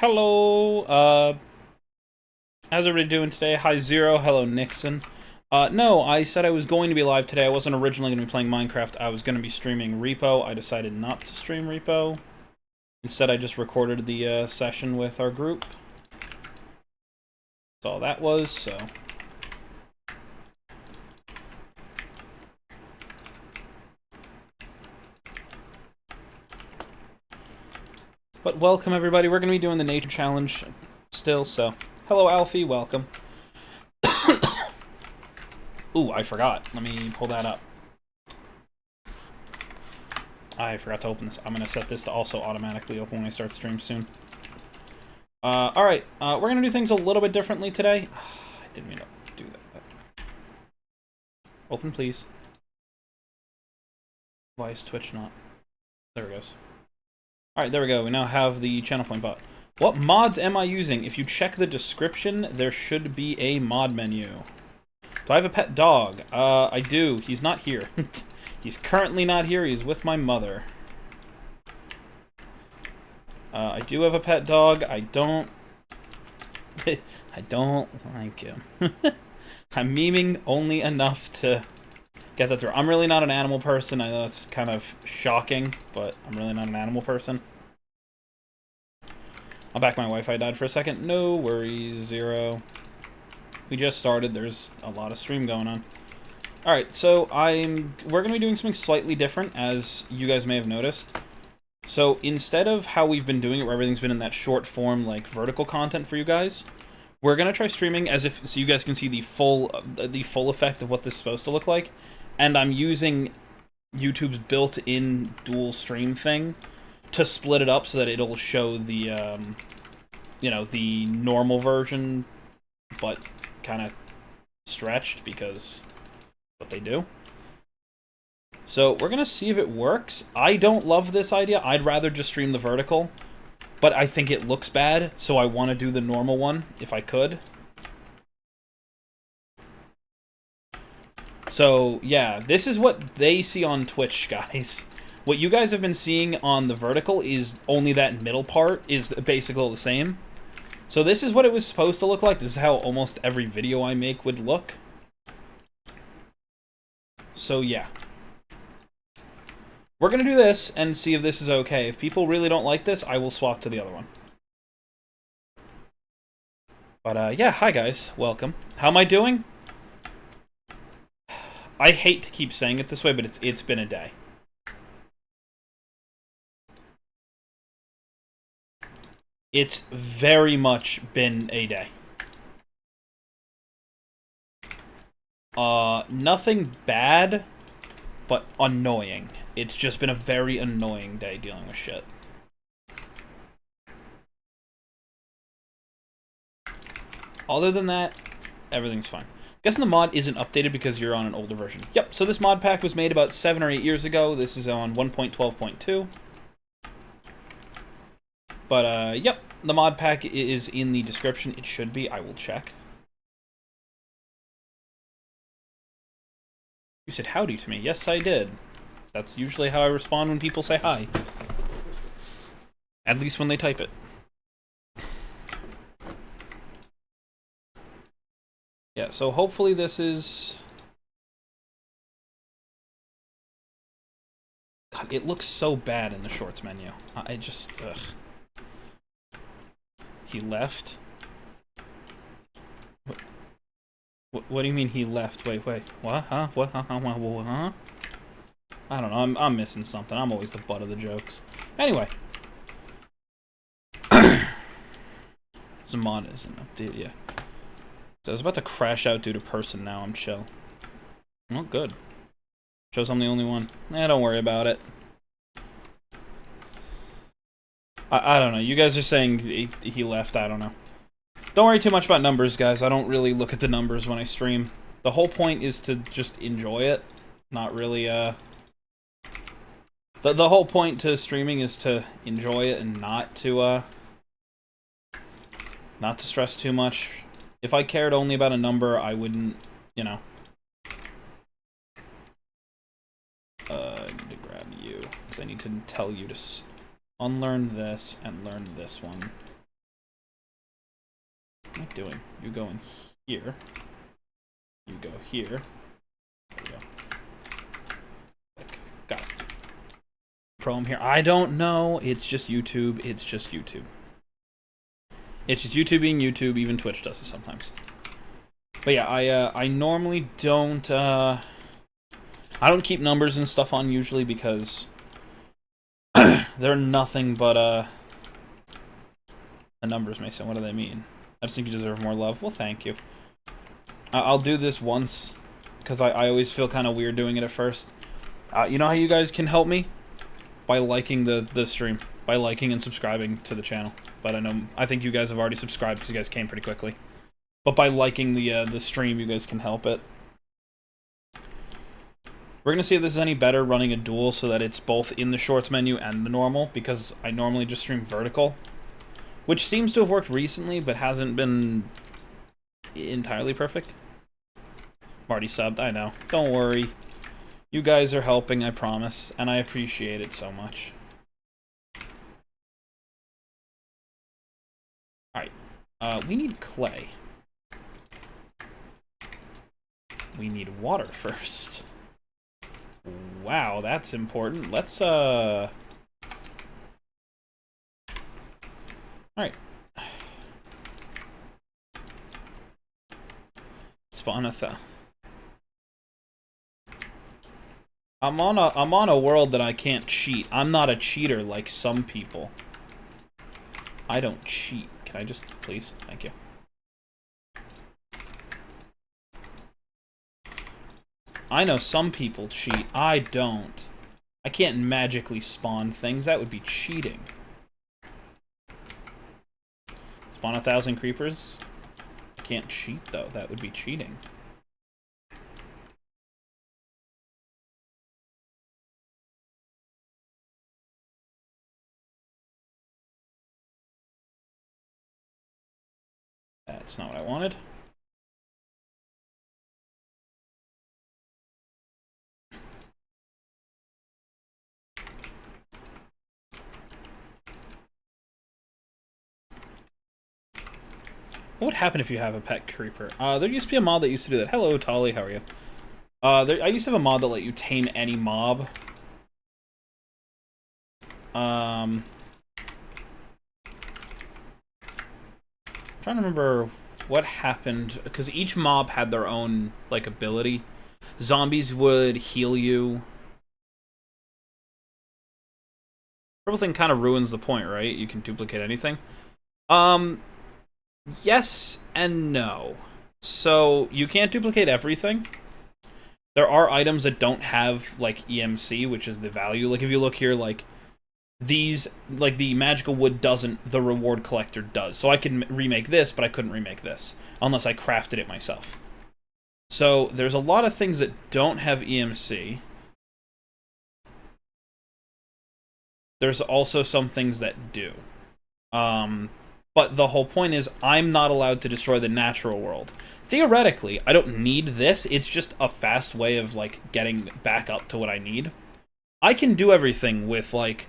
Hello, how's everybody doing today? Hi, Zero. Hello, Nixon. No, I said I was going to be live today. I wasn't originally going to be playing Minecraft. I was going to be streaming Repo. I decided not to stream Repo. Instead, I just recorded the session with our group. That's all that was, so... But welcome, everybody. We're going to be doing the nature challenge still, so... Hello, Alfie. Welcome. Ooh, I forgot. Let me pull that up. I forgot to open this. I'm going to set this to also automatically open when I start stream soon. Alright, we're going to do things a little bit differently today. I didn't mean to do that. Open, please. Why is Twitch not? There it goes. Alright, there we go. We now have the channel point bot. What mods am I using? If you check the description, there should be a mod menu. Do I have a pet dog? I do. He's not here. He's currently not here. He's with my mother. I do have a pet dog. I don't... I don't like him. I'm memeing only enough to get that through. I'm really not an animal person. I know it's kind of shocking, but I'm really not an animal person. I'll back my Wi-Fi died for a second. No worries, Zero. We just started. There's a lot of stream going on. Alright, so we're going to be doing something slightly different, as you guys may have noticed. So instead of how we've been doing it, where everything's been in that short form, like, vertical content for you guys, we're going to try streaming as if, so you guys can see the full effect of what this is supposed to look like. And I'm using YouTube's built-in dual stream thing to split it up so that it'll show the, you know, the normal version, but kind of stretched, because what they do. So we're gonna see if it works. I don't love this idea. I'd rather just stream the vertical, but I think it looks bad, so I want to do the normal one if I could. So yeah, this is what they see on Twitch, guys. What you guys have been seeing on the vertical is only that middle part is basically the same. So this is what it was supposed to look like. This is how almost every video I make would look. So yeah. We're going to do this and see if this is okay. If people really don't like this, I will swap to the other one. But yeah, hi guys. Welcome. How am I doing? I hate to keep saying it this way, but it's been a day. It's very much been a day. Nothing bad, but annoying. It's just been a very annoying day dealing with shit. Other than that, everything's fine. Guessing the mod isn't updated because you're on an older version. Yep, so this mod pack was made about 7 or 8 years ago. This is on 1.12.2. But, yep, the mod pack is in the description. It should be. I will check. You said howdy to me. Yes, I did. That's usually how I respond when people say hi. At least when they type it. Yeah, so hopefully this is... God, it looks so bad in the shorts menu. I just... Ugh. He left? What do you mean he left? Wait. What? Huh? What? Huh? Huh? I don't know. I'm missing something. I'm always the butt of the jokes. Anyway. Zamana isn't updated, yeah. So I was about to crash out due to person now. I'm chill. Oh, good. Shows I'm the only one. Don't worry about it. I don't know. You guys are saying he left. I don't know. Don't worry too much about numbers, guys. I don't really look at the numbers when I stream. The whole point is to just enjoy it. Not really, The whole point to streaming is to enjoy it and not to stress too much. If I cared only about a number, I wouldn't, you know. I need to grab you, because I need to tell you to unlearn this and learn this one. What am I doing? You go in here. You go here. There we go. Got it. Chrome here. I don't know. It's just YouTube. It's just YouTube. It's just YouTube being YouTube. Even Twitch does it sometimes. But yeah, I normally don't, I don't keep numbers and stuff on usually because they're nothing but, the numbers, Mason. What do they mean? I just think you deserve more love. Well, thank you. I'll do this once because I always feel kind of weird doing it at first. You know how you guys can help me? By liking the stream. By liking and subscribing to the channel. But I think you guys have already subscribed because you guys came pretty quickly. But by liking the stream, you guys can help it. We're going to see if this is any better running a dual so that it's both in the shorts menu and the normal, because I normally just stream vertical. Which seems to have worked recently, but hasn't been entirely perfect. Marty subbed, I know. Don't worry. You guys are helping, I promise, and I appreciate it so much. Alright. We need clay. We need water first. Wow, that's important. Let's, Alright. Spawn a I'm on a world that I can't cheat. I'm not a cheater like some people. I don't cheat. Can I just, please? Thank you. I know some people cheat. I don't. I can't magically spawn things. That would be cheating. Spawn 1,000 creepers? I can't cheat, though. That would be cheating. That's not what I wanted. What would happen if you have a pet creeper? There used to be a mod that used to do that. Hello, Tolly, how are you? I used to have a mod that let you tame any mob. Trying to remember what happened, because each mob had their own, like, ability. Zombies would heal you. Purple thing kind of ruins the point, right? You can duplicate anything. Yes and no. So, you can't duplicate everything. There are items that don't have, like, EMC, which is the value. Like, if you look here, like, these, like, the magical wood doesn't, the reward collector does. So I can remake this, but I couldn't remake this, unless I crafted it myself. So, there's a lot of things that don't have EMC. There's also some things that do. But the whole point is, I'm not allowed to destroy the natural world. Theoretically, I don't need this. It's just a fast way of, like, getting back up to what I need. I can do everything with, like,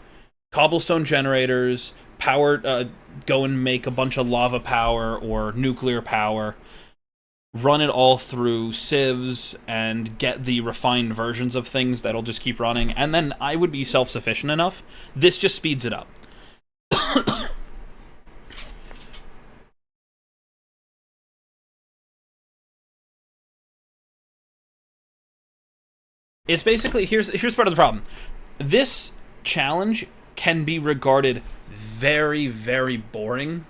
cobblestone generators, power, go and make a bunch of lava power or nuclear power, run it all through sieves, and get the refined versions of things that'll just keep running, and then I would be self-sufficient enough. This just speeds it up. It's basically, here's part of the problem. This challenge can be regarded very, very boring.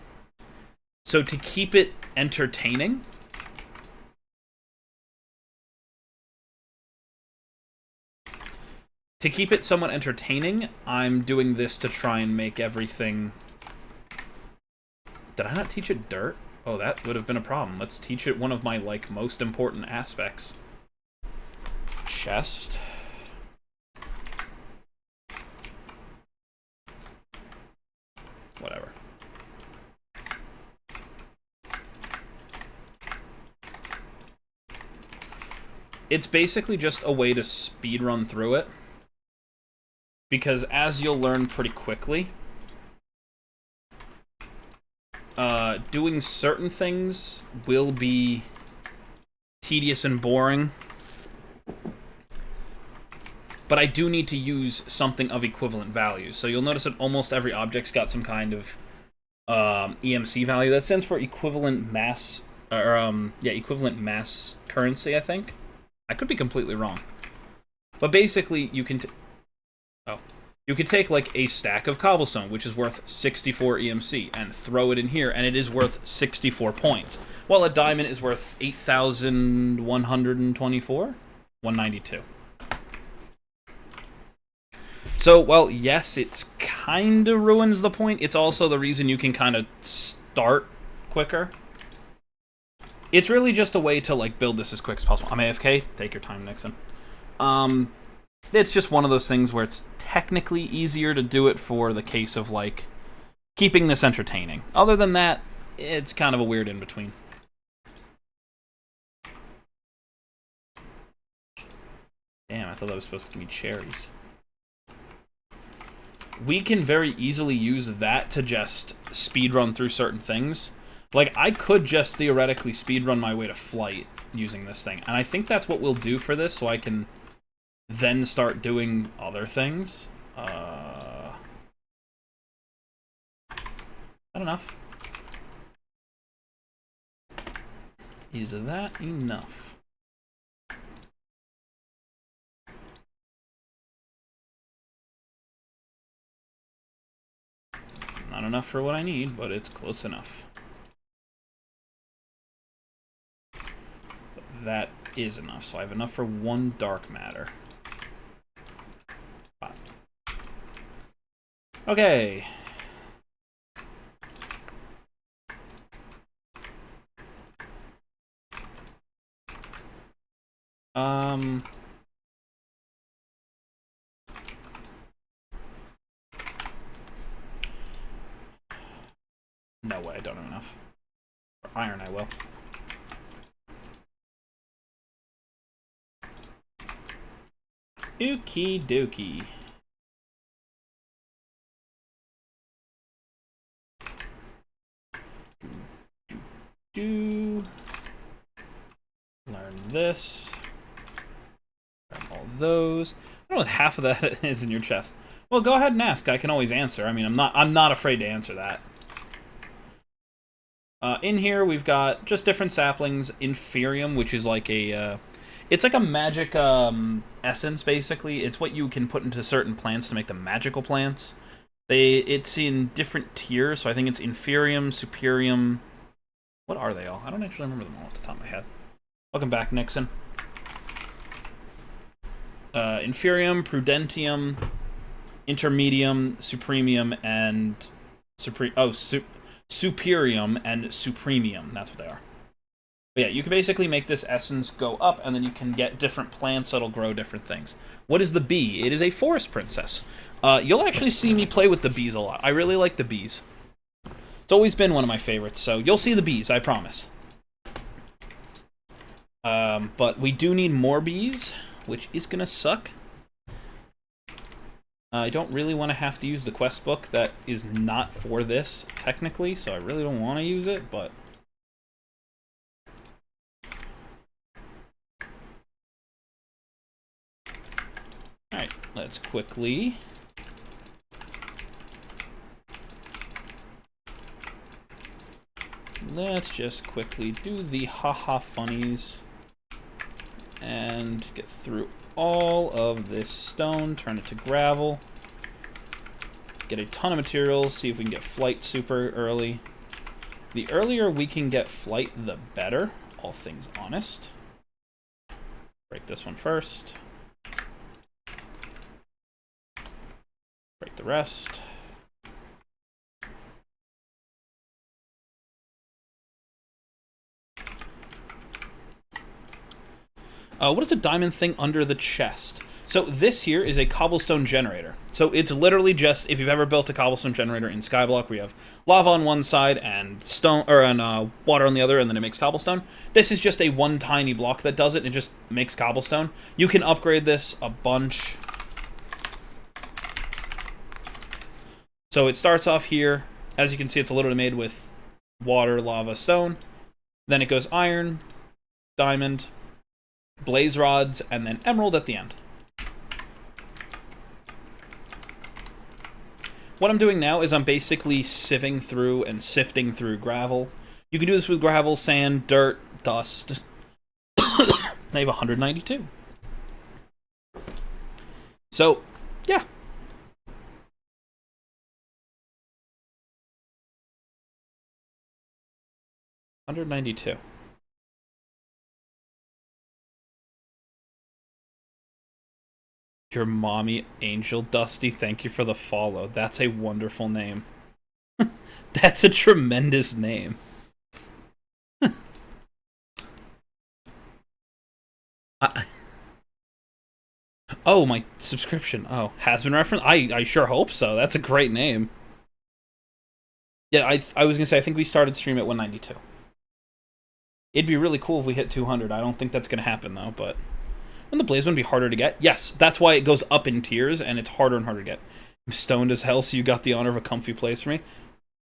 So to keep it entertaining, somewhat entertaining, I'm doing this to try and make everything... Did I not teach it dirt? Oh, that would have been a problem. Let's teach it one of my, like, most important aspects. Chest. Whatever. It's basically just a way to speedrun through it. Because as you'll learn pretty quickly, doing certain things will be tedious and boring, but I do need to use something of equivalent value. So you'll notice that almost every object's got some kind of EMC value. That stands for equivalent mass, or equivalent mass currency, I think. I could be completely wrong. But basically, you can you could take like a stack of cobblestone, which is worth 64 EMC, and throw it in here, and it is worth 64 points. While a diamond is worth 8,124? 192. So, well, yes, it's kind of ruins the point. It's also the reason you can kind of start quicker. It's really just a way to, like, build this as quick as possible. I'm AFK. Take your time, Nixon. It's just one of those things where it's technically easier to do it for the case of, like, keeping this entertaining. Other than that, it's kind of a weird in-between. Damn, I thought that was supposed to give me cherries. We can very easily use that to just speedrun through certain things. Like, I could just theoretically speedrun my way to flight using this thing. And I think that's what we'll do for this, so I can then start doing other things. Not enough. Is that enough? It's not enough for what I need, but it's close enough. But that is enough, so I have enough for one dark matter. Okay. No way, I don't have enough. For iron, I will. Okie dokie. Learn this. Grab all those. I don't know what half of that is in your chest. Well, go ahead and ask. I can always answer. I mean, I'm not afraid to answer that. In here, we've got just different saplings. Inferium, which is like a... it's like a magic essence, basically. It's what you can put into certain plants to make them magical plants. It's in different tiers, so I think it's Inferium, Superium... What are they all? I don't actually remember them all off the top of my head. Welcome back, Nixon. Inferium, Prudentium, Intermedium, Supremium, and... Superium and Supremium. That's what they are. But yeah, you can basically make this essence go up, and then you can get different plants that'll grow different things. What is the bee? It is a forest princess. You'll actually see me play with the bees a lot. I really like the bees. It's always been one of my favorites, so you'll see the bees, I promise. But we do need more bees, which is gonna suck. I don't really want to have to use the quest book that is not for this, technically, so I really don't want to use it, but... Alright, let's quickly... Let's just quickly do the haha funnies and get through all of this stone, turn it to gravel, get a ton of materials, see if we can get flight super early. The earlier we can get flight, the better, all things honest. Break this one first. Break the rest. What is the diamond thing under the chest? So this here is a cobblestone generator. So it's literally just, if you've ever built a cobblestone generator in Skyblock where you have lava on one side and stone, or water on the other, and then it makes cobblestone. This is just a one tiny block that does it, and it just makes cobblestone. You can upgrade this a bunch. So it starts off here. As you can see, it's literally made with water, lava, stone. Then it goes iron, diamond, blaze rods, and then emerald at the end. What I'm doing now is I'm basically sieving through and sifting through gravel. You can do this with gravel, sand, dirt, dust. I have 192. So, yeah. $192. Your mommy, Angel Dusty, thank you for the follow. That's a wonderful name. That's a tremendous name. Oh, my subscription. Oh, has been referenced? I sure hope so. That's a great name. Yeah, I was going to say, I think we started stream at 192. It'd be really cool if we hit 200. I don't think that's going to happen, though, but... Wouldn't the blaze one be harder to get? Yes, that's why it goes up in tiers, and it's harder and harder to get. I'm stoned as hell, so you got the honor of a comfy place for me.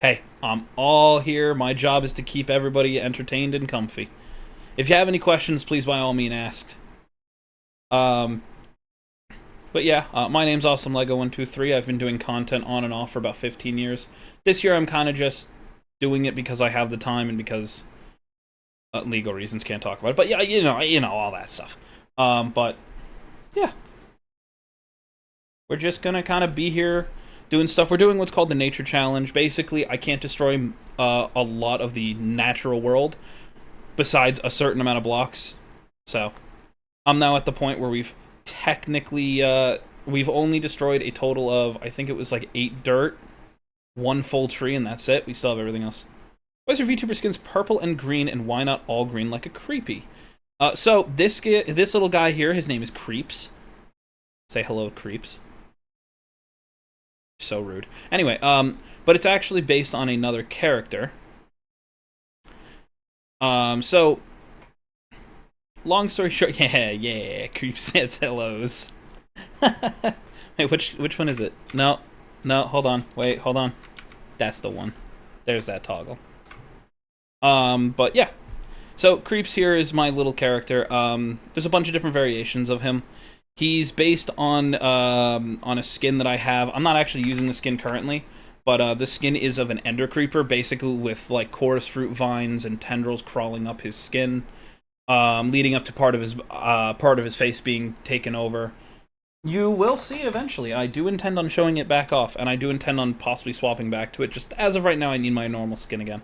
Hey, I'm all here. My job is to keep everybody entertained and comfy. If you have any questions, please by all means ask. But yeah, my name's AwesomeLego123. I've been doing content on and off for about 15 years. This year I'm kind of just doing it because I have the time and because legal reasons, can't talk about it. But yeah, you know all that stuff. But yeah, we're just gonna kind of be here doing stuff. We're doing what's called the nature challenge. Basically, I can't destroy a lot of the natural world besides a certain amount of blocks. So I'm now at the point where we've technically we've only destroyed a total of, I think it was like 8 dirt, 1 full tree, and that's it. We still have everything else. Why is your VTuber skins purple and green, and why not all green like a creepy? So this little guy here, his name is Creeps. Say hello, Creeps. So rude. Anyway, but it's actually based on another character. So long story short, yeah, Creeps says hellos. Hey, which one is it? No, hold on. Wait, hold on. That's the one. There's that toggle. But yeah. So, Creeps here is my little character. There's a bunch of different variations of him. He's based on a skin that I have. I'm not actually using the skin currently, but the skin is of an ender creeper, basically with like chorus fruit vines and tendrils crawling up his skin, leading up to part of his face being taken over. You will see eventually. I do intend on showing it back off, and I do intend on possibly swapping back to it. Just as of right now, I need my normal skin again.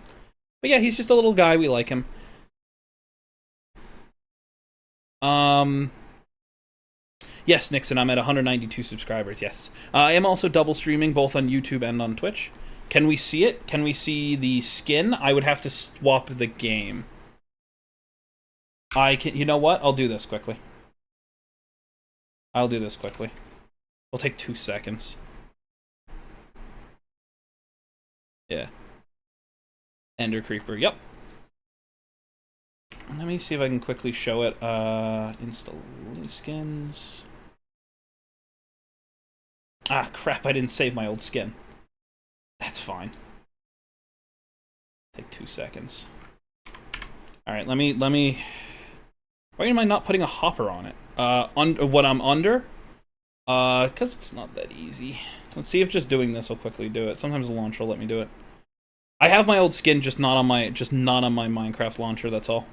But yeah, he's just a little guy. We like him. Yes, Nixon, I'm at 192 subscribers, yes. I am also double streaming both on YouTube and on Twitch. Can we see it? Can we see the skin? I would have to swap the game. You know what? I'll do this quickly. It'll take 2 seconds. Yeah. Ender Creeper, yep. Let me see if I can quickly show it. Install skins. Ah, crap, I didn't save my old skin. That's fine. Take 2 seconds. Alright, let me... Why am I not putting a hopper on it? What I'm under? Because it's not that easy. Let's see if just doing this will quickly do it. Sometimes the launcher will let me do it. I have my old skin, just not on my Minecraft launcher, that's all.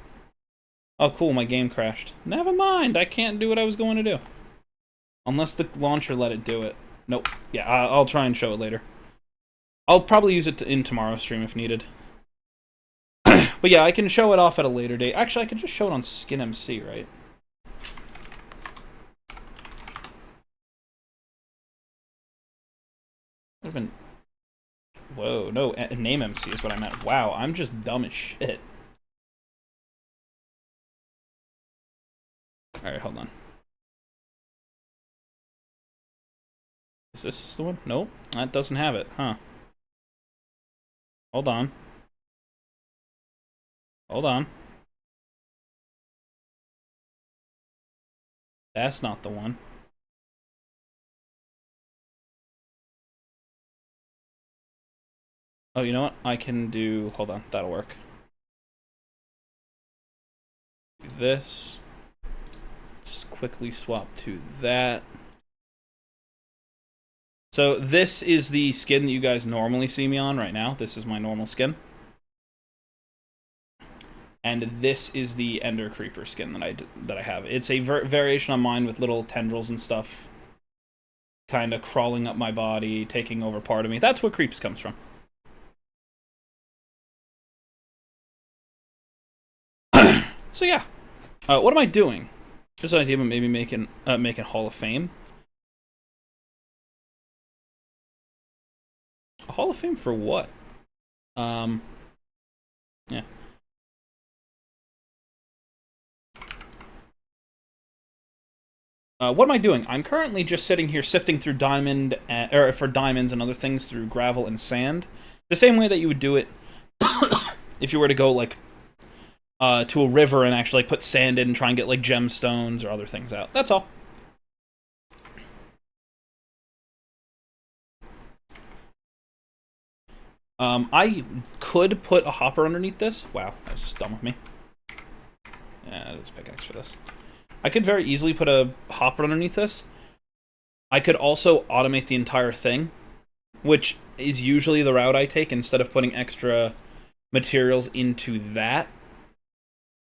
Oh, cool, my game crashed. Never mind, I can't do what I was going to do. Unless the launcher let it do it. Nope. Yeah, I'll try and show it later. I'll probably use it in tomorrow's stream if needed. But yeah, I can show it off at a later date. Actually, I can just show it on Skin MC, right? Would have been... Whoa, no, name MC is what I meant. Wow, I'm just dumb as shit. Alright, hold on. Is this the one? Nope, that doesn't have it, huh? Hold on. Hold on. That's not the one. Oh, you know what? I can do... Hold on, that'll work. Do this. Just quickly swap to that. So this is the skin that you guys normally see me on right now. This is my normal skin. And this is the Ender Creeper skin that I have. It's a variation on mine with little tendrils and stuff kind of crawling up my body, taking over part of me. That's where creeps comes from. So yeah. What am I doing? Just an idea of maybe making Hall of Fame. A Hall of Fame for what? Yeah. What am I doing? I'm currently just sitting here sifting through for diamonds and other things through gravel and sand. The same way that you would do it if you were to go, like, to a river and actually, like, put sand in and try and get, like, gemstones or other things out. That's all. I could put a hopper underneath this. Wow, that's just dumb of me. Yeah, there's a pickaxe for this. I could very easily put a hopper underneath this. I could also automate the entire thing, which is usually the route I take. Instead of putting extra materials into that,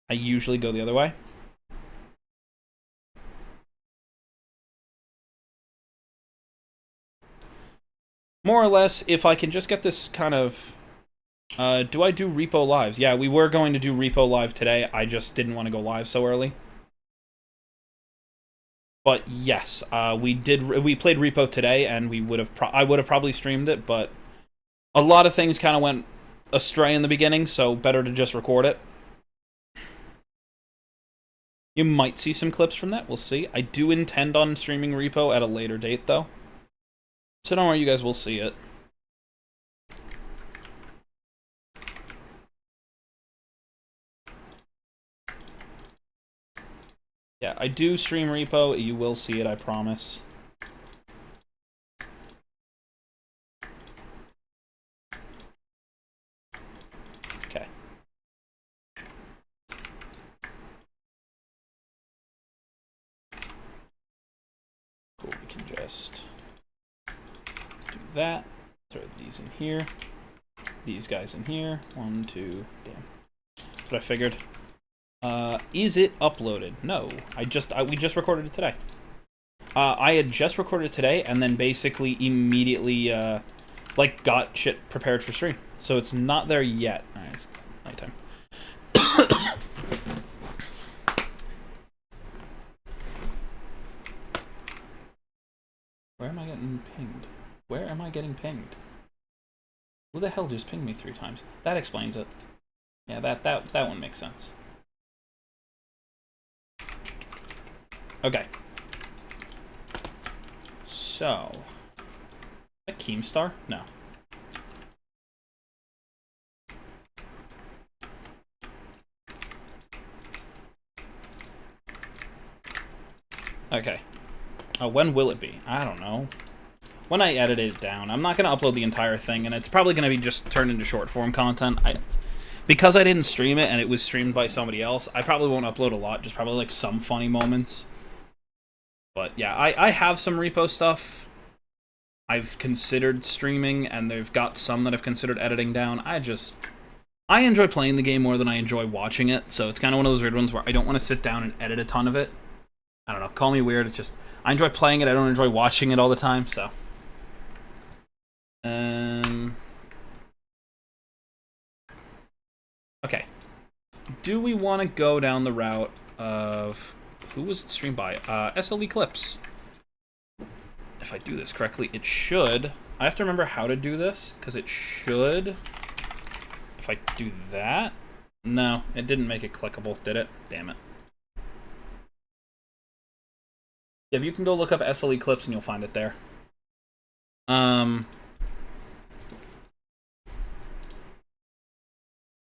I usually go the other way. More or less, if I can just get this kind of... do I do repo lives? Yeah, we were going to do repo live today. I just didn't want to go live so early. But yes, we played repo today, and I would have probably streamed it, but a lot of things kind of went astray in the beginning, so better to just record it. You might see some clips from that, we'll see. I do intend on streaming repo at a later date, though. So don't worry, you guys will see it. Yeah, I do stream repo. You will see it, I promise. Okay. Cool, we can just do that. Throw these in here. These guys in here. 1, 2, damn. That's what I figured. Is it uploaded? No. We just recorded it today. I had just recorded it today, and then basically immediately, like, got shit prepared for stream. So it's not there yet. Alright, it's nighttime. Where am I getting pinged? Where am I getting pinged? Who the hell just pinged me 3 times? That explains it. Yeah, that one makes sense. Okay. So, a Keemstar? No. Okay. When will it be? I don't know. When I edit it down. I'm not going to upload the entire thing, and it's probably going to be just turned into short-form content. Because I didn't stream it, and it was streamed by somebody else, I probably won't upload a lot, just probably, like, some funny moments. But, yeah, I have some repo stuff I've considered streaming, and they've got some that I've considered editing down. I enjoy playing the game more than I enjoy watching it, so it's kind of one of those weird ones where I don't want to sit down and edit a ton of it. I don't know, call me weird, it's just, I enjoy playing it, I don't enjoy watching it all the time, so. Okay. Do we want to go down the route of... Who was it streamed by? SL Eclipse. If I do this correctly, it should... I have to remember how to do this, because it should... If I do that... No, it didn't make it clickable, did it? Damn it. Yeah, you can go look up SL Eclipse and you'll find it there.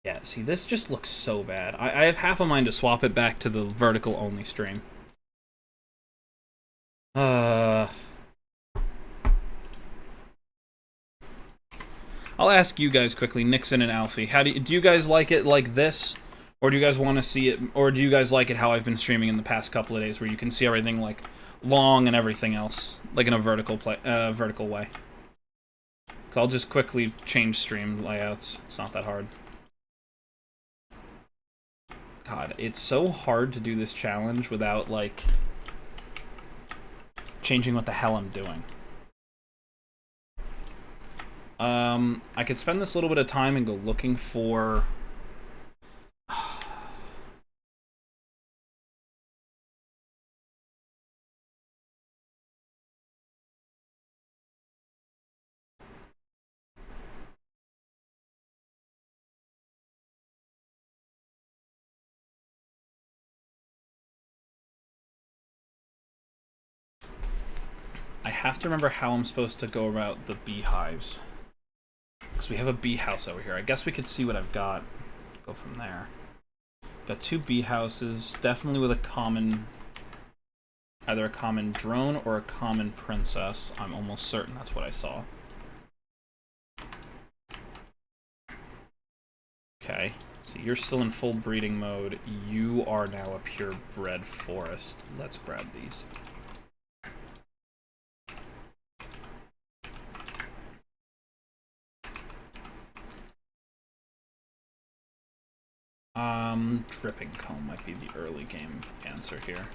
Yeah, see, this just looks so bad. I have half a mind to swap it back to the vertical-only stream. I'll ask you guys quickly, Nixon and Alfie. How do you guys like it like this? Or do you guys want to see it, or do you guys like it how I've been streaming in the past couple of days, where you can see everything, like, long and everything else, like in a vertical way? So I'll just quickly change stream layouts. It's not that hard. God, it's so hard to do this challenge without, like, changing what the hell I'm doing. I could spend this little bit of time and go looking for... I have to remember how I'm supposed to go about the beehives. Because we have a bee house over here. I guess we could see what I've got. Go from there. Got 2 bee houses, definitely with a common... either a common drone or a common princess. I'm almost certain that's what I saw. Okay, so you're still in full breeding mode. You are now a purebred forest. Let's grab these. Dripping comb might be the early game answer here.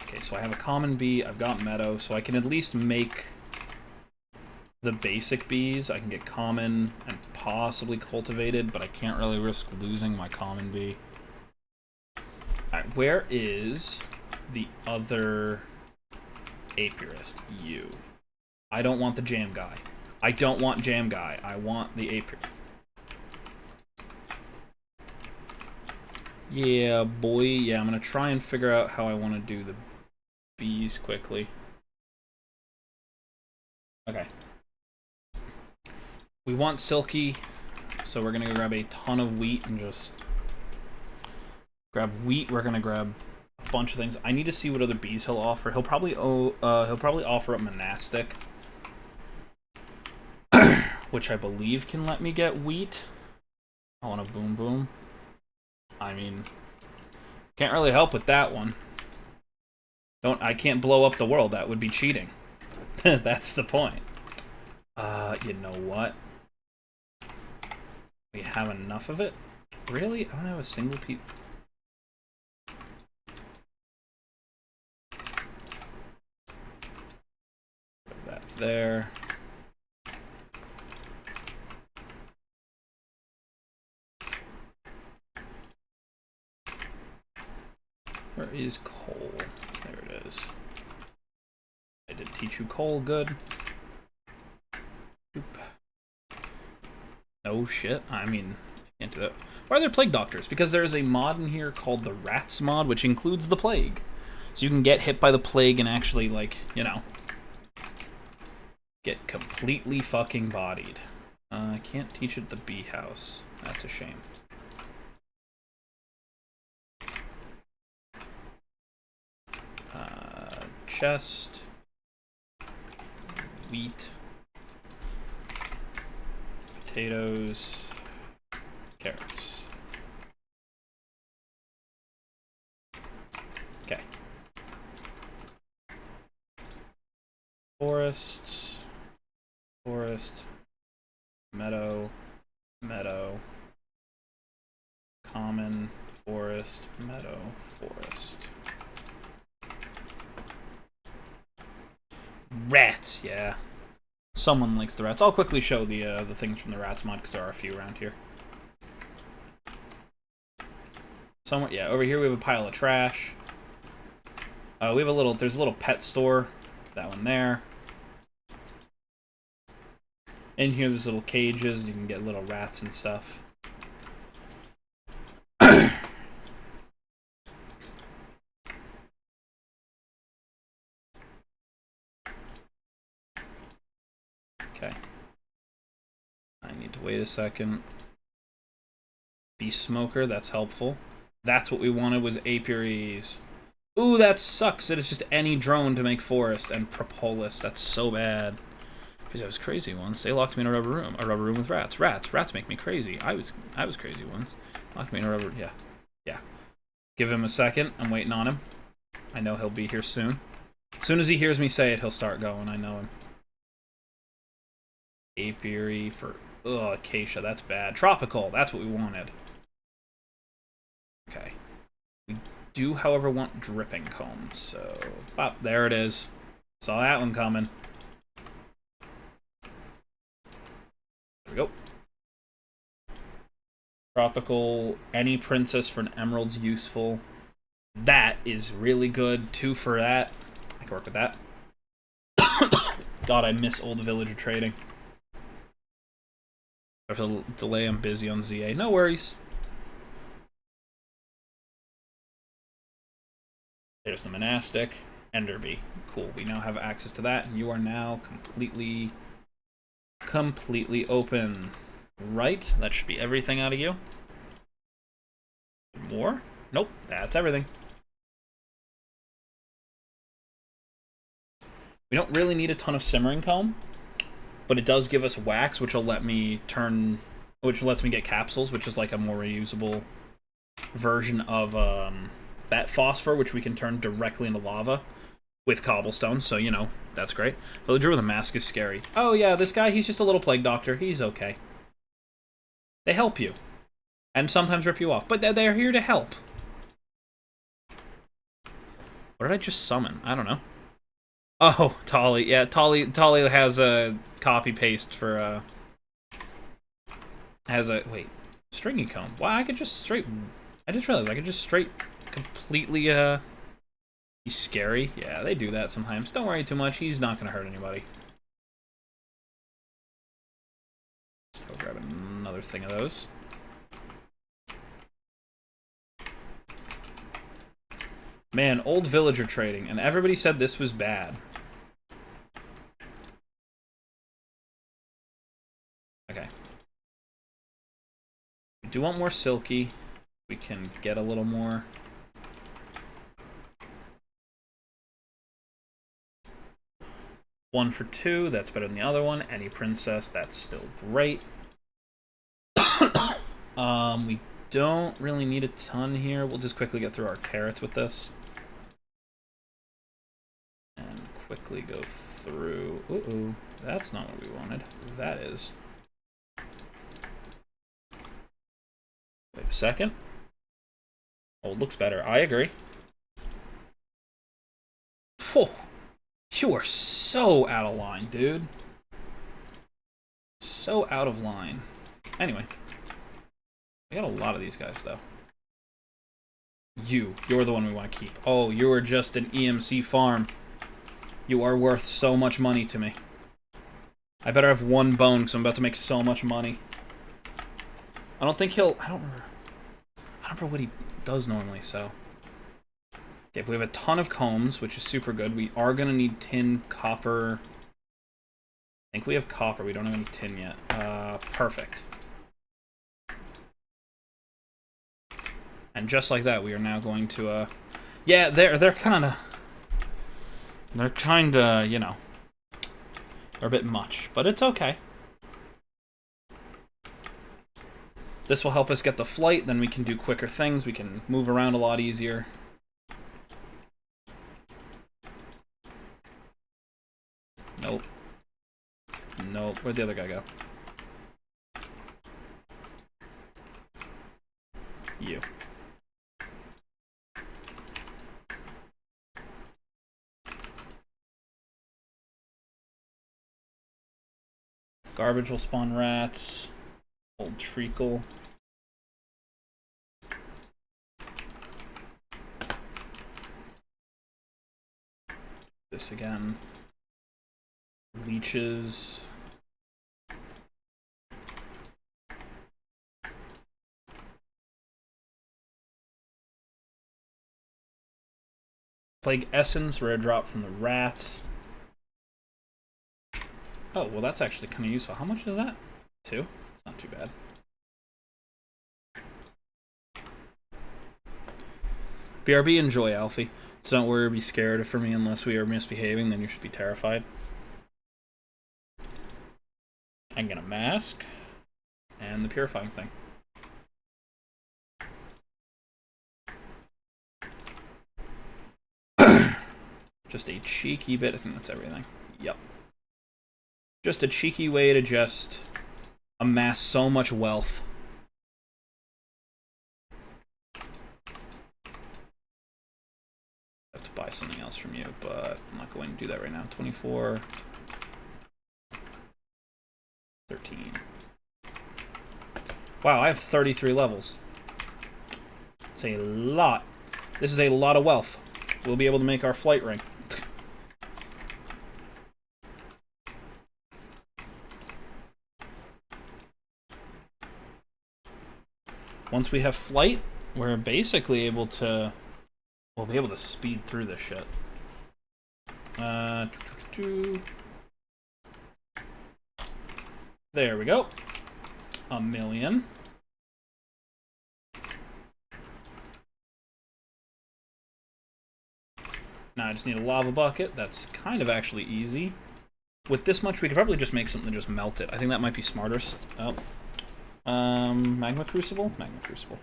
Okay, so I have a common bee, I've got meadow, so I can at least make the basic bees. I can get common and possibly cultivated, but I can't really risk losing my common bee. Alright, where is the other apiarist? You. I don't want the jam guy. I don't want jam guy. I want the apiarist. Yeah, boy. Yeah, I'm gonna try and figure out how I want to do the bees quickly. Okay. We want silky, so we're gonna go grab a ton of wheat and just grab wheat. We're gonna grab a bunch of things. I need to see what other bees he'll offer. He'll probably offer up monastic, which I believe can let me get wheat. I want a boom boom. I mean, can't really help with that one. I can't blow up the world. That would be cheating. That's the point. You know what? We have enough of it? Really? I don't have a single piece. Put that there. Where is coal? There it is. I did teach you coal, good. Oop. No shit, I mean, I can't do that. Why are there plague doctors? Because there's a mod in here called the Rats mod, which includes the plague. So you can get hit by the plague and actually, like, you know, get completely fucking bodied. I can't teach it at the bee house. That's a shame. Chest, wheat, potatoes, carrots. Okay. Forests, forest, meadow, meadow, common, forest, meadow, forest. Rats, yeah. Someone likes the rats. I'll quickly show the things from the rats mod because there are a few around here. Somewhere, yeah. Over here we have a pile of trash. We have a little. There's a little pet store. That one there. In here, there's little cages. You can get little rats and stuff. Okay. I need to wait a second. Bee smoker, that's helpful. That's what we wanted, was apiaries. Ooh, that sucks. It is just any drone to make forest and propolis. That's so bad. Because I was crazy once. They locked me in a rubber room with rats. Rats make me crazy. I was crazy once. Locked me in a rubber, yeah. Give him a second. I'm waiting on him. I know he'll be here soon. As soon as he hears me say it, he'll start going. I know him. Apiary for... Ugh, acacia. That's bad. Tropical. That's what we wanted. Okay. We do, however, want dripping combs. So, bop, there it is. Saw that one coming. There we go. Tropical. Any princess for an emerald's useful. That is really good. 2 for that. I can work with that. God, I miss old villager trading. I have to delay. I'm busy on ZA. No worries. There's the monastic. Enderby. Cool. We now have access to that, and you are now completely open. Right? That should be everything out of you. More? Nope. That's everything. We don't really need a ton of simmering comb, but it does give us wax, which will let me turn, which lets me get capsules, which is like a more reusable version of that phosphor, which we can turn directly into lava with cobblestone. So, you know, that's great. Villager with a mask is scary. Oh yeah, this guy, he's just a little plague doctor. He's okay. They help you, and sometimes rip you off, but they're here to help. What did I just summon? I don't know. Oh, Tolly. Yeah, Tolly has a copy-paste for, has a... Wait. Stringy comb. Wow, I could just straight... I just realized I could just straight completely, He's scary. Yeah, they do that sometimes. Don't worry too much. He's not gonna hurt anybody. Go grab another thing of those. Man, old villager trading, and everybody said this was bad. Okay. We do want more silky. We can get a little more. One for 2, that's better than the other one. Any princess, that's still great. We don't really need a ton here. We'll just quickly get through our carrots with this. And quickly go through... Ooh, that's not what we wanted. That is. Wait a second. Oh, it looks better. I agree. Whoa. You are so out of line, dude. So out of line. Anyway. We got a lot of these guys, though. You're the one we want to keep. Oh, you are just an EMC farm. You are worth so much money to me. I better have 1 bone, because I'm about to make so much money. I don't think he'll... I don't remember what he does normally, so... Okay, we have a ton of combs, which is super good. We are going to need tin, copper... I think we have copper. We don't have any tin yet. Perfect. And just like that, we are now going to, yeah, they're kinda, you know, they're a bit much, but it's okay. This will help us get the flight, then we can do quicker things, we can move around a lot easier. Nope. Nope, where'd the other guy go? You. Garbage will spawn rats. Old treacle. This again. Leeches. Plague Essence, rare drop from the rats. Oh, well that's actually kind of useful. How much is that? 2? It's not too bad. BRB, enjoy, Alfie. So don't worry or be scared for me unless we are misbehaving, then you should be terrified. I'm gonna mask. And the purifying thing. Just a cheeky bit. I think that's everything. Yep. Just a cheeky way to just amass so much wealth. I have to buy something else from you, but I'm not going to do that right now. 24. 13. Wow, I have 33 levels. It's a lot. This is a lot of wealth. We'll be able to make our flight ring. Once we have flight, we're basically able to... We'll be able to speed through this shit. There we go. 1,000,000. Now I just need a lava bucket. That's kind of actually easy. With this much, we could probably just make something to just melt it. I think that might be smartest. Oh. Magma Crucible? Magma Crucible.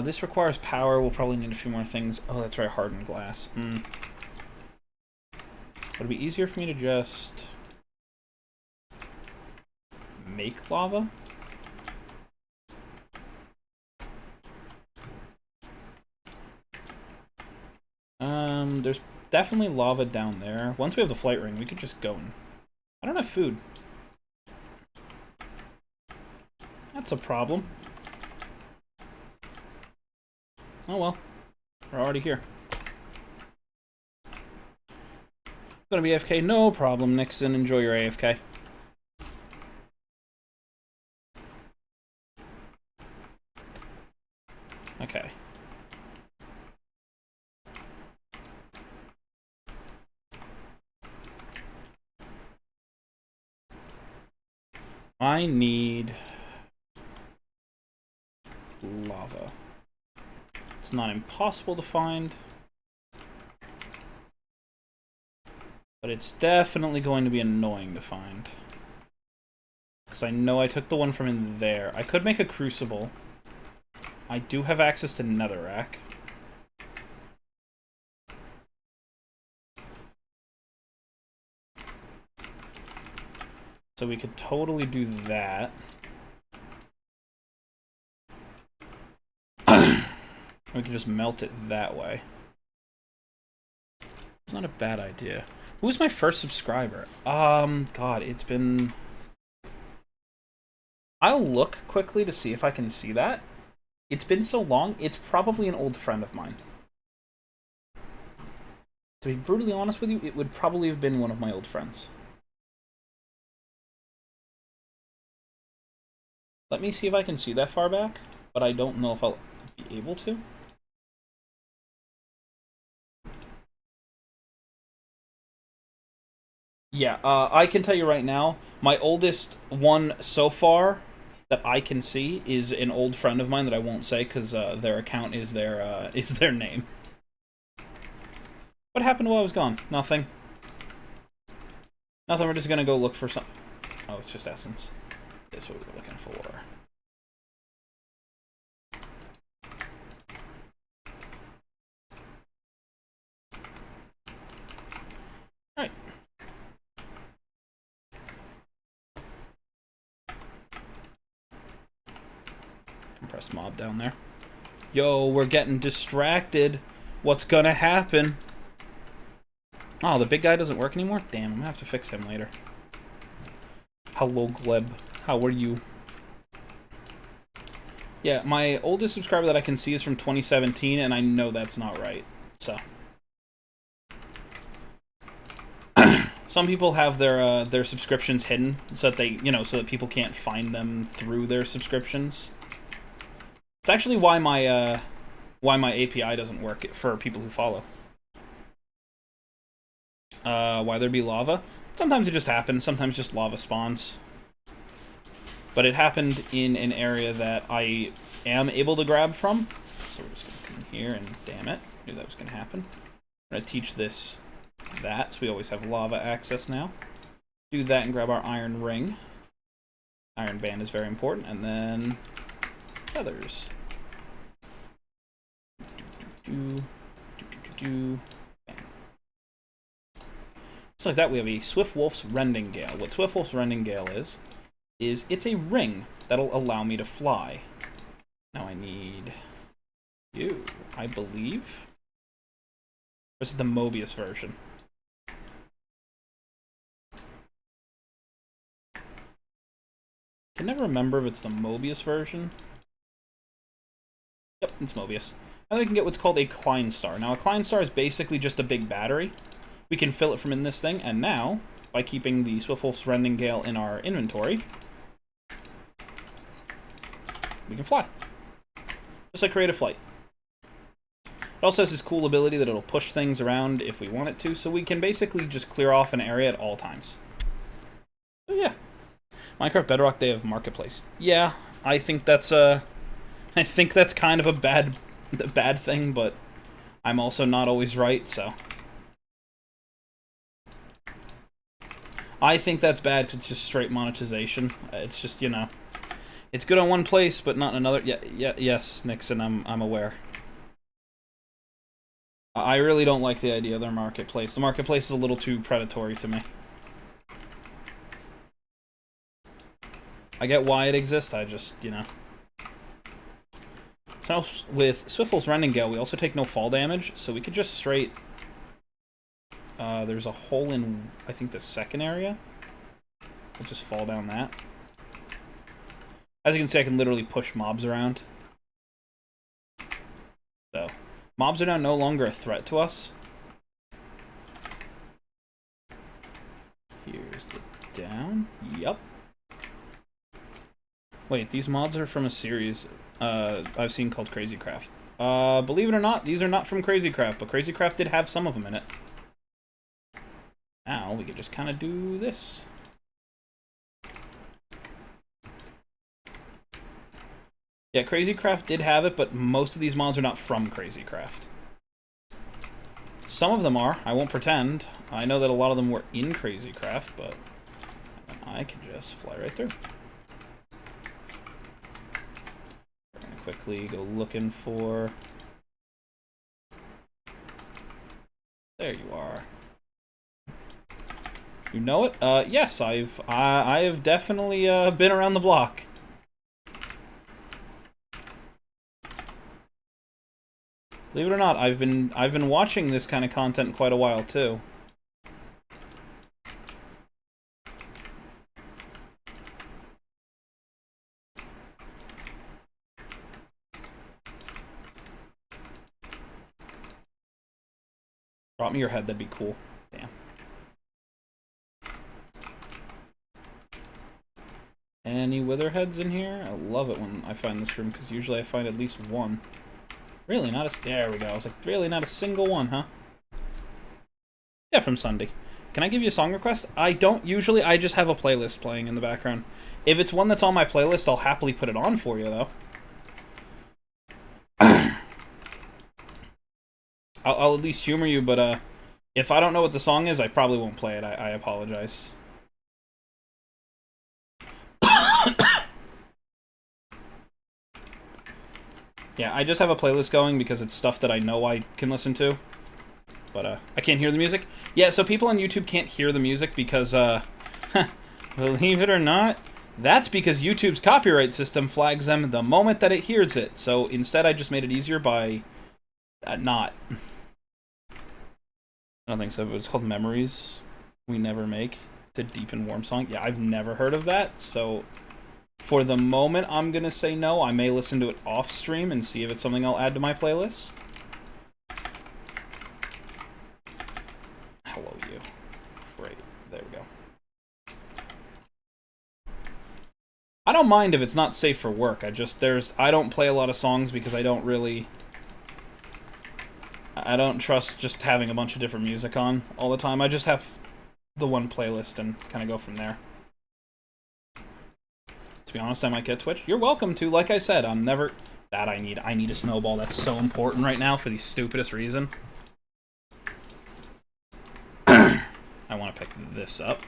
This requires power. We'll probably need a few more things. Oh, that's right, hardened glass. Would it be easier for me to just make lava? There's definitely lava down there. Once we have the flight ring, we could just go and... I don't have food. That's a problem. Oh well. We're already here. Gonna be AFK? No problem, Nixon. Enjoy your AFK. Okay. I need lava. It's not impossible to find, but it's definitely going to be annoying to find. Because I know I took the one from in there. I could make a crucible. I do have access to netherrack. So we could totally do that. We can just melt it that way. It's not a bad idea. Who's my first subscriber? God, it's been... I'll look quickly to see if I can see that. It's been so long, it's probably an old friend of mine. To be brutally honest with you, it would probably have been one of my old friends. Let me see if I can see that far back, but I don't know if I'll be able to. Yeah, I can tell you right now, my oldest one so far that I can see is an old friend of mine that I won't say because their account is their name. What happened while I was gone? Nothing. Nothing, we're just gonna go look for some... Oh, it's just essence. That's what we were looking for. Alright. Compressed mob down there. Yo, we're getting distracted. What's gonna happen? Oh, the big guy doesn't work anymore? Damn, I'm gonna have to fix him later. Hello, Gleb. How are you? Yeah, my oldest subscriber that I can see is from 2017, and I know that's not right. So... Some people have their subscriptions hidden so that they, so that people can't find them through their subscriptions. It's actually why my API doesn't work for people who follow. Why there be lava? Sometimes it just happens. Sometimes just lava spawns. But it happened in an area that I am able to grab from. So we're just going to come in here and, damn it, knew that was going to happen. I'm going to teach this that, so we always have lava access now. Do that and grab our iron ring. Iron band is very important, and then feathers. Bam. So like that, we have a Swift Wolf's Rending Gale. What Swift Wolf's Rending Gale is it's a ring that'll allow me to fly. Now I need you, I believe. This is the Mobius version. I can never remember if it's the Mobius version. Yep, it's Mobius. And then we can get what's called a Klein Star. Now, a Klein Star is basically just a big battery. We can fill it from in this thing, and now, by keeping the Swift Wolf's Rending Gale in our inventory, we can fly. Just like Creative Flight. It also has this cool ability that it'll push things around if we want it to, so we can basically just clear off an area at all times. So yeah. Minecraft Bedrock Day of Marketplace. Yeah, I think that's kind of a bad thing, but I'm also not always right, so I think that's bad because it's just straight monetization. It's just, you know, it's good on one place, but not in another. Yes, Nixon, I'm aware. I really don't like the idea of their marketplace. The marketplace is a little too predatory to me. I get why it exists, I just, you know. So with Swift Wolf's Rending Gale, we also take no fall damage, so we could just straight... there's a hole in, I think, the second area. We'll just fall down that. As you can see, I can literally push mobs around. So, mobs are now no longer a threat to us. Here's the down. Yup. Wait, these mods are from a series I've seen called Crazycraft. Believe it or not, these are not from Crazycraft, but Crazycraft did have some of them in it. Now, we could just kind of do this. Yeah, Crazycraft did have it, but most of these mods are not from Crazycraft. Some of them are, I won't pretend. I know that a lot of them were in Crazycraft, but I can just fly right through. Quickly go looking for... There you are. You know it? Yes, I have definitely been around the block. Believe it or not, I've been watching this kind of content quite a while too. Drop me your head, that'd be cool. Damn. Any witherheads in here? I love it when I find this room, because usually I find at least one. Really, not a... There we go. I was like, really, not a single one, huh? Yeah, from Sunday. Can I give you a song request? I don't usually. I just have a playlist playing in the background. If it's one that's on my playlist, I'll happily put it on for you, though. I'll at least humor you, but if I don't know what the song is, I probably won't play it. I apologize. Yeah, I just have a playlist going because it's stuff that I know I can listen to. But I can't hear the music. Yeah, so people on YouTube can't hear the music because, believe it or not, that's because YouTube's copyright system flags them the moment that it hears it. So instead, I just made it easier by not. I don't think so, but it's called Memories We Never Make. It's a deep and warm song. Yeah, I've never heard of that, so for the moment, I'm going to say no. I may listen to it off stream and see if it's something I'll add to my playlist. Hello, you. Great. There we go. I don't mind if it's not safe for work. I don't play a lot of songs because I don't trust just having a bunch of different music on all the time. I just have the one playlist and kind of go from there. To be honest, I might get Twitch. You're welcome to. Like I said, I'm never... That I need a snowball. That's so important right now for the stupidest reason. I want to pick this up.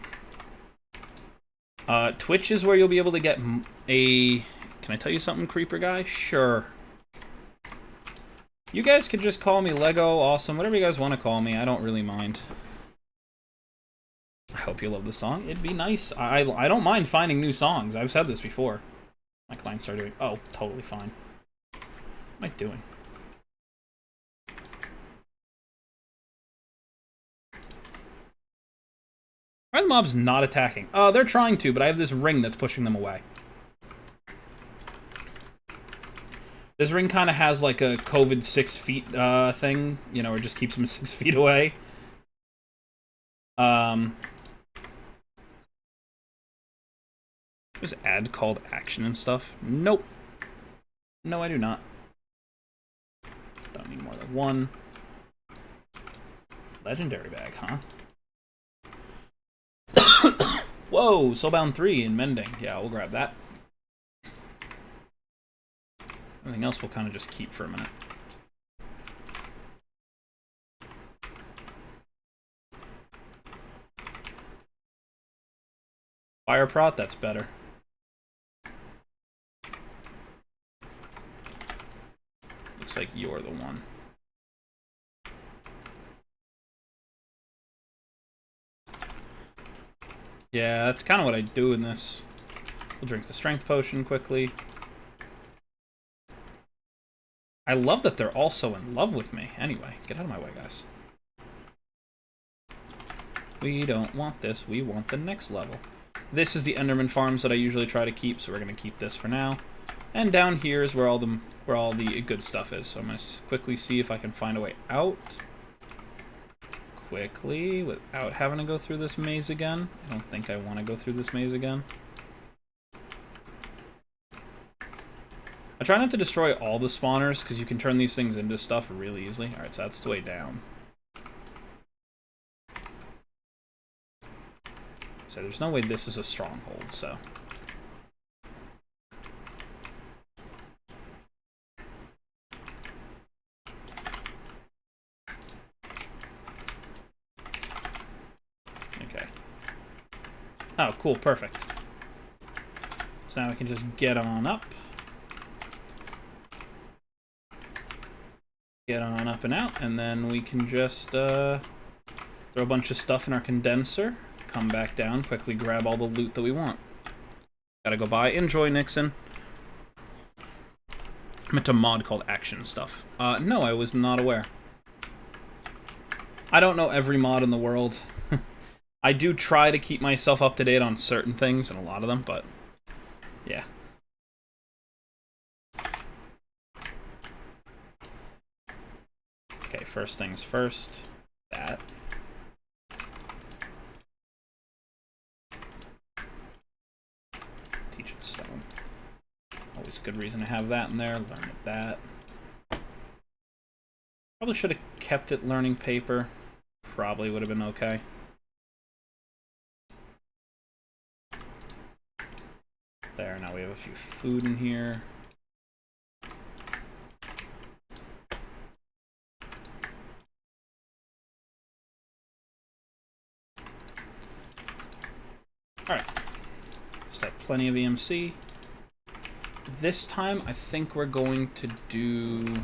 Twitch is where you'll be able to get a... Can I tell you something, creeper guy? Sure. You guys could just call me Lego, awesome, whatever you guys want to call me. I don't really mind. I hope you love the song. It'd be nice. I don't mind finding new songs. I've said this before. My client started doing... Oh, totally fine. What am I doing? Why are the mobs not attacking? They're trying to, but I have this ring that's pushing them away. This ring kind of has like a COVID 6 feet thing, you know, it just keeps them 6 feet away. There's ad called action and stuff. Nope. No, I do not. Don't need more than one. Legendary bag, huh? Whoa, Soulbound 3 in Mending. Yeah, we'll grab that. Everything else we'll kind of just keep for a minute. Fire prot, that's better. Looks like you're the one. Yeah, that's kind of what I do in this. We'll drink the strength potion quickly. I love that they're also in love with me. Anyway, get out of my way, guys. We don't want this. We want the next level. This is the Enderman farms that I usually try to keep, so we're going to keep this for now. And down here is where all the good stuff is. So I'm going to quickly see if I can find a way out. Quickly, without having to go through this maze again. I don't think I want to go through this maze again. I try not to destroy all the spawners, because you can turn these things into stuff really easily. Alright, so that's the way down. So there's no way this is a stronghold, so... Okay. Oh, cool, perfect. So now we can just get on up. Get on up and out, and then we can just throw a bunch of stuff in our condenser, come back down, quickly grab all the loot that we want. Gotta go by. Enjoy, Nixon. I meant a mod called Action Stuff. No, I was not aware. I don't know every mod in the world. I do try to keep myself up to date on certain things, and a lot of them, but yeah. Okay, first things first. That. Teach it stone. Always a good reason to have that in there. Learn that. Probably should have kept it learning paper. Probably would have been okay. There, now we have a few food in here. Alright. Still have plenty of EMC. This time, I think we're going to do...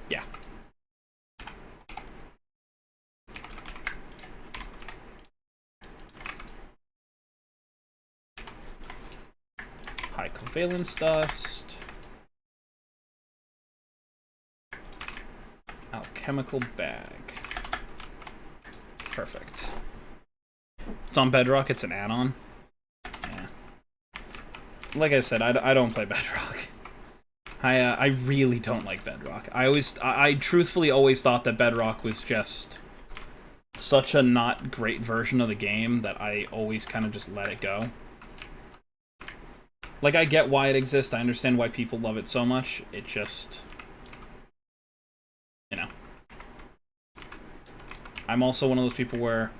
Yeah. High covalence dust. Alchemical bag. Perfect. It's on Bedrock, it's an add-on. Yeah. Like I said, I don't play Bedrock. I really don't like Bedrock. I truthfully always thought that Bedrock was just such a not great version of the game that I always kind of just let it go. Like, I get why it exists, I understand why people love it so much, it just... You know. I'm also one of those people where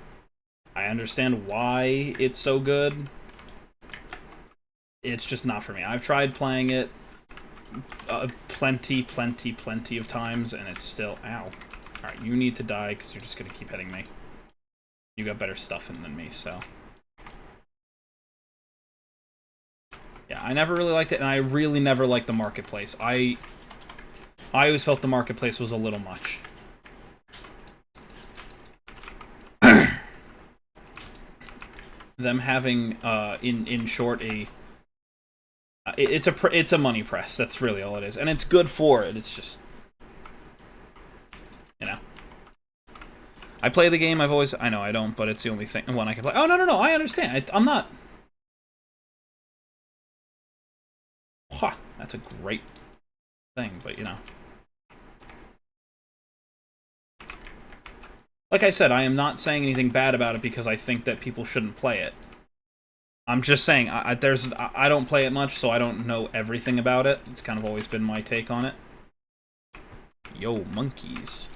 I understand why it's so good. it's just not for me. I've tried playing it plenty of times, and it's still... Ow. Alright, you need to die, because you're just going to keep hitting me. You got better stuff than me, so... Yeah, I never really liked it, and I really never liked the marketplace. I always felt the marketplace was a little much. Them having, in short, it's a money press. That's really all it is, and it's good for it. It's just, you know, I play the game. I know I don't, but it's the only one I can play. Oh no, I understand. I'm not. Ha, that's a great thing, but you know. Like I said, I am not saying anything bad about it because I think that people shouldn't play it. I'm just saying, I don't play it much, so I don't know everything about it. It's kind of always been my take on it. Yo, monkeys.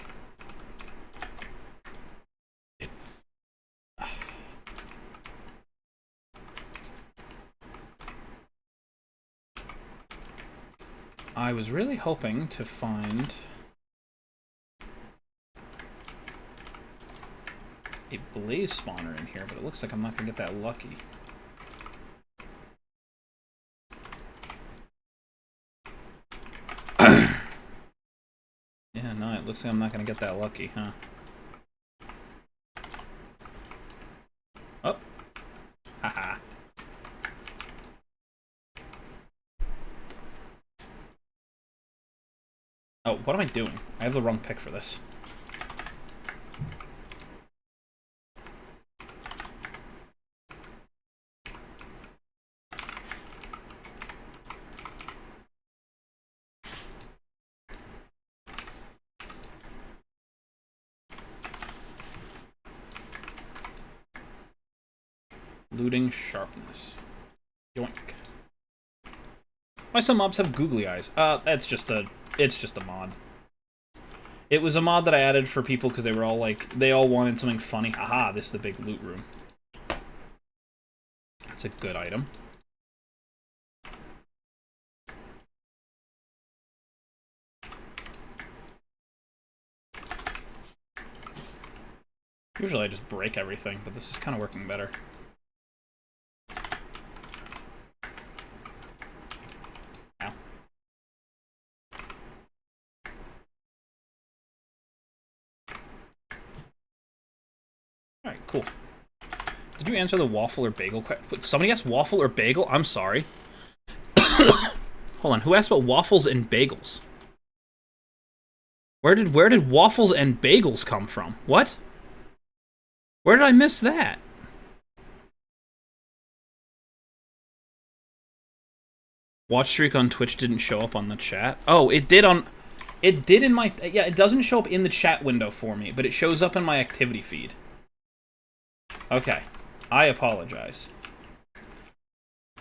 I was really hoping to find a blaze spawner in here, but it looks like I'm not gonna get that lucky. Yeah, no, it looks like I'm not gonna get that lucky, huh? Oh. Haha. Oh, what am I doing? I have the wrong pick for this. Looting sharpness. Yoink. Why some mobs have googly eyes? It's just a mod. It was a mod that I added for people because they were all like, they all wanted something funny. Haha, this is the big loot room. That's a good item. Usually I just break everything, but this is kind of working better. Ow. Alright, cool. Did you answer the waffle or bagel question? Somebody asked waffle or bagel? I'm sorry. Hold on, who asked about waffles and bagels? Where did waffles and bagels come from? What? Where did I miss that? Watch streak on Twitch didn't show up on the chat. Oh, it did on... It did in my... Yeah, it doesn't show up in the chat window for me, but it shows up in my activity feed. Okay. I apologize.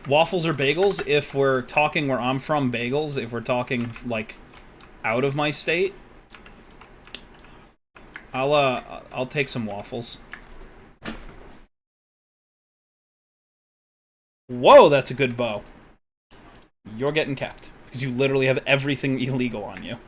Waffles or bagels? If we're talking where I'm from, bagels. If we're talking, like, out of my state, I'll take some waffles. Whoa, that's a good bow. You're getting capped, because you literally have everything illegal on you.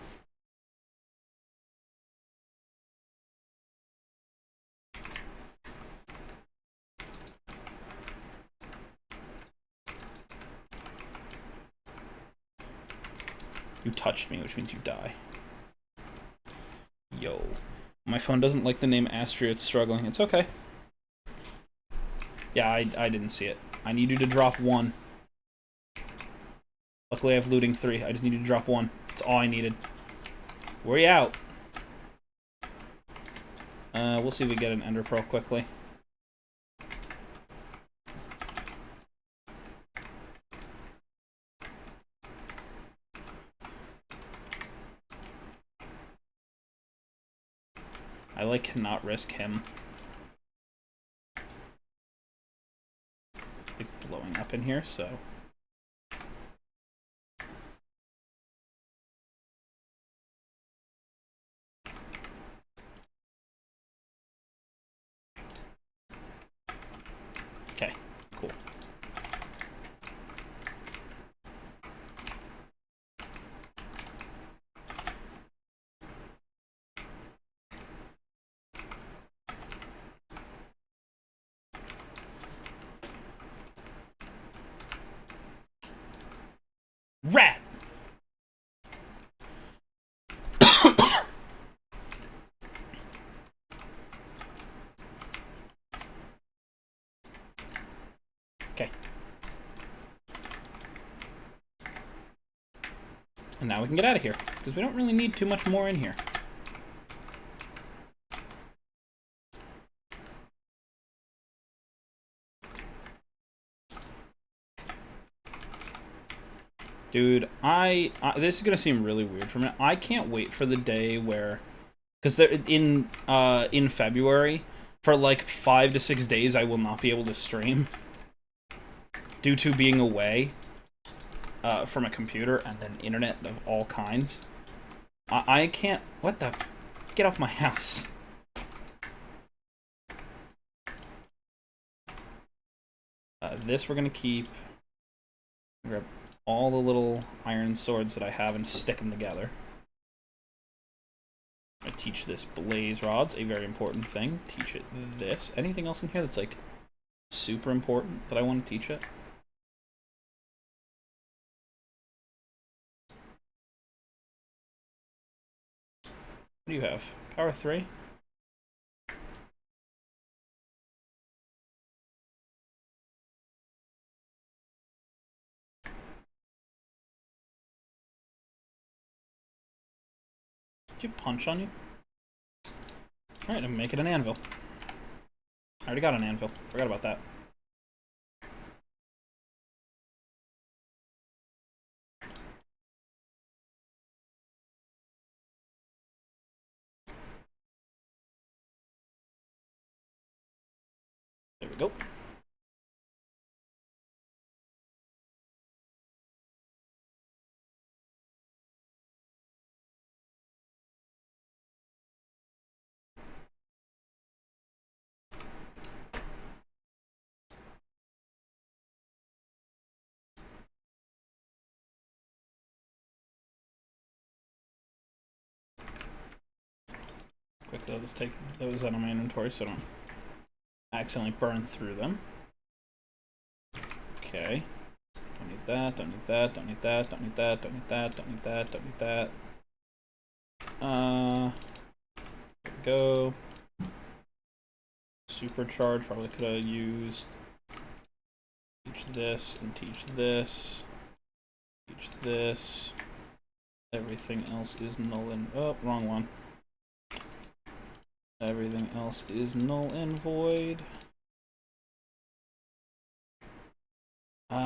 You touched me, which means you die. Yo. My phone doesn't like the name Astria, it's struggling. It's okay. Yeah, I didn't see it. I need you to drop 1. Luckily I have looting 3. I just need you to drop 1. That's all I needed. Where you out? We'll see if we get an ender pearl quickly. I, like, cannot risk him. Like, blowing up in here, so... Okay, cool. Rat! Okay. And now we can get out of here, because we don't really need too much more in here. Dude, this is gonna seem really weird for me. I can't wait for the day where, because in February, for like 5 to 6 days, I will not be able to stream due to being away from a computer and an internet of all kinds. I can't. What the? Get off my house. This we're gonna keep. Grab all the little iron swords that I have and stick them together. I teach this blaze rods, a very important thing. Teach it this. Anything else in here that's like super important that I want to teach it? What do you have? Power 3? Do you have punch on you? Alright, I'm make it an anvil. I already got an anvil. Forgot about that. There we go. Quickly, I'll just take those out of my inventory so I don't accidentally burn through them. Okay. Don't need that, don't need that, don't need that, don't need that, don't need that, don't need that, don't need that. There we go. Supercharge, probably could have used. Teach this and teach this. Teach this. Everything else is null and... Oh, wrong one. Everything else is null and void. Throw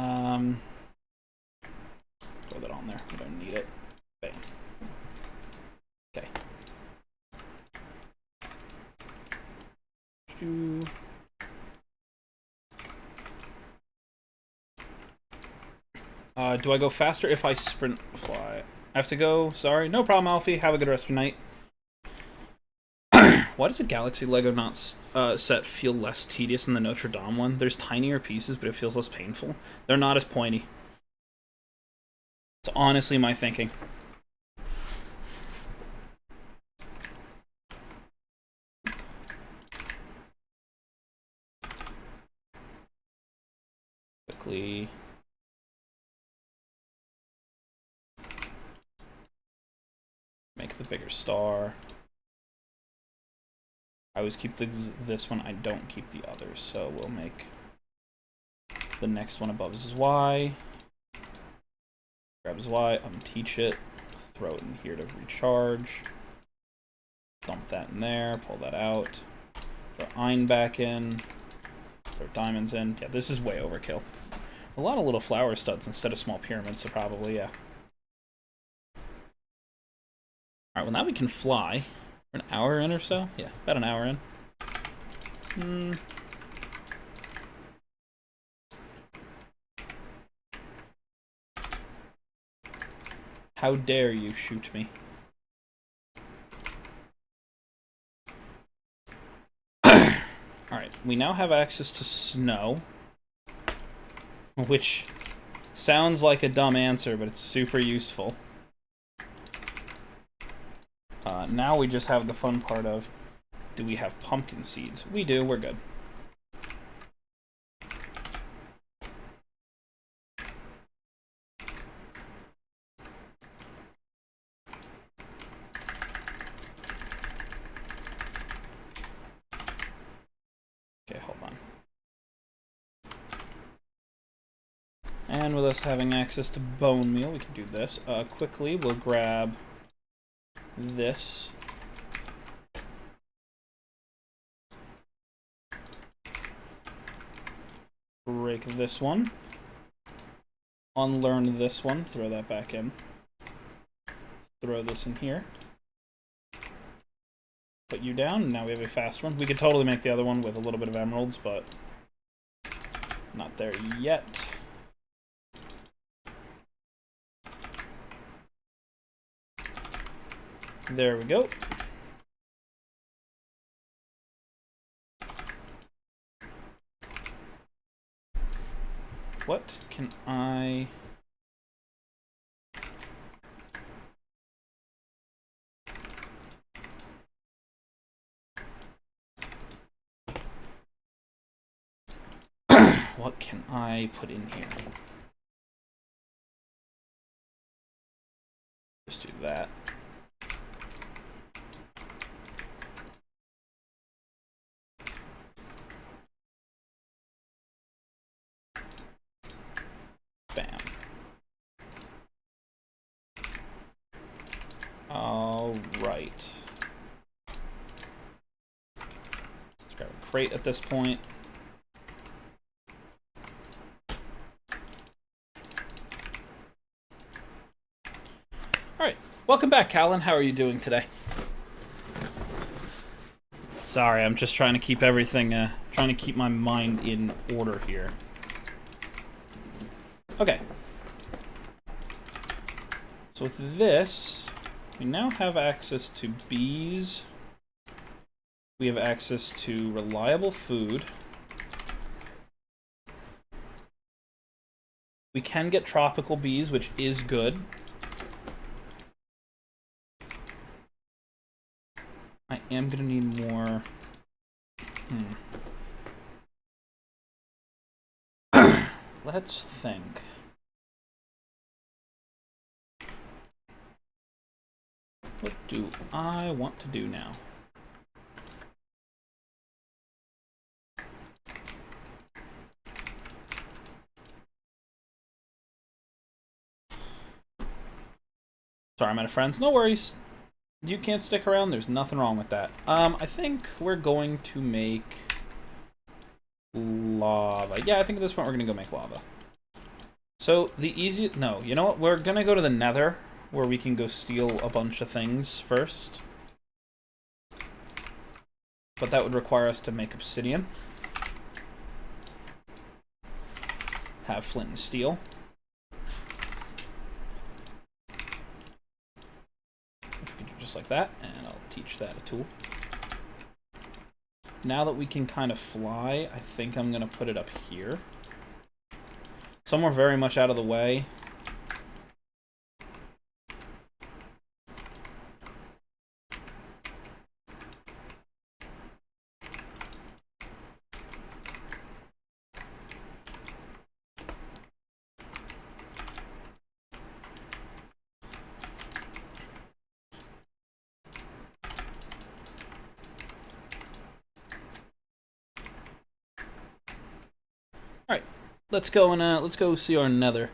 that on there. We don't need it. Bam. Okay. Do I go faster if I sprint fly? I have to go. Sorry. No problem, Alfie. Have a good rest of your night. Why does a Galaxy Lego not set feel less tedious than the Notre Dame one? There's tinier pieces, but it feels less painful. They're not as pointy. It's honestly my thinking. Quickly. Make the bigger star. I always keep this one, I don't keep the others, so we'll make the next one above is Y. Grab his Y, unteach it, throw it in here to recharge. Dump that in there, pull that out. Throw iron back in. Throw diamonds in. Yeah, this is way overkill. A lot of little flower studs instead of small pyramids, so probably, yeah. Alright, well now we can fly. An hour in or so? Yeah, about an hour in. How dare you shoot me? Alright, we now have access to snow. Which sounds like a dumb answer, but it's super useful. Now we just have the fun part of, do we have pumpkin seeds? We do, we're good. And with us having access to bone meal, we can do this. Quickly, we'll grab this. Break this one. Unlearn this one. Throw that back in. Throw this in here. Put you down, and now we have a fast one. We could totally make the other one with a little bit of emeralds, but not there yet. There we go. What can I... What can I put in here? Just do that. Bam. All right. Let's grab a crate at this point. Alright, welcome back, Callan. How are you doing today? Sorry, I'm just trying to keep everything, trying to keep my mind in order here. Okay. So with this, we now have access to bees. We have access to reliable food. We can get tropical bees, which is good. I am gonna need more. Let's think. What do I want to do now? Sorry, I'm out of friends. No worries. You can't stick around. There's nothing wrong with that. I think we're going to make lava. Yeah, I think at this point we're going to go make lava. So, the easiest... No, you know what? We're going to go to the nether, where we can go steal a bunch of things first. But that would require us to make obsidian. Have flint and steel. Just like that, and I'll teach that a tool. Now that we can kind of fly, I think I'm going to put it up here. Somewhere very much out of the way. Let's go and let's go see our nether.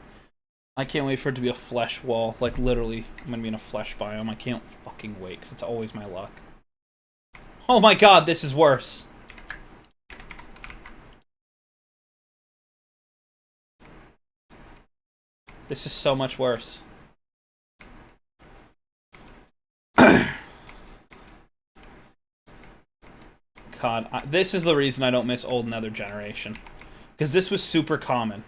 I can't wait for it to be a flesh wall. Like, literally, I'm gonna be in a flesh biome. I can't fucking wait, because it's always my luck. Oh my god, this is worse. This is so much worse. God, this is the reason I don't miss old nether generation. Because this was super common.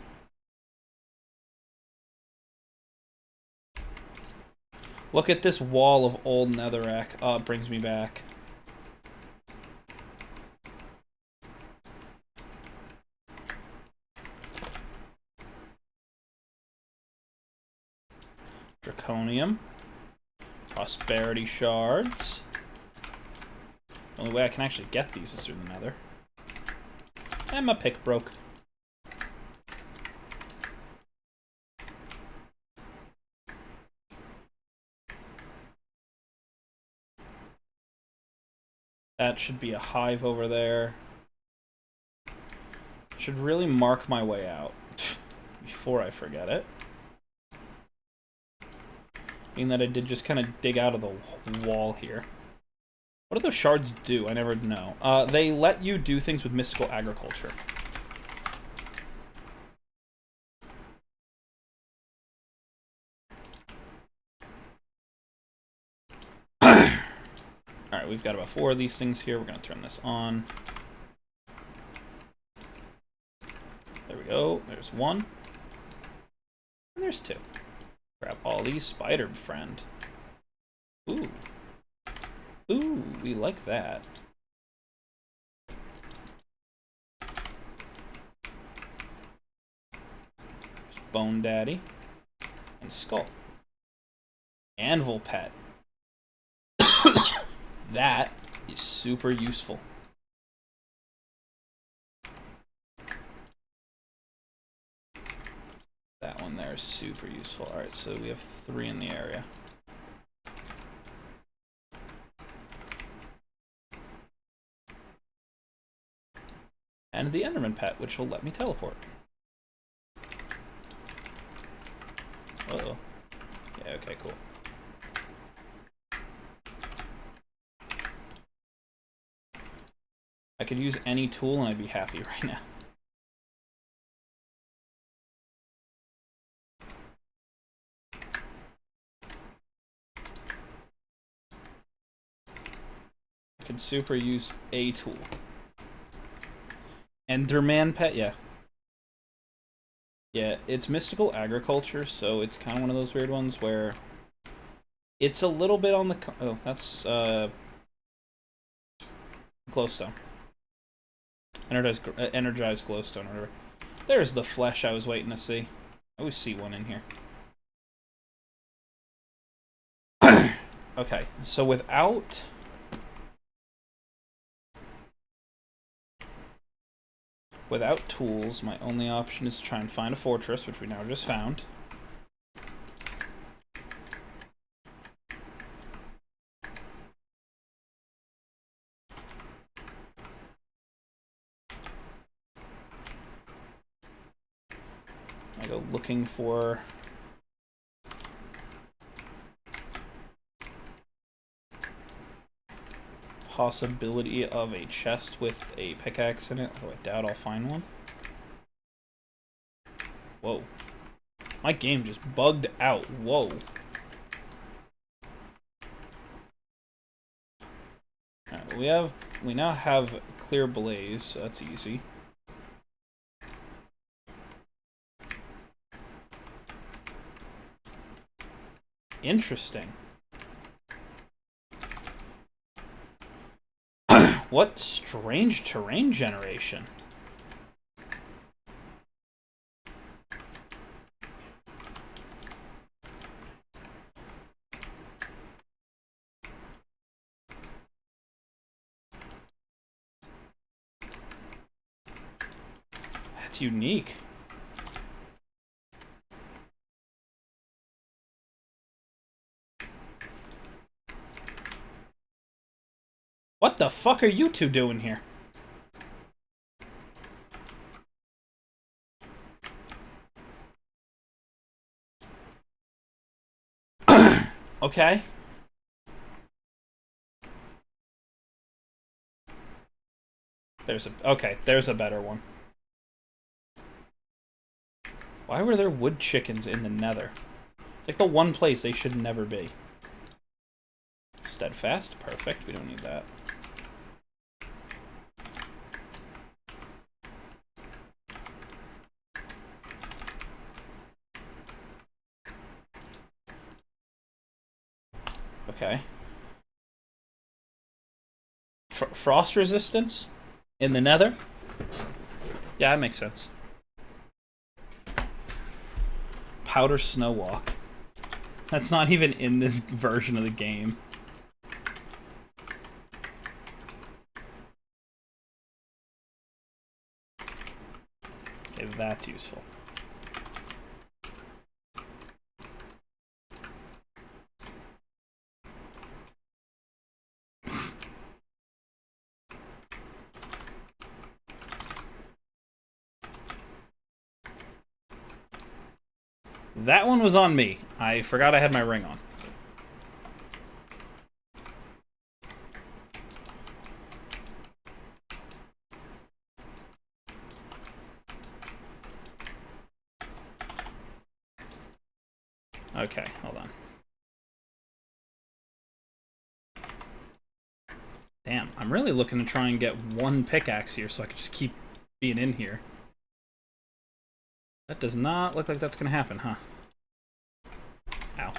Look at this wall of old netherrack. Oh, it brings me back. Draconium. Prosperity shards. The only way I can actually get these is through the nether. And my pick broke. That should be a hive over there. Should really mark my way out. before I forget it. Meaning that I did just kind of dig out of the wall here. What do those shards do? I never know. They let you do things with mystical agriculture. Alright, we've got about 4 of these things here. We're going to turn this on. There we go. There's 1. And there's 2. Grab all these, spider friend. Ooh. Ooh, we like that. There's Bone Daddy. And Skull. Anvil Pet. That is super useful. That one there is super useful. Alright, so we have 3 in the area. And the Enderman Pet, which will let me teleport. Uh-oh. Yeah, okay, cool. I could use any tool and I'd be happy right now. I could super use a tool. Enderman Pet, yeah. Yeah, it's mystical agriculture, so it's kind of one of those weird ones where it's a little bit on the... Oh, that's, glowstone. Energized glowstone, or whatever. There's the flesh I was waiting to see. I always see one in here. Okay, so without tools, my only option is to try and find a fortress, which we now just found. I go looking for possibility of a chest with a pickaxe in it, although I doubt I'll find one. Whoa. My game just bugged out. Whoa. Alright, we now have clear blaze, so that's easy. Interesting. What strange terrain generation. That's unique. What the fuck are you two doing here? Okay. There's a better one. Why were there wood chickens in the nether? It's like the one place they should never be. Steadfast, perfect, we don't need that. Okay. Frost resistance? In the nether? Yeah, that makes sense. Powder snow walk. That's not even in this version of the game. Okay, that's useful. That one was on me. I forgot I had my ring on. Okay, hold on. Damn, I'm really looking to try and get one pickaxe here so I can just keep being in here. That does not look like that's going to happen, huh? Ow.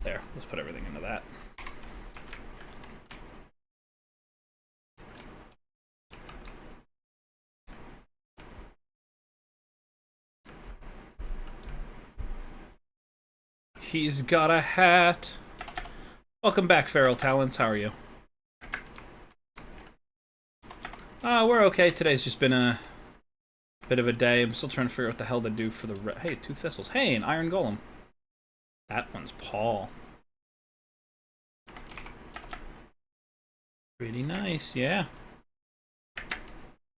There, let's put everything into that. He's got a hat. Welcome back, Feral Talents. How are you? We're okay. Today's just been a bit of a day. I'm still trying to figure out what the hell to do for the... Hey, 2 thistles. Hey, an iron golem. That one's Paul. Pretty nice, yeah.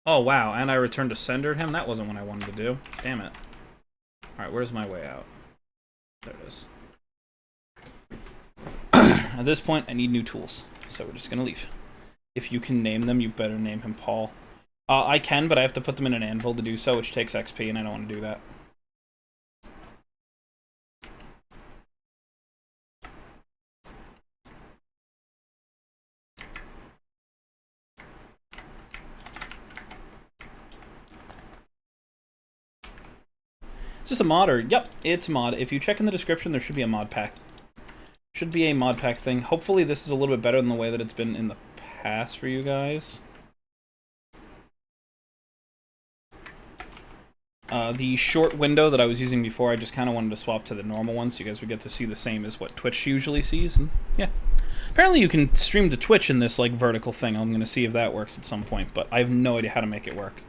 Oh, wow, and I returned to sender him? That wasn't what I wanted to do. Damn it. Alright, where's my way out? There it is. At this point, I need new tools, so we're just gonna leave. If you can name them, you better name him Paul. I can, but I have to put them in an anvil to do so, which takes XP, and I don't want to do that. Is this a mod, or... Yep, it's a mod. If you check in the description, there should be a mod pack. Should be a mod pack thing. Hopefully this is a little bit better than the way that it's been in the past for you guys. The short window that I was using before, I just kind of wanted to swap to the normal one so you guys would get to see the same as what Twitch usually sees. And yeah. Apparently you can stream to Twitch in this like vertical thing. I'm going to see if that works at some point, but I have no idea how to make it work.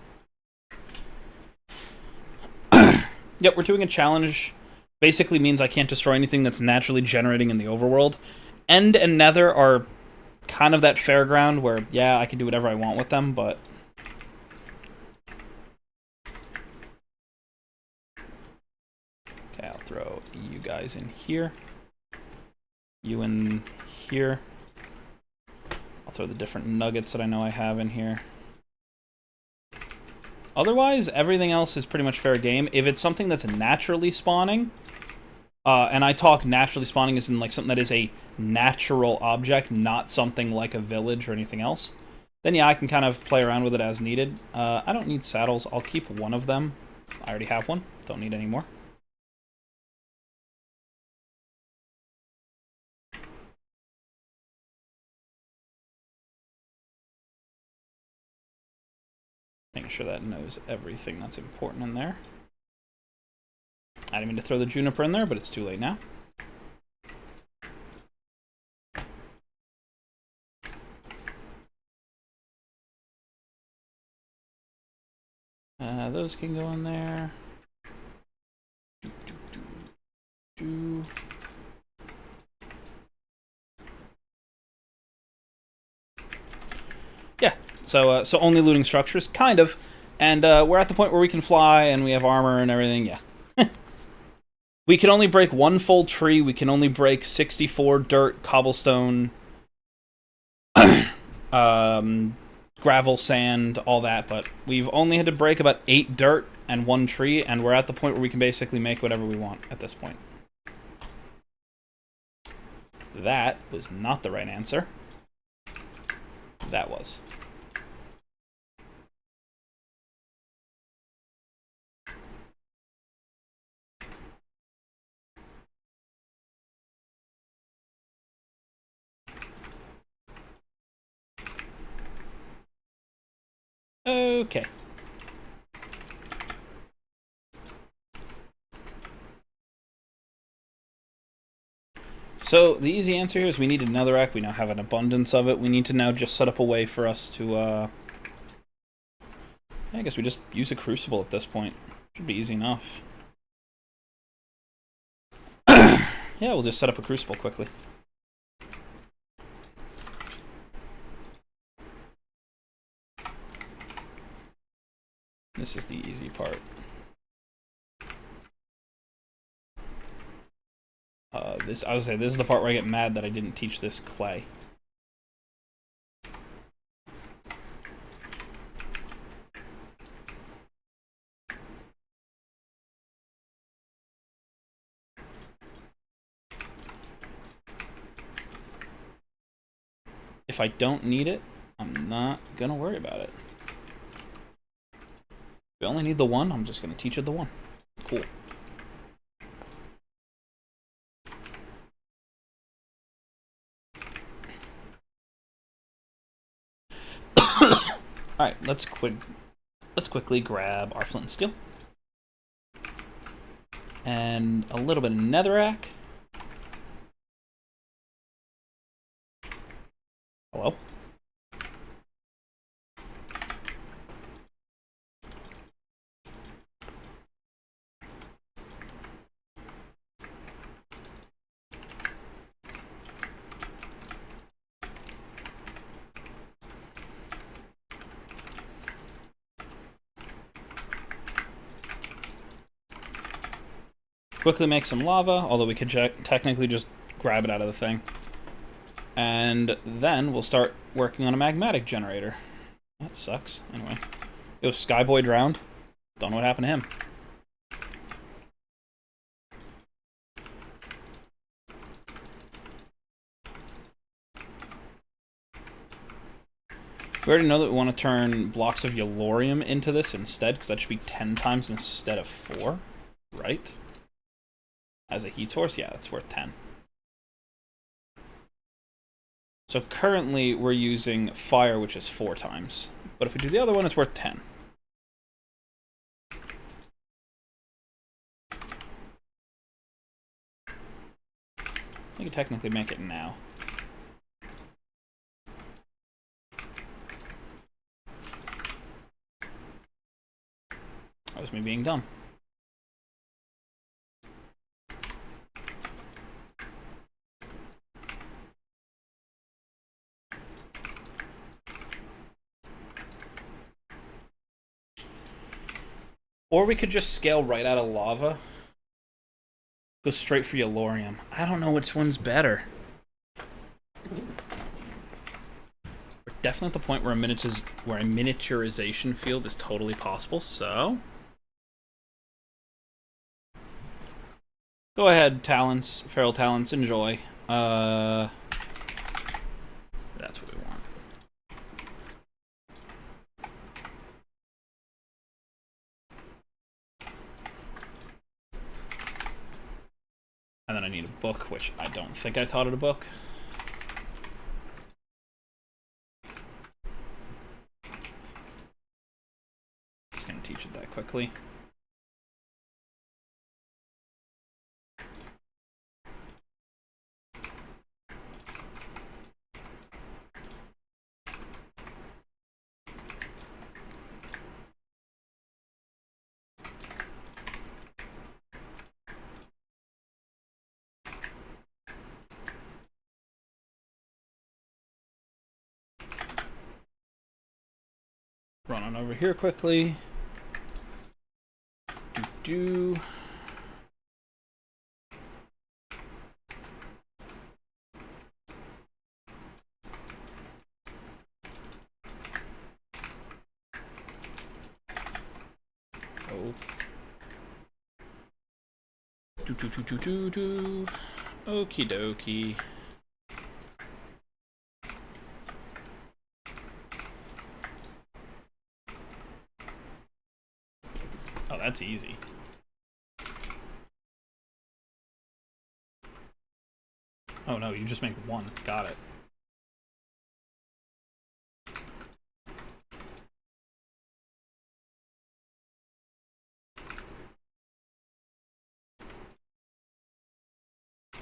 Yep, we're doing a challenge. Basically means I can't destroy anything that's naturally generating in the overworld. End and Nether are kind of that fairground where, yeah, I can do whatever I want with them, but... Okay, I'll throw you guys in here. You in here. I'll throw the different nuggets that I know I have in here. Otherwise, everything else is pretty much fair game. If it's something that's naturally spawning, and I talk naturally spawning as in like something that is a natural object, not something like a village or anything else, then yeah, I can kind of play around with it as needed. I don't need saddles. I'll keep one of them. I already have one. Don't need any more. Making sure that knows everything that's important in there. I didn't mean to throw the juniper in there, but it's too late now. Those can go in there. Yeah, so only looting structures, kind of. And we're at the point where we can fly, and we have armor and everything, yeah. We can only break 1 full tree, we can only break 64 dirt, cobblestone, gravel, sand, all that, but we've only had to break about 8 dirt and 1 tree, and we're at the point where we can basically make whatever we want at this point. That was not the right answer. That was. Okay. So, the easy answer here is we need a netherrack. We now have an abundance of it. We need to now just set up a way for us to, I guess we just use a crucible at this point. Should be easy enough. yeah, we'll just set up a crucible quickly. This is the easy part. I would say this is the part where I get mad that I didn't teach this clay. If I don't need it, I'm not gonna worry about it. If we only need the one, I'm just gonna teach it the one. Cool. Alright, let's quickly grab our flint and steel. And a little bit of netherrack. Hello? Quickly make some lava, although we could technically just grab it out of the thing. And then we'll start working on a magmatic generator. That sucks. Anyway. Yo, Skyboy drowned. Don't know what happened to him. We already know that we want to turn blocks of yellorium into this instead, because that should be 10 times instead of 4, right? As a heat source, yeah, that's worth 10. So currently we're using fire, which is 4 times. But if we do the other one, it's worth 10. I can technically make it now. That was me being dumb. Or we could just scale right out of lava. Go straight for yellorium. I don't know which one's better. We're definitely at the point where a miniaturization field is totally possible, so... Go ahead, Talons, Feral Talons, enjoy. That's what we want. And then I need a book, which I don't think I taught it a book. Just gonna teach it that quickly. Run on over here quickly. Do. Oh. Do. Okie dokie. Oh, that's easy. Oh no, you just make one. Got it.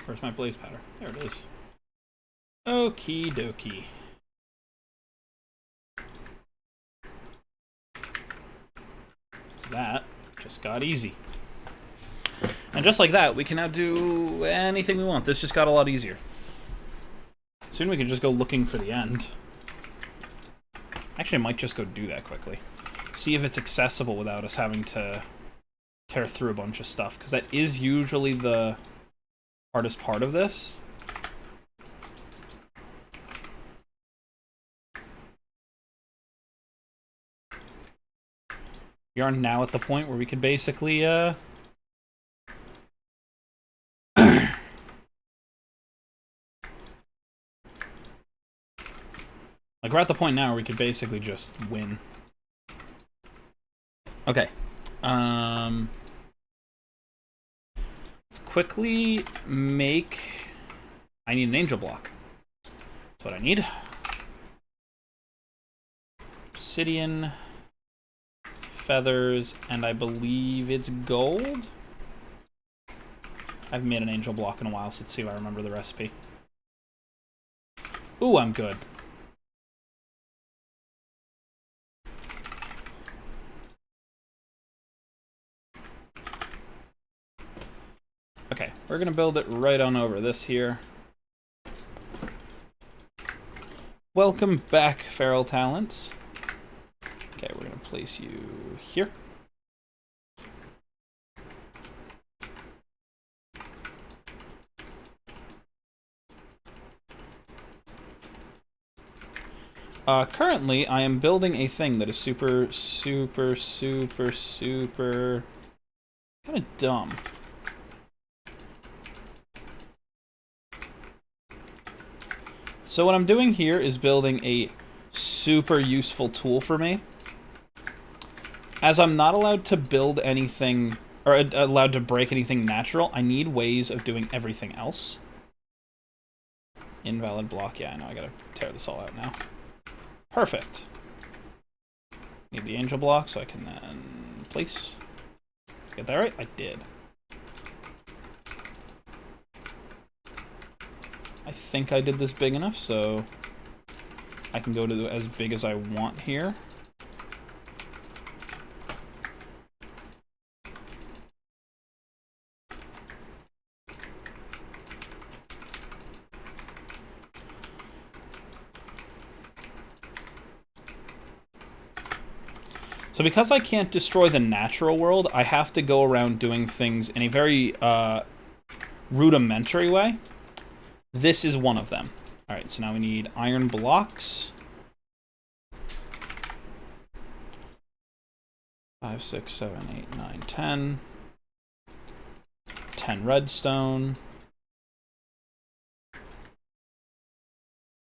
Where's my blaze powder? There it is. Okie dokie. That just got easy. And just like that, we can now do anything we want. This just got a lot easier. Soon we can just go looking for the end. Actually, I might just go do that quickly. See if it's accessible without us having to tear through a bunch of stuff, because that is usually the hardest part of this. We are now at the point where we could basically, like, we're at the point now where we could basically just win. Okay. Let's quickly make... I need an angel block. That's what I need. Obsidian, feathers, and I believe it's gold? I haven't made an angel block in a while, so let's see if I remember the recipe. Ooh, I'm good. Okay, we're gonna build it right on over this here. Welcome back, Feral Talents. Okay, we're gonna place you here. Currently, I am building a thing that is super kind of dumb. So what I'm doing here is building a super useful tool for me. As I'm not allowed to build anything, or allowed to break anything natural, I need ways of doing everything else. Invalid block, yeah, I know, I gotta tear this all out now. Perfect. Need the angel block so I can then place. Get that right? I did. I think I did this big enough, so I can go to as big as I want here. So because I can't destroy the natural world, I have to go around doing things in a very rudimentary way. This is one of them. Alright, so now we need iron blocks. 5, 6, 7, 8, 9, 10. 10 redstone.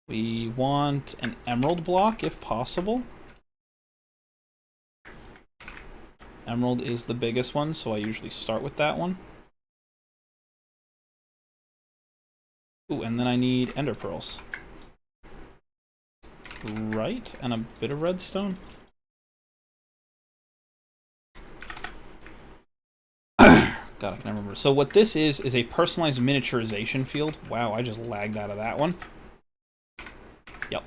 We want an emerald block, if possible. Emerald is the biggest one, so I usually start with that one. Ooh, and then I need ender pearls. Right, and a bit of redstone. God, I can never remember. So what this is a personalized miniaturization field. Wow, I just lagged out of that one. Yep.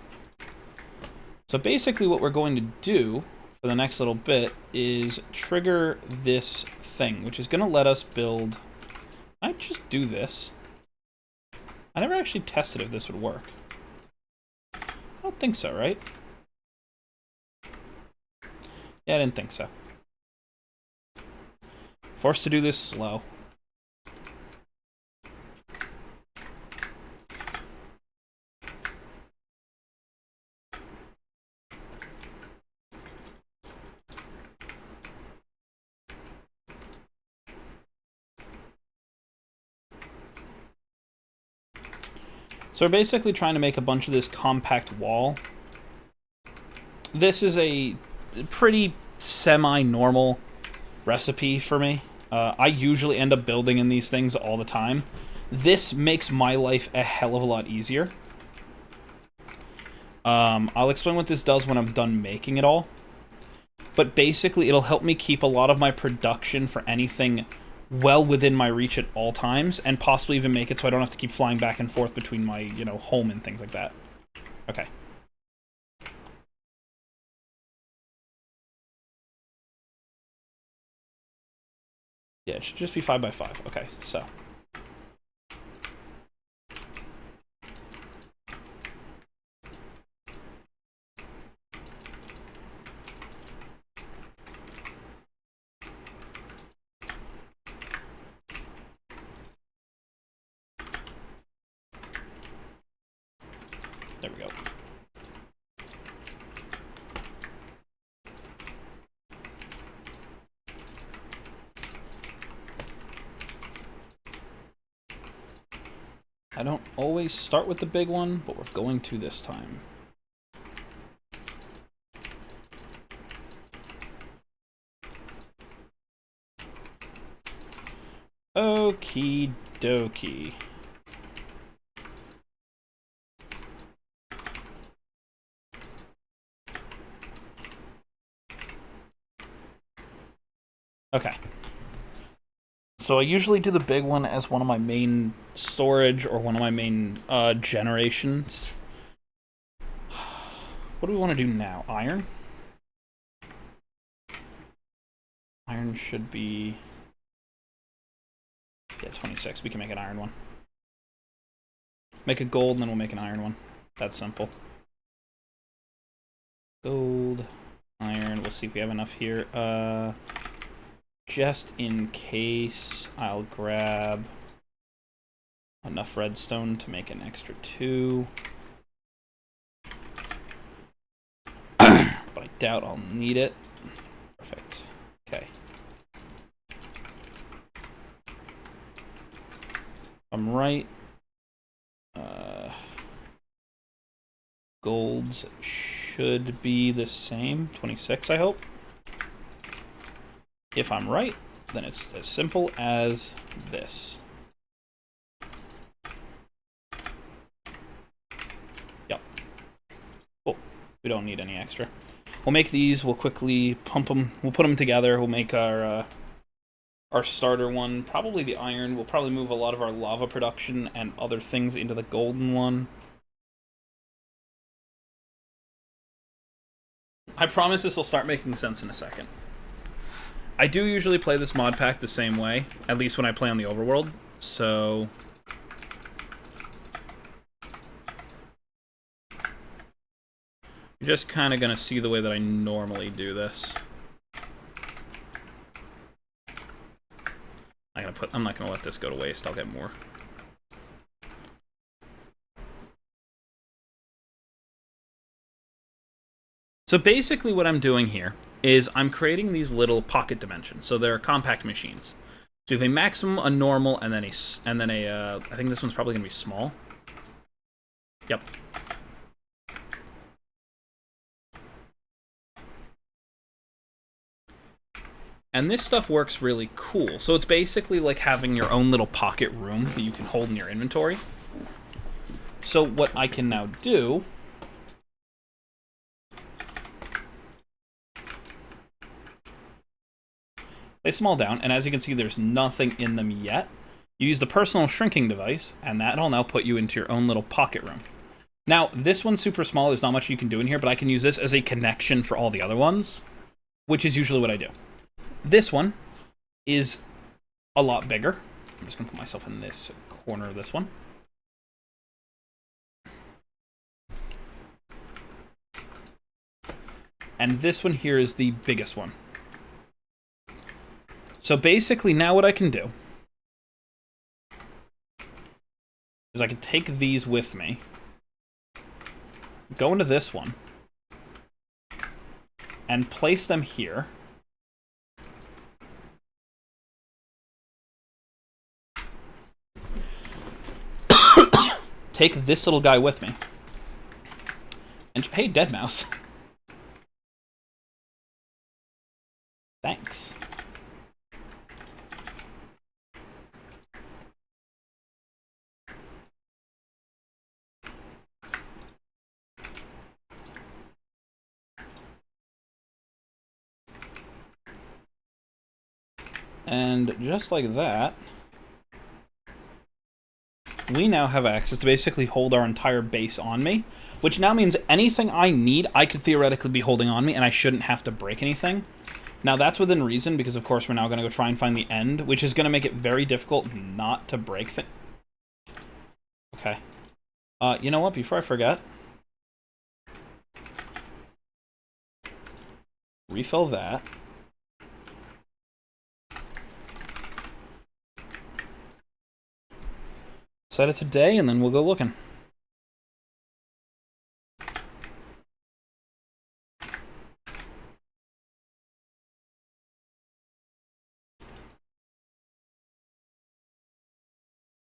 So basically what we're going to do for the next little bit is trigger this thing, which is going to let us build... I just do this. I never actually tested if this would work. I don't think so, right? Yeah, I didn't think so. Forced to do this slow. So we're basically trying to make a bunch of this compact wall. This is a pretty semi-normal recipe for me. I usually end up building in these things all the time. This makes my life a hell of a lot easier. I'll explain what this does when I'm done making it all. But basically, it'll help me keep a lot of my production for anything well within my reach at all times, and possibly even make it so I don't have to keep flying back and forth between my, home and things like that. Okay. Yeah, it should just be 5 by 5. Okay, so. There we go. I don't always start with the big one, but we're going to this time. Okie dokie. Okay. So I usually do the big one as one of my main storage or one of my main generations. What do we want to do now? Iron? Iron should be... Yeah, 26. We can make an iron one. Make a gold, and then we'll make an iron one. That's simple. Gold, iron. We'll see if we have enough here. Just in case, I'll grab enough redstone to make an extra 2. But I doubt I'll need it. Perfect. Okay. I'm right. Golds should be the same. 26, I hope. If I'm right, then it's as simple as this. Yep. Cool. We don't need any extra. We'll make these. We'll quickly pump them. We'll put them together. We'll make our starter one. Probably the iron. We'll probably move a lot of our lava production and other things into the golden one. I promise this will start making sense in a second. I do usually play this mod pack the same way, at least when I play on the overworld, so... You're just kind of going to see the way that I normally do this. I'm not gonna let this go to waste, I'll get more. So basically what I'm doing here is I'm creating these little pocket dimensions. So they're compact machines. So you have a maximum, a normal, and then a I think this one's probably gonna be small. Yep. And this stuff works really cool. So it's basically like having your own little pocket room that you can hold in your inventory. So what I can now do... Place them all down, and as you can see, there's nothing in them yet. You use the personal shrinking device, and that'll now put you into your own little pocket room. Now, this one's super small. There's not much you can do in here, but I can use this as a connection for all the other ones, which is usually what I do. This one is a lot bigger. I'm just going to put myself in this corner of this one. And this one here is the biggest one. So basically, now what I can do is I can take these with me, go into this one, and place them here. Take this little guy with me. And hey, dead mouse. Thanks. And just like that, we now have access to basically hold our entire base on me, which now means anything I need, I could theoretically be holding on me, and I shouldn't have to break anything. Now, that's within reason, because of course we're now going to go try and find the end, which is going to make it very difficult not to break things. Okay. You know what? Before I forget... refill that. Set it to day, and then we'll go looking.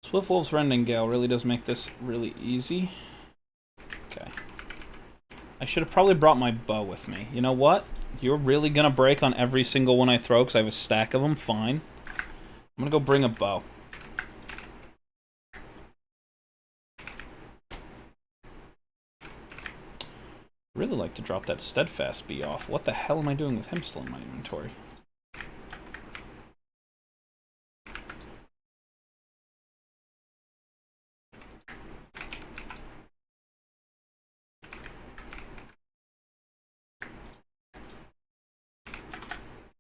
Swiftwolf's Rending Gale really does make this really easy. Okay. I should have probably brought my bow with me. You know what? You're really gonna break on every single one I throw, because I have a stack of them. Fine. I'm gonna go bring a bow. I'd really like to drop that Steadfast Bee off. What the hell am I doing with him still in my inventory?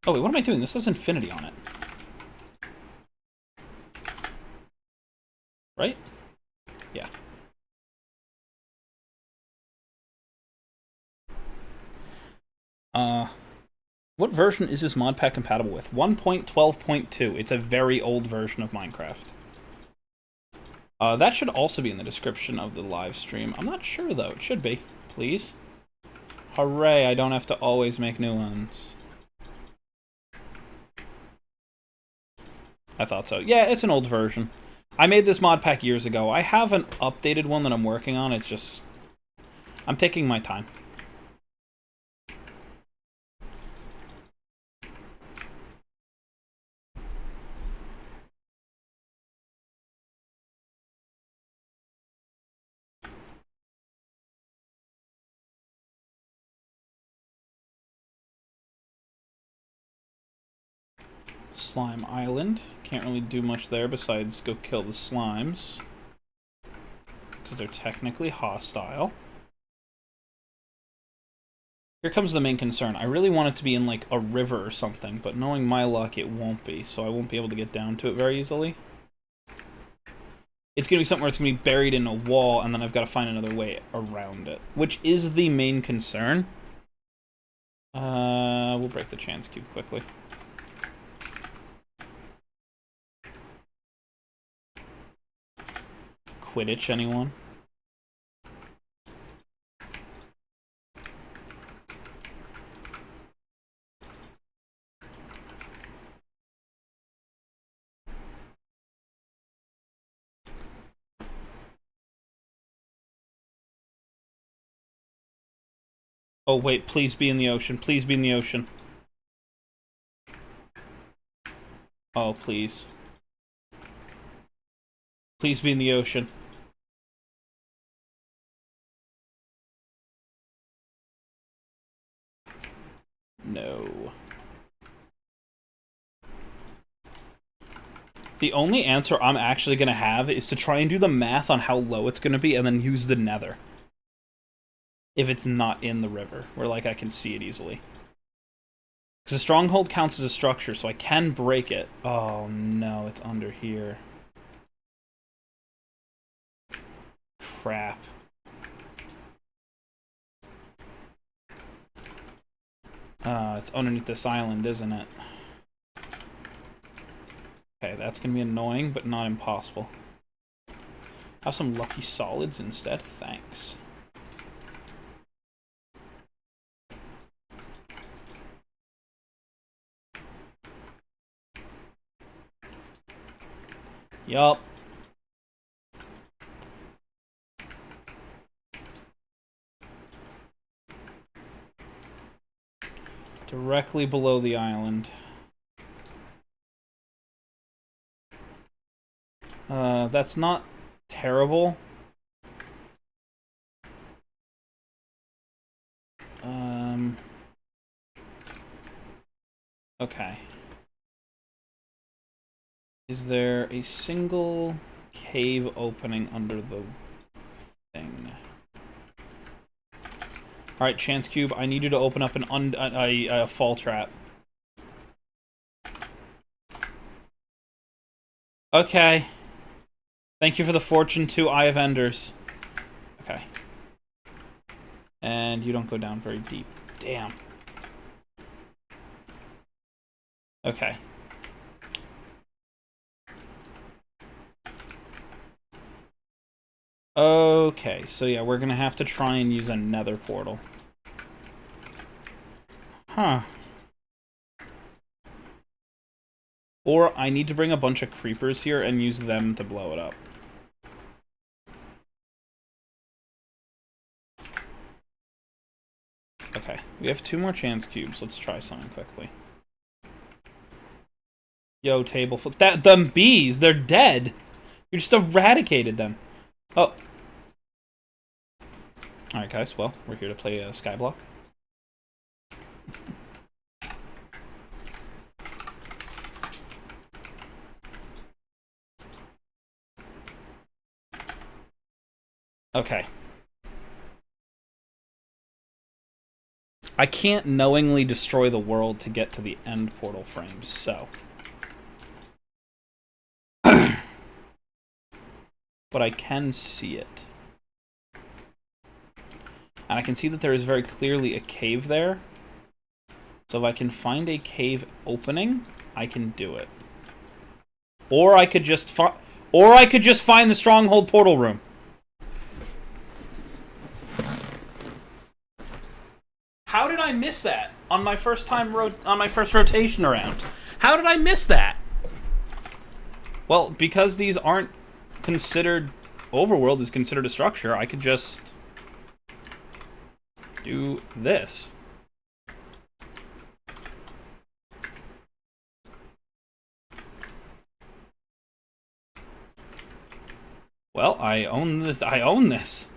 Oh wait, what am I doing? This has infinity on it. Right? Yeah. What version is this mod pack compatible with? 1.12.2. It's a very old version of Minecraft. That should also be in the description of the live stream. I'm not sure, though. It should be. Please. Hooray, I don't have to always make new ones. I thought so. Yeah, it's an old version. I made this mod pack years ago. I have an updated one that I'm working on. It's just... I'm taking my time. Slime Island. Can't really do much there besides go kill the slimes. Because they're technically hostile. Here comes the main concern. I really want it to be in, like, a river or something, but knowing my luck, it won't be, so I won't be able to get down to it very easily. It's going to be something where it's going to be buried in a wall, and then I've got to find another way around it, which is the main concern. We'll break the chance cube quickly. Quidditch, anyone? Oh wait, please be in the ocean. Please be in the ocean. Oh, please. Please be in the ocean. No. The only answer I'm actually going to have is to try and do the math on how low it's going to be and then use the nether. If it's not in the river, where, like, I can see it easily. Because a stronghold counts as a structure, so I can break it. Oh, no, it's under here. Crap. It's underneath this island, isn't it? Okay, that's gonna be annoying, but not impossible. Have some lucky solids instead, thanks. Yup. Directly below the island. That's not terrible. Okay. Is there a single cave opening under the thing? Alright, Chance Cube, I need you to open up a fall trap. Okay. Thank you for the Fortune 2 Eye of Enders. Okay. And you don't go down very deep. Damn. Okay. Okay, so yeah, we're gonna have to try and use a nether portal. Huh. Or I need to bring a bunch of creepers here and use them to blow it up. Okay, we have 2 more chance cubes. Let's try something quickly. Yo, table flip. Them bees, they're dead. You just eradicated them. Oh. Alright, guys, well, we're here to play Skyblock. Okay. I can't knowingly destroy the world to get to the end portal frames, so... but I can see it. And I can see that there is very clearly a cave there. So if I can find a cave opening, I can do it. Or I could just find the stronghold portal room. How did I miss that on my first rotation around? How did I miss that? Well, because these aren't considered... Overworld is considered a structure, I could just... do this. Well, I own this.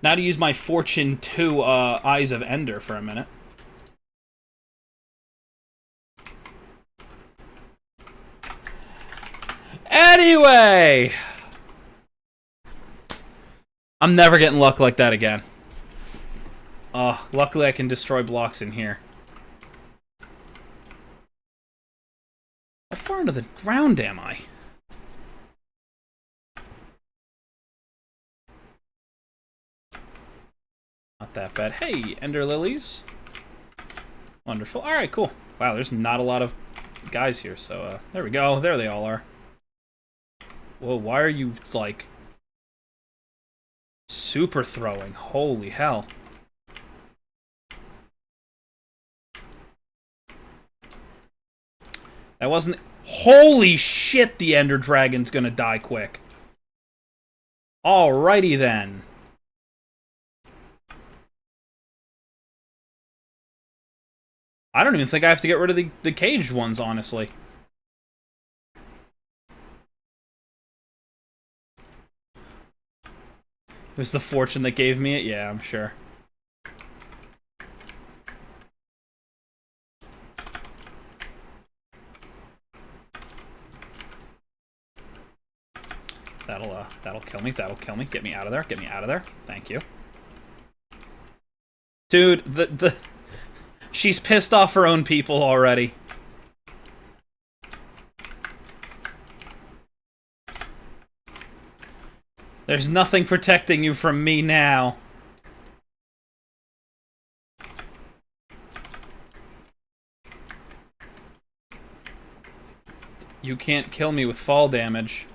Now to use my Fortune 2 Eyes of Ender for a minute. Anyway! I'm never getting luck like that again. Luckily I can destroy blocks in here. How far into the ground am I? Not that bad. Hey, Ender Lilies. Wonderful. Alright, cool. Wow, there's not a lot of guys here, so, there we go. There they all are. Whoa, why are you, like... super throwing? Holy hell. That wasn't... Holy shit, the Ender Dragon's gonna die quick. Alrighty then. I don't even think I have to get rid of the caged ones, honestly. It was the fortune that gave me it? Yeah, I'm sure. That'll kill me. That'll kill me. Get me out of there. Get me out of there. Thank you. Dude, she's pissed off her own people already. There's nothing protecting you from me now. You can't kill me with fall damage.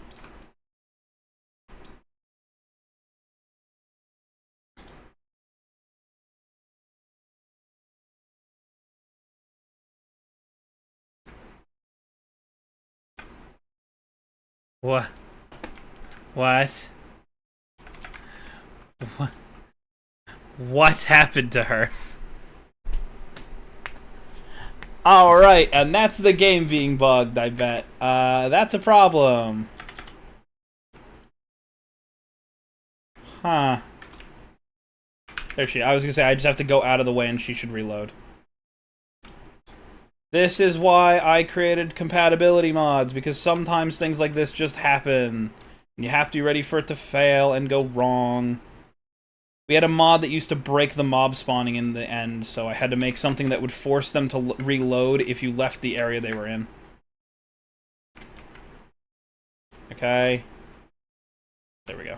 What? What? What happened to her? Alright, and that's the game being bugged, I bet. That's a problem. Huh. There she is. I was gonna say, I just have to go out of the way and she should reload. This is why I created compatibility mods, because sometimes things like this just happen. And you have to be ready for it to fail and go wrong. We had a mod that used to break the mob spawning in the end, so I had to make something that would force them to reload if you left the area they were in. Okay. There we go.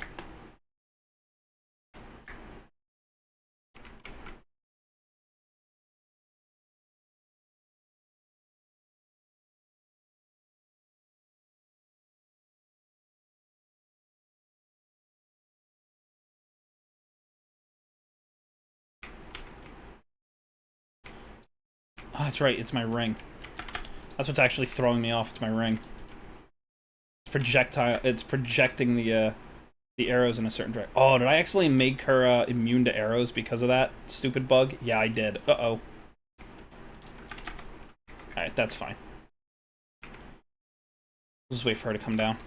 Oh, that's right, it's my ring. That's what's actually throwing me off, it's my ring. It's projecting the arrows in a certain direction. Oh, did I actually make her immune to arrows because of that stupid bug? Yeah, I did. Uh-oh. Alright, that's fine. Just wait for her to come down.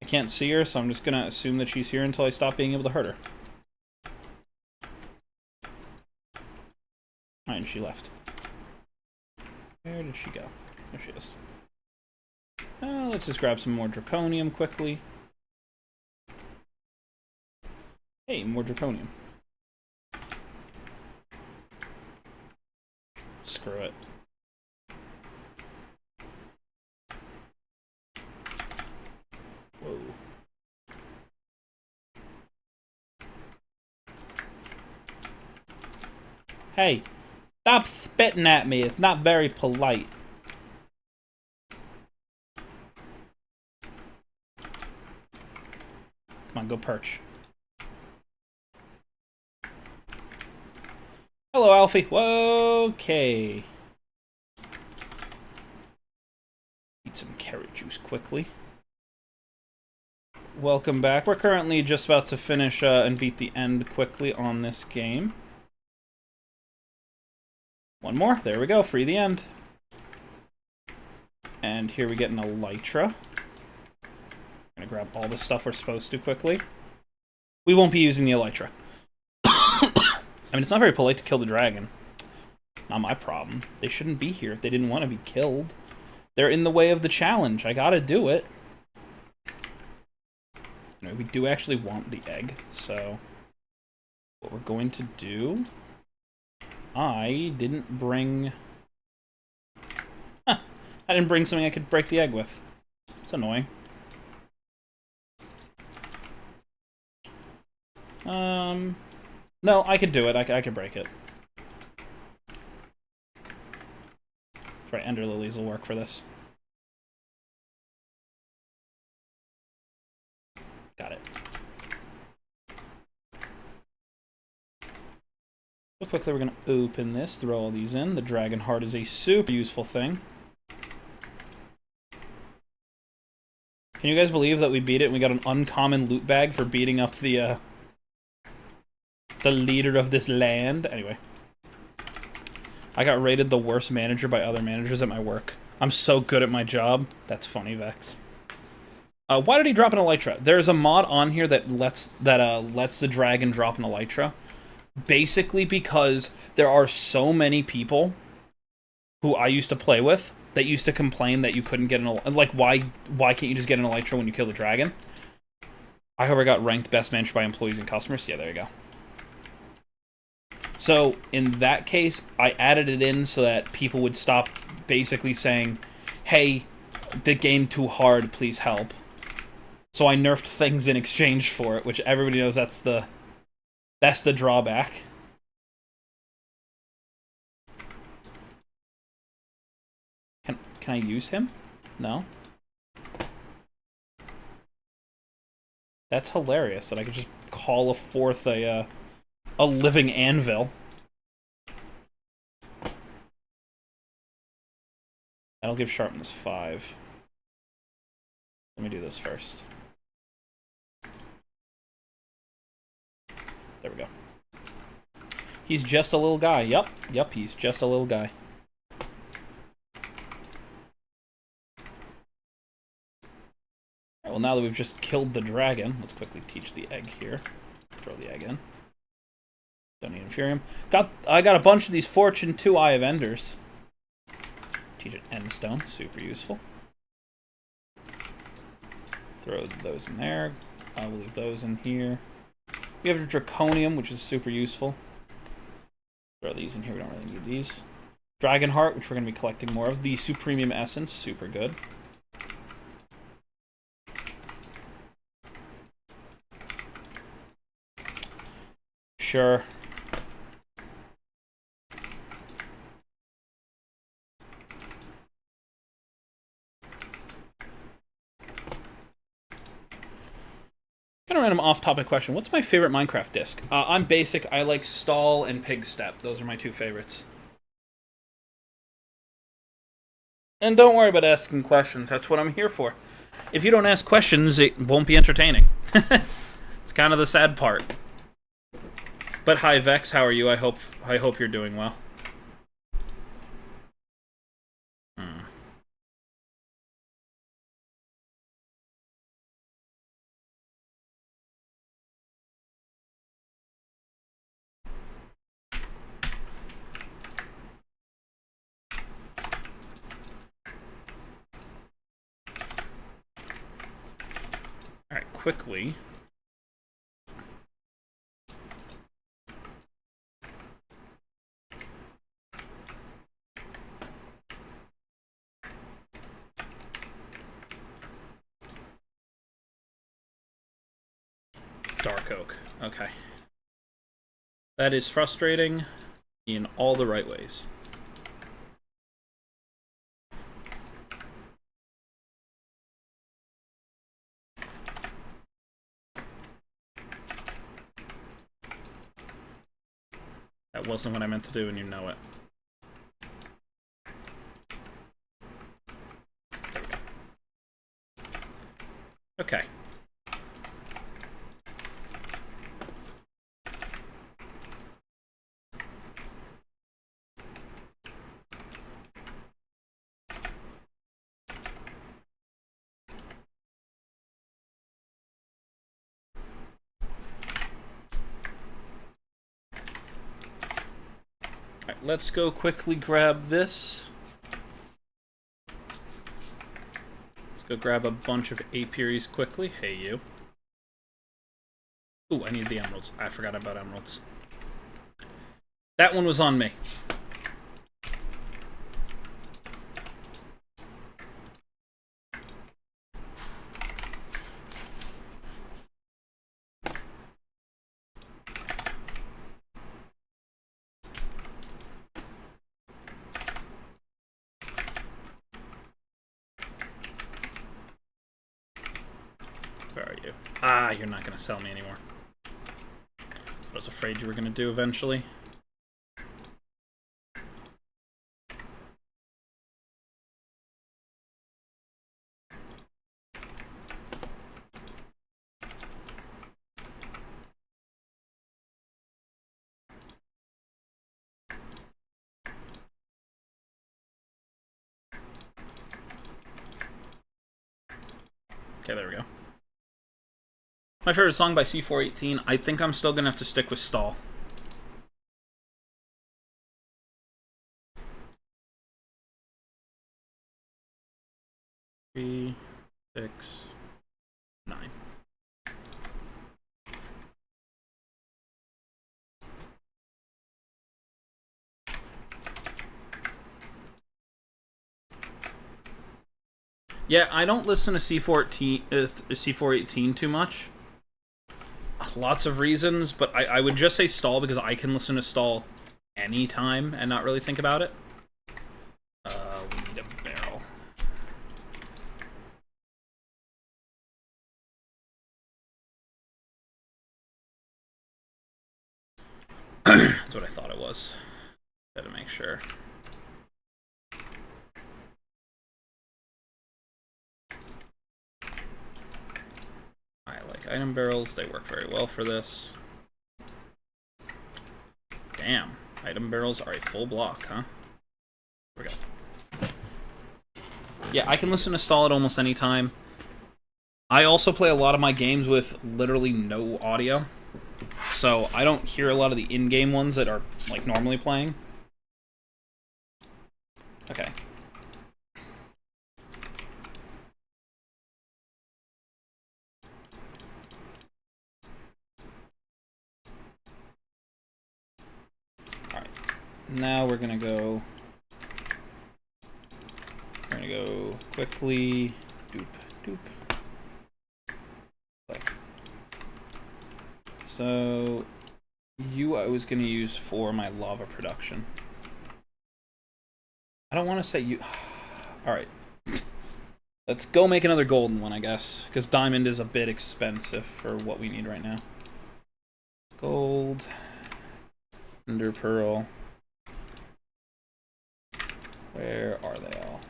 I can't see her, so I'm just gonna assume that she's here until I stop being able to hurt her. Alright, and she left. Where did she go? There she is. Let's just grab some more draconium quickly. Hey, more draconium. Screw it. Whoa. Hey, stop spitting at me. It's not very polite. Come on, go perch. Hello, Alfie. Whoa, okay. Eat some carrot juice quickly. Welcome back. We're currently just about to finish and beat the end quickly on this game. One more. There we go. Free the end. And here we get an elytra. I'm gonna grab all the stuff we're supposed to quickly. We won't be using the elytra. I mean, it's not very polite to kill the dragon. Not my problem. They shouldn't be here if they didn't want to be killed. They're in the way of the challenge. I gotta do it. Anyway, we do actually want the egg, so what we're going to do... I didn't bring... Huh. I didn't bring something I could break the egg with. It's annoying. No, I could do it. I could break it. That's right, Ender Lilies will work for this. Got it. So quickly we're going to open this, throw all these in. The Dragon Heart is a super useful thing. Can you guys believe that we beat it and we got an uncommon loot bag for beating up the leader of this land? Anyway. I got rated the worst manager by other managers at my work. I'm so good at my job. That's funny, Vex. Why did he drop an elytra? There's a mod on here that lets the dragon drop an elytra. Basically because there are so many people who I used to play with that used to complain that you couldn't get an like why can't you just get an elytra when you kill the dragon? I however got ranked best manager by employees and customers. Yeah, there you go. So, in that case, I added it in so that people would stop basically saying, hey, the game too hard, please help. So I nerfed things in exchange for it, which everybody knows that's the drawback. Can I use him? No? That's hilarious that I could just call forth a living anvil. That'll give sharpness 5. Let me do this first. There we go. He's just a little guy. Yep, he's just a little guy. Alright, well now that we've just killed the dragon, let's quickly teach the egg here. Throw the egg in. Don't need Infurium. I got a bunch of these Fortune 2 Eye of Enders. Teach it Endstone, super useful. Throw those in there. I will leave those in here. We have a Draconium, which is super useful. Throw these in here, we don't really need these. Dragonheart, which we're going to be collecting more of. The Supremium Essence, super good. Sure. Kind of random off-topic question. What's my favorite Minecraft disc? I'm basic. I like Stall and Pigstep. Those are my two favorites. And don't worry about asking questions. That's what I'm here for. If you don't ask questions, it won't be entertaining. It's kind of the sad part. But hi, Vex. How are you? I hope you're doing well. Alright, quickly. Dark Oak. Okay. That is frustrating in all the right ways. That wasn't what I meant to do, and you know it. There we go. Okay. Let's go quickly grab this. Let's go grab a bunch of apiaries quickly. Hey, you. Ooh, I need the emeralds. I forgot about emeralds. That one was on me. Where are you? Ah, you're not going to sell me anymore. I was afraid you were going to do eventually. Okay, there we go. My favorite song by C418, I think I'm still going to have to stick with Stall. Three, 6, 9. Yeah, I don't listen to C418 too much. Lots of reasons, but I would just say Stall because I can listen to Stall anytime and not really think about it. We need a barrel. That's what I thought it was. Gotta make sure. I like item barrels, they work very well for this. Damn, item barrels are a full block, huh? Here we go. Yeah, I can listen to Stall at almost any time. I also play a lot of my games with literally no audio. so I don't hear a lot of the in-game ones that are, like, normally playing. Okay. Alright. Now we're gonna go... We're gonna go quickly... Doop, doop. Click. So... You I was gonna use for my lava production. I don't want to say you... Alright. Let's go make another golden one, I guess. Because diamond is a bit expensive for what we need right now. Gold. Ender pearl. Where are they all?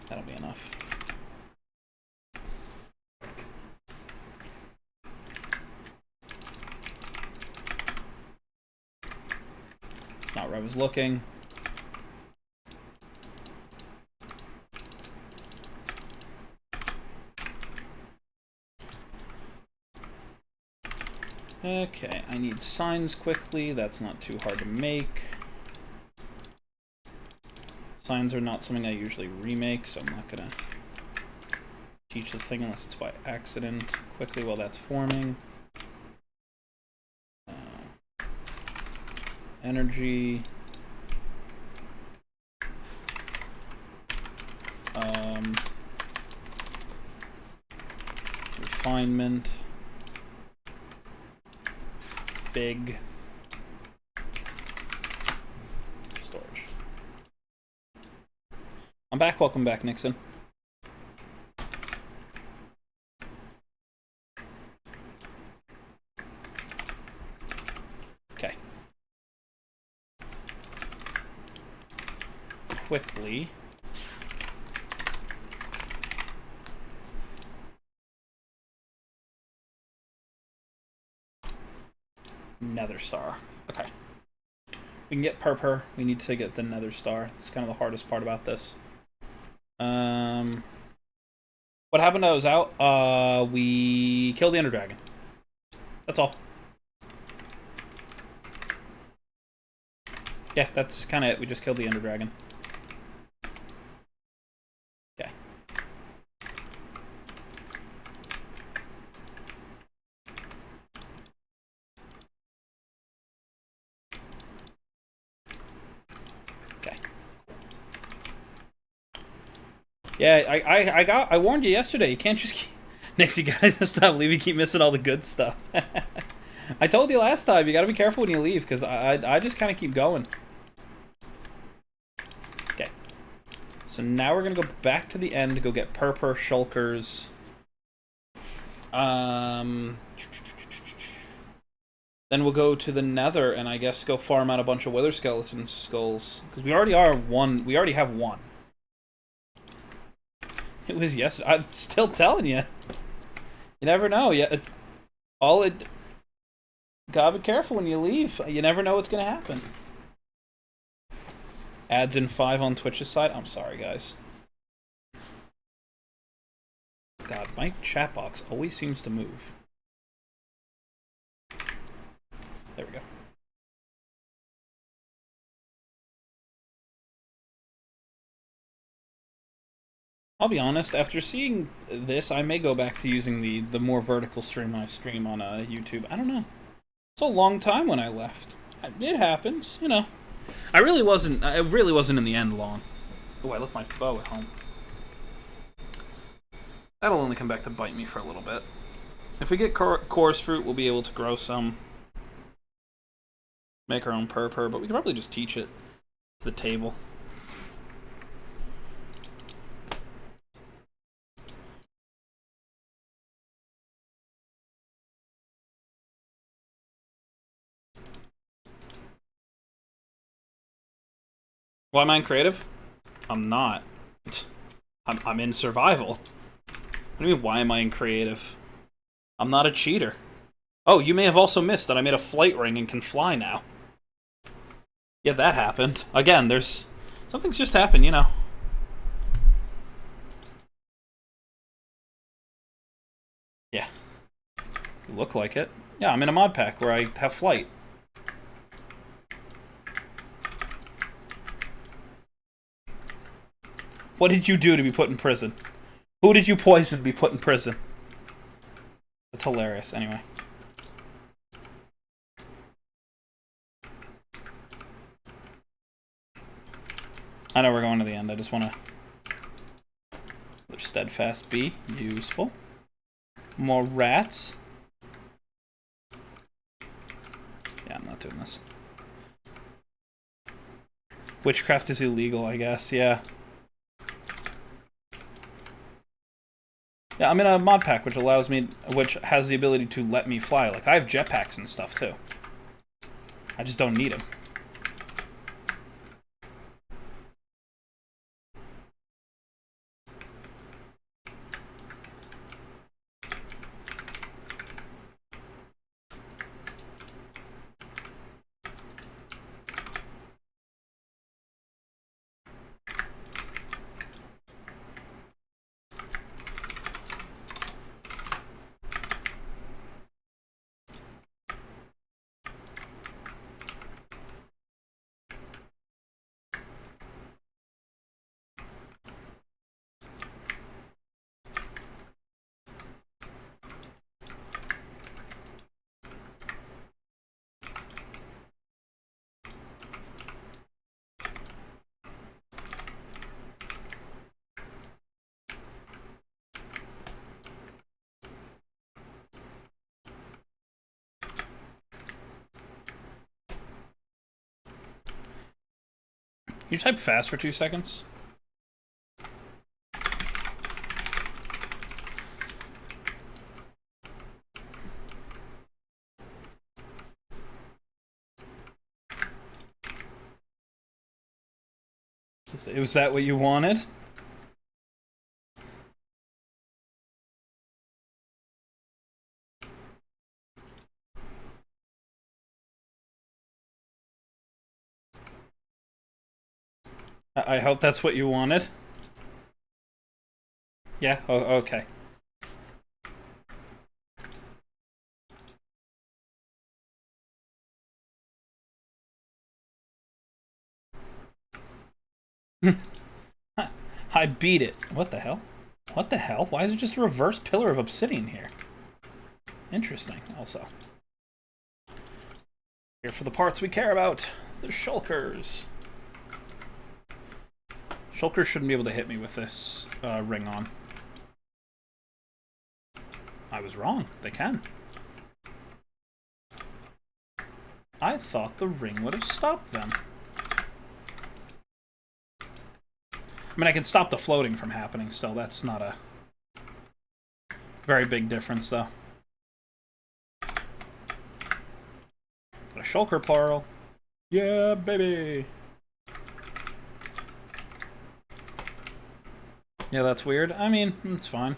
That'll be enough. It's not where I was looking. Okay, I need signs quickly. That's not too hard to make. Signs are not something I usually remake, so I'm not gonna teach the thing unless it's by accident. Quickly while that's forming. Energy. Refinement. Big. Storage. I'm back. Welcome back, Nixon. Okay. Quickly. Nether star. Okay. We can get purple. We need to get the nether star. It's kind of the hardest part about this. What happened? I was out. We killed the Ender Dragon. That's all. Yeah, that's kind of it. We just killed the Ender Dragon. Okay. Okay. Yeah, I warned you yesterday. You can't just keep... Next, you gotta stop leaving. Keep missing all the good stuff. I told you last time. You gotta be careful when you leave, because I just kind of keep going. Okay. So now we're gonna go back to the end to go get purple shulkers. Then we'll go to the Nether and I guess go farm out a bunch of wither skeleton skulls, because we already are one. We already have one. It was yesterday. I'm still telling you. You never know. Yeah, gotta be careful when you leave. You never know what's gonna happen. Ads in 5 on Twitch's side. I'm sorry, guys. God, my chat box always seems to move. There we go. I'll be honest, after seeing this, I may go back to using the more vertical stream when I stream on YouTube. I don't know. It's a long time when I left. It happens, you know. I really wasn't in the end long. Oh, I left my bow at home. That'll only come back to bite me for a little bit. If we get chorus fruit, we'll be able to grow some. Make our own purpur, but we can probably just teach it to the table. Why am I in creative? I'm not. I'm in survival. What do you mean, why am I in creative? I'm not a cheater. Oh, you may have also missed that I made a flight ring and can fly now. Yeah, that happened. Again, there's... Something's just happened, you know. Yeah. Look like it. Yeah, I'm in a mod pack where I have flight. What did you do to be put in prison? Who did you poison to be put in prison? That's hilarious. Anyway. I know we're going to the end. I just want to... There's steadfast B. Useful. More rats. Yeah, I'm not doing this. Witchcraft is illegal, I guess. Yeah. Yeah, I'm in a mod pack which allows me, which has the ability to let me fly. Like, I have jetpacks and stuff, too. I just don't need them. You type fast for 2 seconds? Was that what you wanted? I hope that's what you wanted. Yeah? Oh, okay. I beat it. What the hell? What the hell? Why is it just a reverse pillar of obsidian here? Interesting, also. Here for the parts we care about. The shulkers. Shulkers shouldn't be able to hit me with this ring on. I was wrong. They can. I thought the ring would have stopped them. I mean, I can stop the floating from happening still. That's not a very big difference, though. Got a shulker pearl. Yeah, baby! Yeah, that's weird. I mean, it's fine.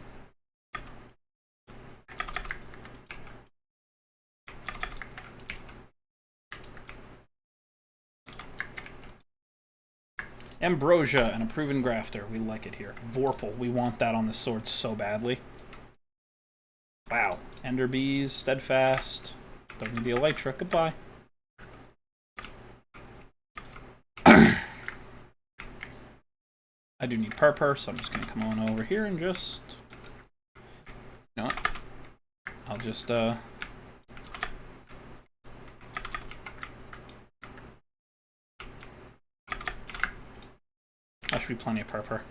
Ambrosia and a proven grafter. We like it here. Vorpal. We want that on the sword so badly. Wow. Ender bees. Steadfast. Don't need the elytra. Goodbye. I do need purpur, so I'm just going to come on over here and just... You know what? I'll just, That should be plenty of purpur.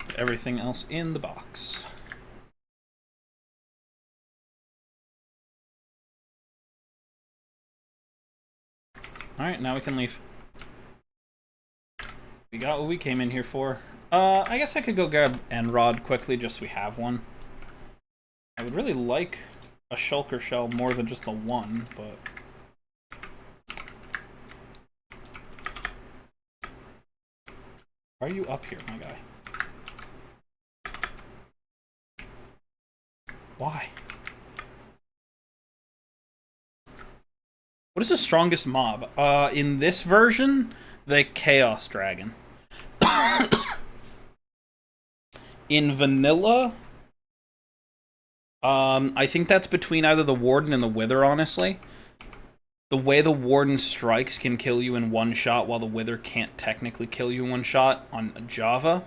Put everything else in the box. Alright, now we can leave. We got what we came in here for. I guess I could go grab Enrod quickly, just so we have one. I would really like a shulker shell more than just the one, but... Why are you up here, my guy? Why? What is the strongest mob? In this version, the Chaos Dragon. In vanilla, I think that's between either the Warden and the Wither, honestly. The way the Warden strikes can kill you in one shot, while the Wither can't technically kill you in one shot on Java.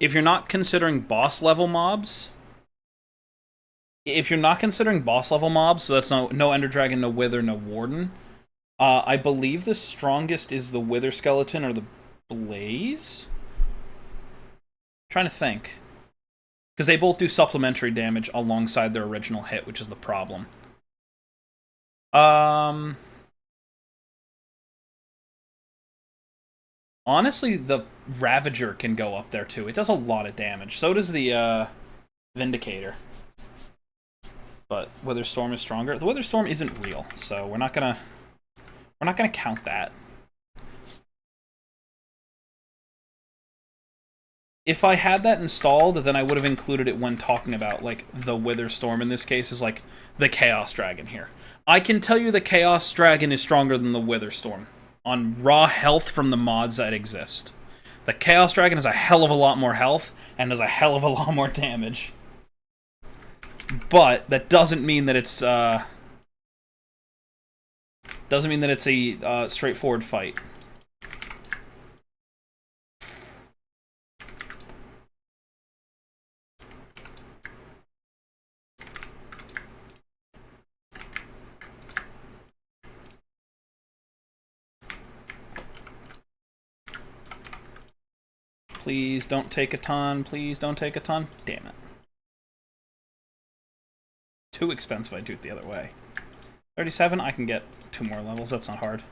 If you're not considering boss level mobs, so that's no Ender Dragon, no Wither, no Warden, I believe the strongest is the Wither Skeleton or the Blaze? I'm trying to think. Because they both do supplementary damage alongside their original hit, which is the problem. Honestly, the Ravager can go up there too. It does a lot of damage. So does the Vindicator. But Wither Storm is stronger. The Wither Storm isn't real, so we're not gonna count that. If I had that installed, then I would have included it when talking about, like, the Wither Storm in this case is, like, the Chaos Dragon here. I can tell you the Chaos Dragon is stronger than the Wither Storm on raw health from the mods that exist. The Chaos Dragon has a hell of a lot more health and does a hell of a lot more damage. But that doesn't mean that it's a straightforward fight. Please don't take a ton. Please don't take a ton. Damn it. Too expensive I do it the other way. 37, I can get 2 more levels. That's not hard.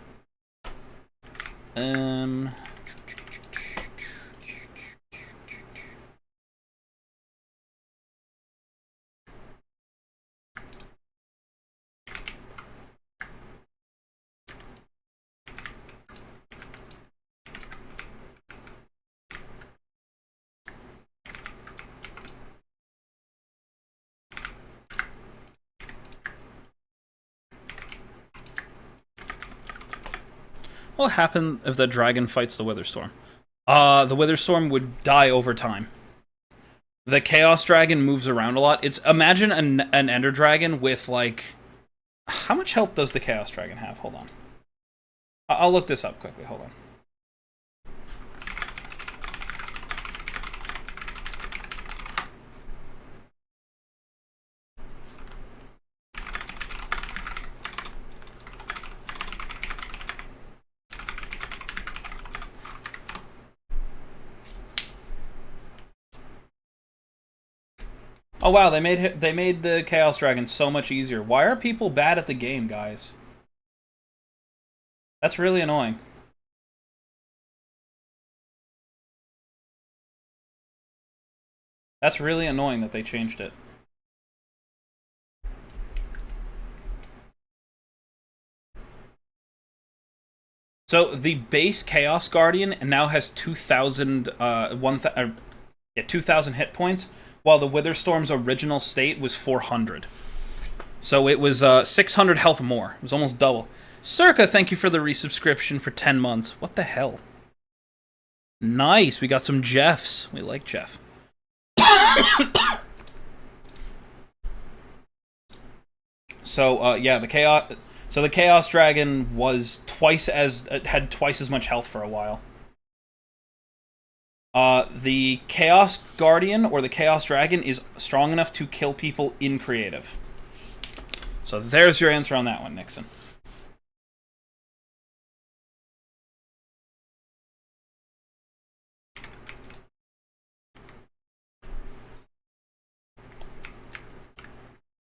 What will happen if the dragon fights the Witherstorm? The Witherstorm would die over time. The Chaos Dragon moves around a lot. Imagine an Ender Dragon with, like... How much health does the Chaos Dragon have? Hold on. I'll look this up quickly. Hold on. Oh wow, they made the Chaos Dragon so much easier. Why are people bad at the game, guys? That's really annoying. That's really annoying that they changed it. So the base Chaos Guardian now has 2,000 2,000 hit points, while the Witherstorm's original state was 400. So it was 600 health more. It was almost double. Circa, thank you for the resubscription for 10 months. What the hell? Nice, we got some Jeffs. We like Jeff. So, yeah, the Chaos Dragon had twice as much health for a while. The Chaos Guardian or the Chaos Dragon is strong enough to kill people in creative. So there's your answer on that one, Nixon.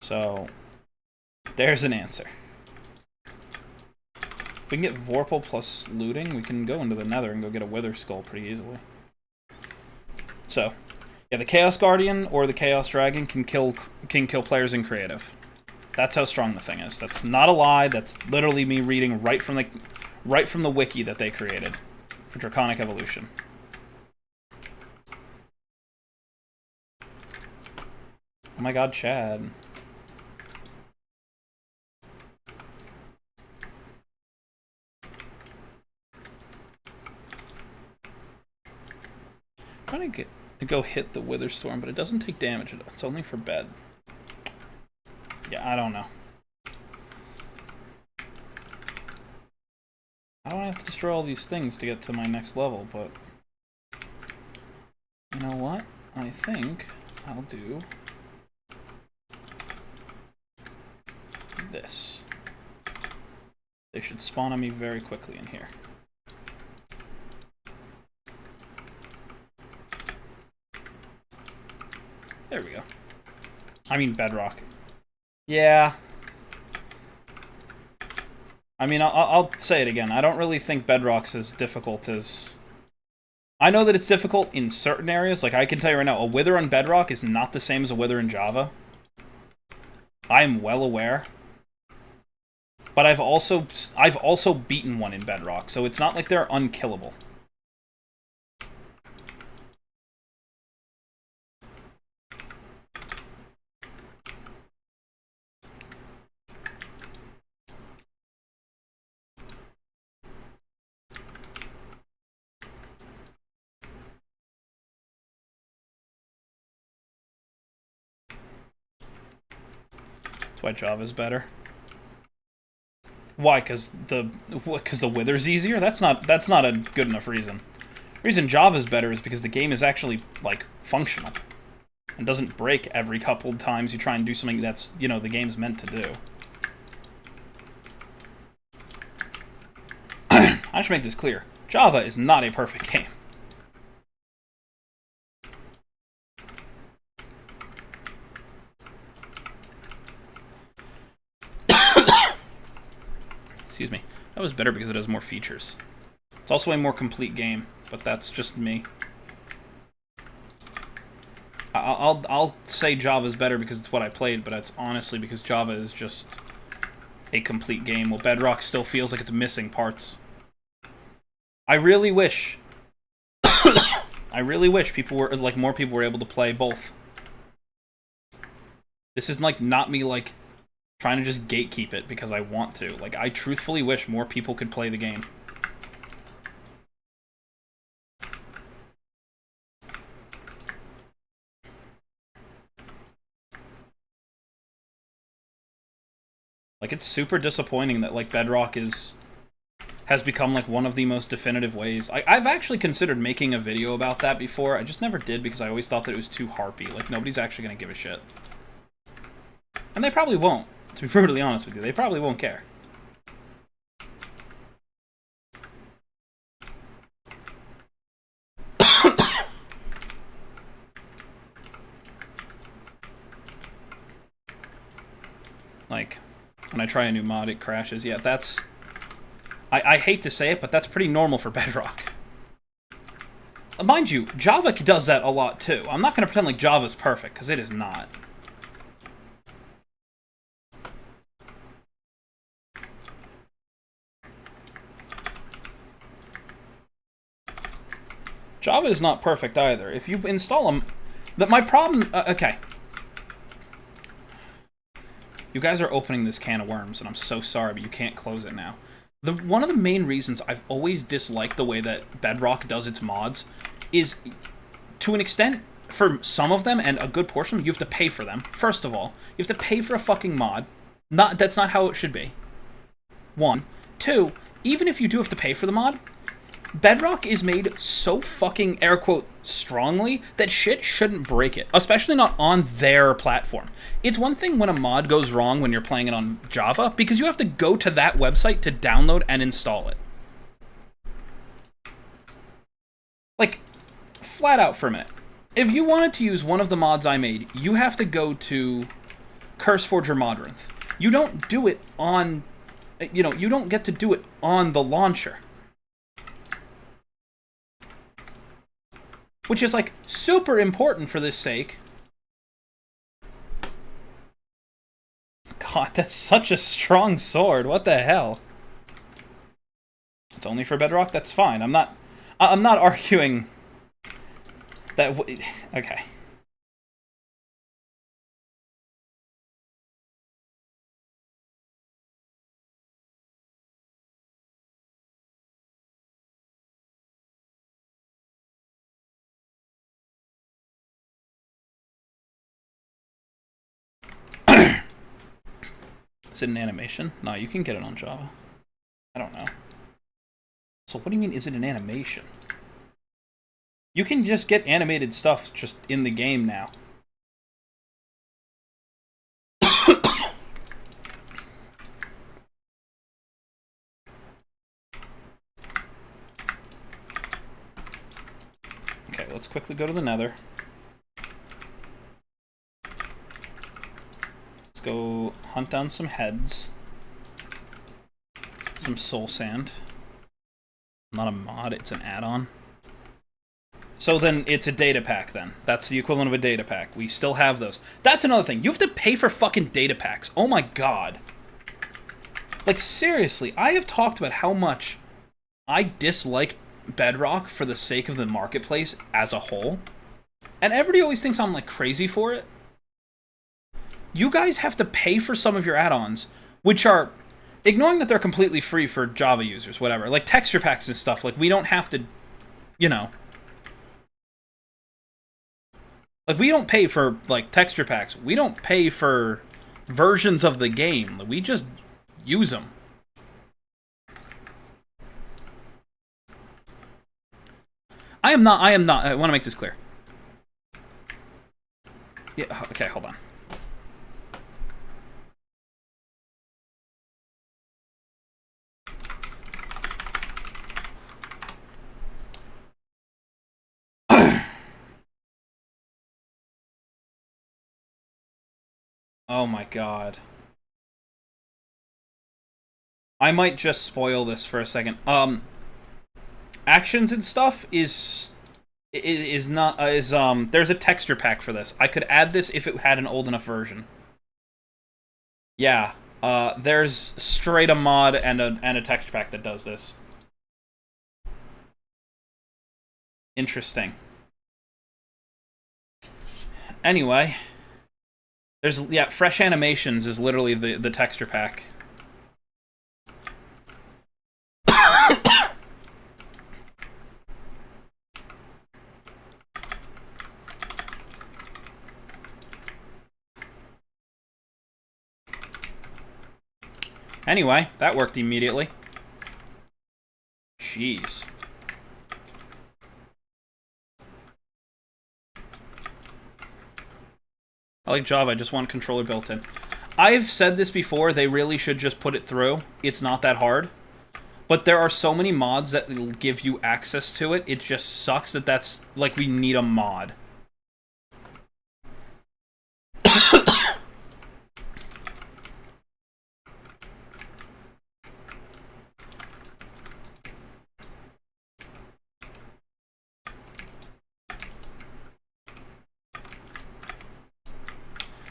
So there's an answer. If we can get Vorpal plus looting, we can go into the Nether and go get a Wither Skull pretty easily. So, yeah, the Chaos Guardian or the Chaos Dragon can kill players in creative. That's how strong the thing is. That's not a lie. That's literally me reading right from the wiki that they created for Draconic Evolution. my god, Chad. I'm trying to go hit the Wither Storm, but it doesn't take damage. It's only for bed. Yeah, I don't know. I don't have to destroy all these things to get to my next level, but... You know what? I think I'll do... this. They should spawn on me very quickly in here. There we go. I mean bedrock. Yeah. I mean, I'll say it again. I don't really think bedrock's as difficult as... I know that it's difficult in certain areas. Like, I can tell you right now, a wither on bedrock is not the same as a wither in Java. I am well aware. But I've also beaten one in bedrock, so it's not like they're unkillable. That's why Java's better. Why? Because the wither's easier? That's not a good enough reason. The reason Java's better is because the game is actually, like, functional. And doesn't break every couple of times you try and do something that's, you know, the game's meant to do. I should make this clear. Java is not a perfect game. Excuse me. That was better because it has more features. It's also a more complete game, but that's just me. I'll say Java's better because it's what I played, but it's honestly because Java is just a complete game, while Bedrock still feels like it's missing parts. I really wish people were, like, more people were able to play both. This is, like, not me, like, trying to just gatekeep it because I want to. Like, I truthfully wish more people could play the game. Like, it's super disappointing that, like, Bedrock has become, like, one of the most definitive ways. I've actually considered making a video about that before. I just never did because I always thought that it was too harpy. Like, nobody's actually gonna give a shit. And they probably won't, to be brutally honest with you. They probably won't care. Like, when I try a new mod, it crashes. Yeah, that's... I hate to say it, but that's pretty normal for Bedrock. Mind you, Java does that a lot, too. I'm not going to pretend like Java's perfect, because it is not. Java is not perfect either. If you install them... My problem... okay. You guys are opening this can of worms, and I'm so sorry, but you can't close it now. One of the main reasons I've always disliked the way that Bedrock does its mods is, to an extent, for some of them, and a good portion, you have to pay for them. First of all, you have to pay for a fucking mod. That's not how it should be. 1. 2, even if you do have to pay for the mod, Bedrock is made so fucking, air quote, strongly that shit shouldn't break it. Especially not on their platform. It's one thing when a mod goes wrong when you're playing it on Java, because you have to go to that website to download and install it. Like, flat out for a minute. If you wanted to use one of the mods I made, you have to go to CurseForge Modrinth. You don't do it on... You know, you don't get to do it on the launcher. Which is, like, super important for this sake. God, that's such a strong sword. What the hell? It's only for Bedrock? That's fine. I'm not arguing that... Okay. Is it an animation? No, you can get it on Java. I don't know. So what do you mean, is it an animation? You can just get animated stuff just in the game now. Okay, let's quickly go to the Nether. Let's go hunt down some heads. Some soul sand. Not a mod, it's an add-on. So then it's a data pack then. That's the equivalent of a data pack. We still have those. That's another thing. You have to pay for fucking data packs. Oh my god. Like, seriously, I have talked about how much I dislike Bedrock for the sake of the marketplace as a whole. And everybody always thinks I'm, like, crazy for it. You guys have to pay for some of your add-ons, which are... Ignoring that they're completely free for Java users, whatever. Like, texture packs and stuff. Like, we don't have to... You know... Like, we don't pay for, like, texture packs. We don't pay for versions of the game. We just use them. I want to make this clear. Yeah, okay, hold on. Oh my god. I might just spoil this for a second. Actions and stuff there's a texture pack for this. I could add this if it had an old enough version. Yeah, there's straight a mod and a texture pack that does this. Interesting. Anyway, yeah, Fresh Animations is literally the texture pack. Anyway, that worked immediately. Jeez. I like Java, I just want a controller built in. I've said this before, they really should just put it through. It's not that hard. But there are so many mods that will give you access to it, it just sucks that that's, like, we need a mod.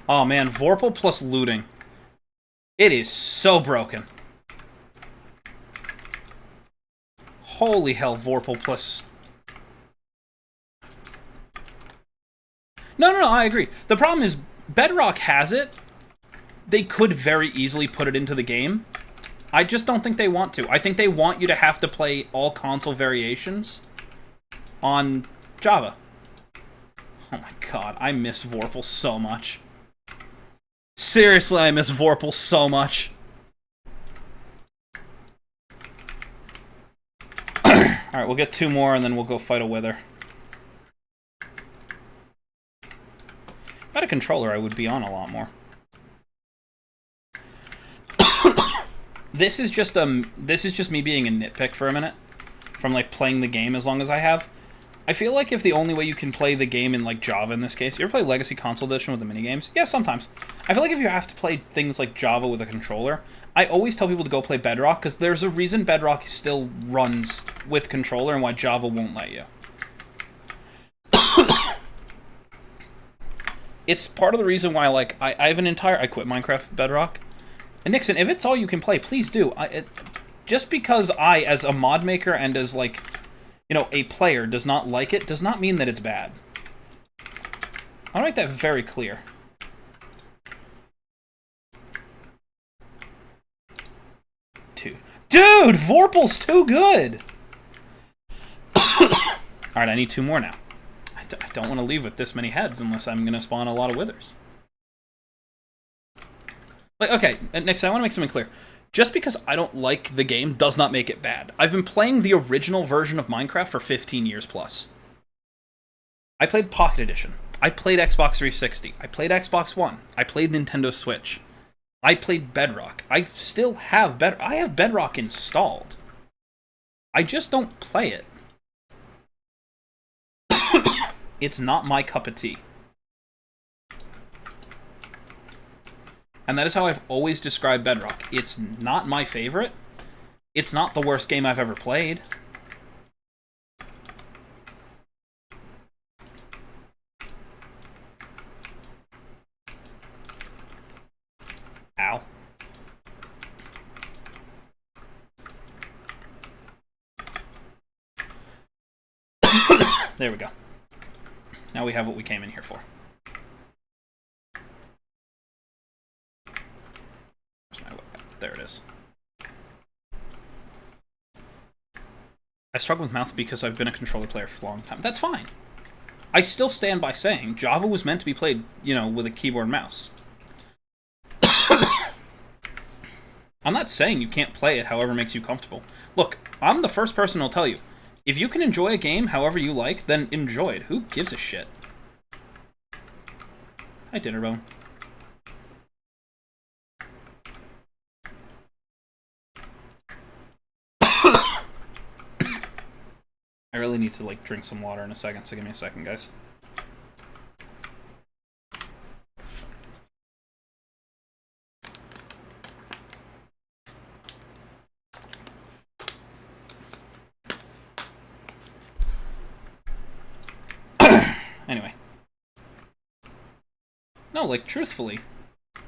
Oh man, Vorpal plus looting. It is so broken. Holy hell, Vorpal plus... No, I agree. The problem is, Bedrock has it. They could very easily put it into the game. I just don't think they want to. I think they want you to have to play all console variations on Java. Oh my god, I miss Vorpal so much. Seriously, I miss Vorpal so much. Alright, we'll get 2 more and then we'll go fight a wither. If I had a controller, I would be on a lot more. This is just me being a nitpick for a minute. From, like, playing the game as long as I have. I feel like if the only way you can play the game in, like, Java in this case... You ever play Legacy Console Edition with the minigames? Yeah, sometimes. I feel like if you have to play things like Java with a controller, I always tell people to go play Bedrock, because there's a reason Bedrock still runs with controller and why Java won't let you. It's part of the reason why, like, I have an entire... I quit Minecraft Bedrock. And Nixon, if it's all you can play, please do. Just because I, as a mod maker and as, like... You know, a player does not like it, does not mean that it's bad. I'll make that very clear. Dude, Vorpal's too good! Alright, I need 2 more now. I don't want to leave with this many heads unless I'm going to spawn a lot of withers. Like, okay, Nix, I want to make something clear. Just because I don't like the game does not make it bad. I've been playing the original version of Minecraft for 15 years plus. I played Pocket Edition. I played Xbox 360. I played Xbox One. I played Nintendo Switch. I played Bedrock. I still have I have Bedrock installed. I just don't play it. It's not my cup of tea. And that is how I've always described Bedrock. It's not my favorite. It's not the worst game I've ever played. Ow. There we go. Now we have what we came in here for. There it is. I struggle with mouth because I've been a controller player for a long time. That's fine. I still stand by saying Java was meant to be played, you know, with a keyboard and mouse. I'm not saying you can't play it however makes you comfortable. Look, I'm the first person who'll tell you, if you can enjoy a game however you like, then enjoy it. Who gives a shit? Hi, Dinnerbone. I really need to, like, drink some water in a second, so give me a second, guys. Anyway. No, like, truthfully,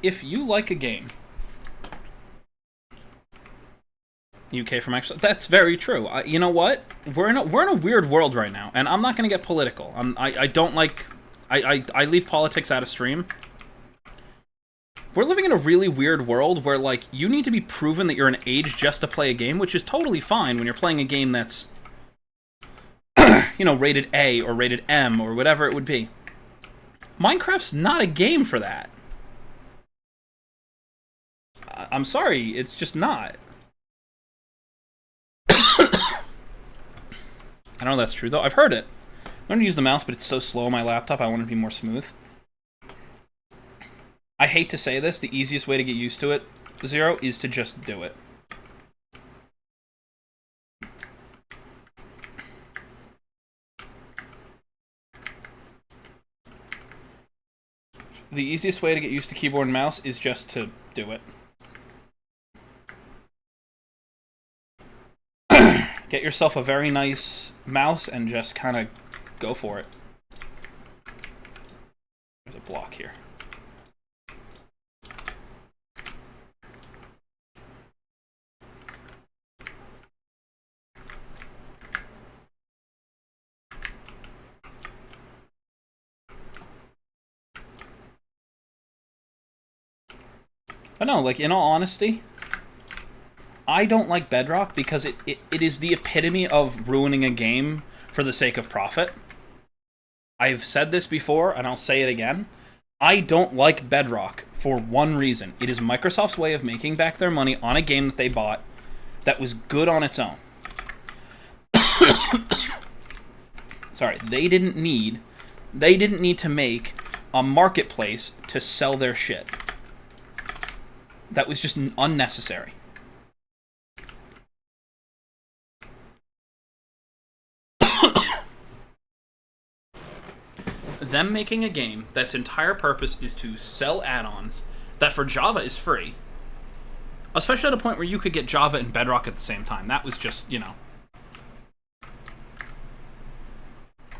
if you like a game... UK from actually... That's very true. You know what? We're in a weird world right now, and I'm not going to get political. I don't like... I leave politics out of stream. We're living in a really weird world where, like, you need to be proven that you're an age just to play a game, which is totally fine when you're playing a game that's, you know, rated A or rated M or whatever it would be. Minecraft's not a game for that. I'm sorry, it's just not. I don't know if that's true, though. I've heard it. I'm going to use the mouse, but it's so slow on my laptop, I want it to be more smooth. I hate to say this, the easiest way to get used to it, Zero, is to just do it. The easiest way to get used to keyboard and mouse is just to do it. Get yourself a very nice mouse and just kind of go for it. There's a block here. But no, like, in all honesty, I don't like Bedrock because it is the epitome of ruining a game for the sake of profit. I've said this before, and I'll say it again. I don't like Bedrock for one reason. It is Microsoft's way of making back their money on a game that they bought that was good on its own. Sorry, they didn't need to make a marketplace to sell their shit. That was just unnecessary. Them making a game that's entire purpose is to sell add-ons that for Java is free, especially at a point where you could get Java and Bedrock at the same time. That was just, you know.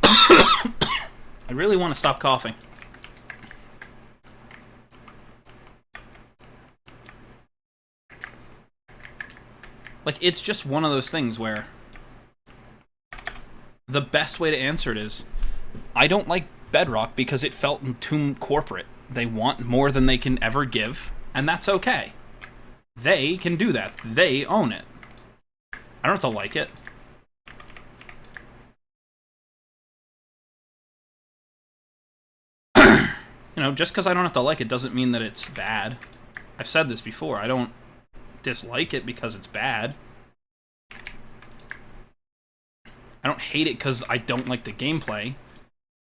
I really want to stop coughing. Like, it's just one of those things where the best way to answer it is, I don't like Bedrock because it felt too corporate. They want more than they can ever give, and that's okay. They can do that. They own it. I don't have to like it. You know, just because I don't have to like it doesn't mean that it's bad. I've said this before. I don't dislike it because it's bad. I don't hate it because I don't like the gameplay.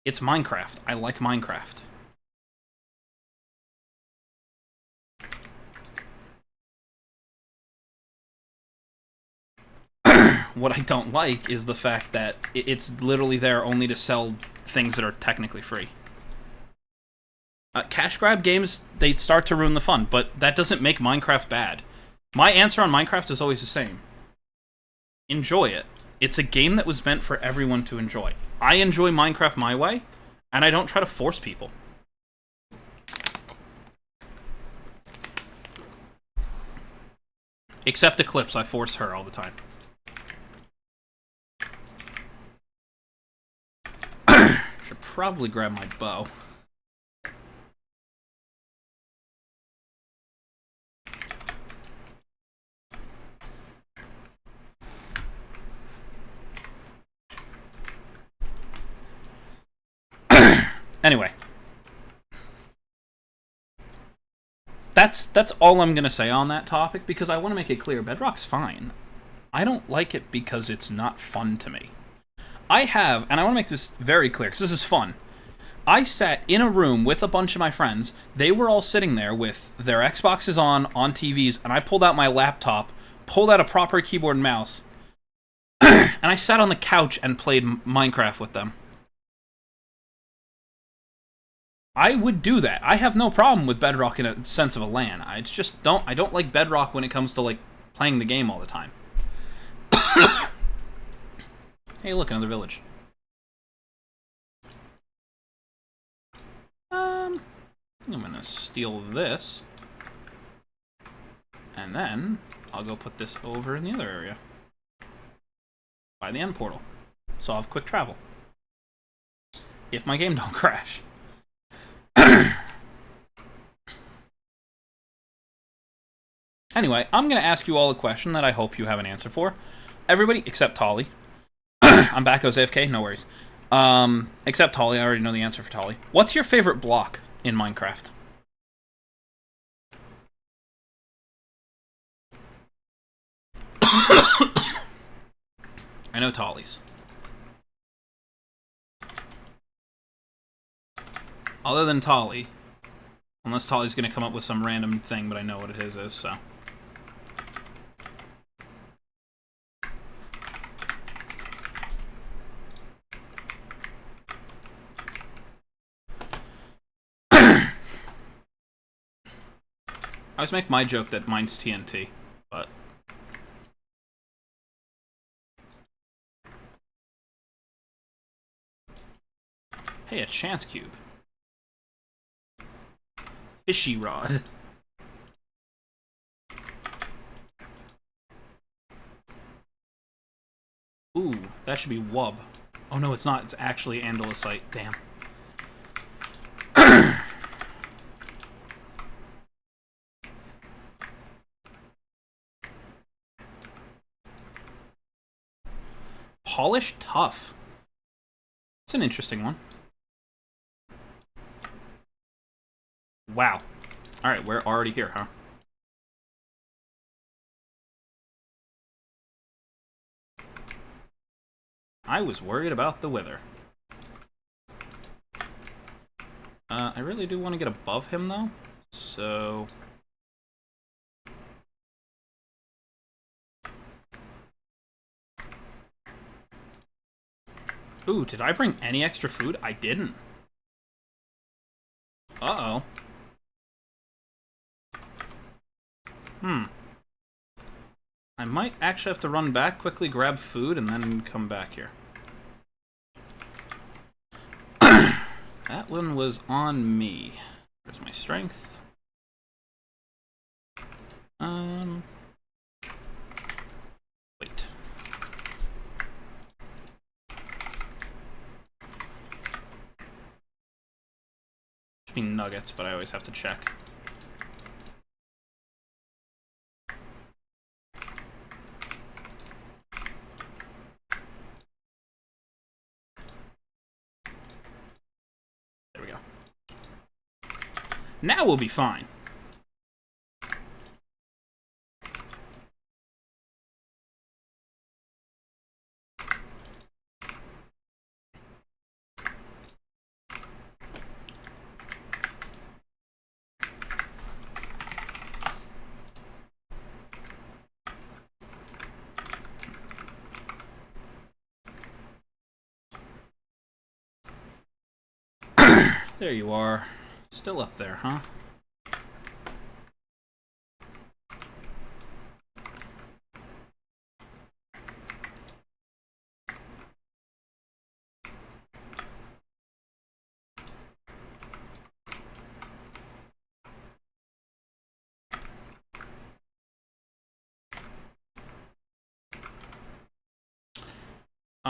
It's Minecraft. I like Minecraft. What I don't like is the fact that it's literally there only to sell things that are technically free. Cash grab games, they start to ruin the fun, but that doesn't make Minecraft bad. My answer on Minecraft is always the same. Enjoy it. It's a game that was meant for everyone to enjoy. I enjoy Minecraft my way, and I don't try to force people. Except Eclipse, I force her all the time. Should probably grab my bow. Anyway. That's all I'm going to say on that topic, because I want to make it clear, Bedrock's fine. I don't like it because it's not fun to me. I have, and I want to make this very clear, because this is fun. I sat in a room with a bunch of my friends. They were all sitting there with their Xboxes on TVs, and I pulled out my laptop, pulled out a proper keyboard and mouse, and I sat on the couch and played Minecraft with them. I would do that. I have no problem with Bedrock in a sense of a LAN. I don't like Bedrock when it comes to, like, playing the game all the time. Hey, look, another village. I'm gonna steal this. And then I'll go put this over in the other area. By the end portal. So I'll have quick travel. If my game don't crash. Anyway, I'm going to ask you all a question that I hope you have an answer for. Everybody except Tolly. I'm back, OZFK, no worries. Except Tolly, I already know the answer for Tolly. What's your favorite block in Minecraft? I know Tolly's. Other than Tolly, unless Tolly's going to come up with some random thing, but I know what it is, so... I always make my joke that mine's TNT, but... Hey, a chance cube. Fishy rod. Ooh, that should be wub. Oh no, it's not. It's actually andalusite. Damn. Polished tough. It's an interesting one. Wow. Alright, we're already here, huh? I was worried about the wither. I really do want to get above him, though. So... Ooh, did I bring any extra food? I didn't. Uh-oh. I might actually have to run back, quickly grab food, and then come back here. That one was on me. Where's my strength? Wait. Should be nuggets, but I always have to check. Now we'll be fine. There you are. Still up there, huh?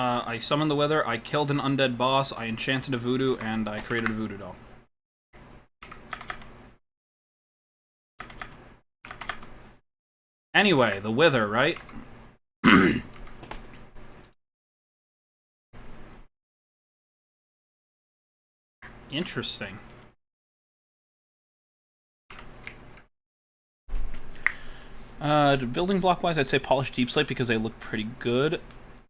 I summoned the Wither, I killed an undead boss, I enchanted a voodoo, and I created a voodoo doll. Anyway, the Wither, right? Interesting. Building block-wise, I'd say polished deep slate because they look pretty good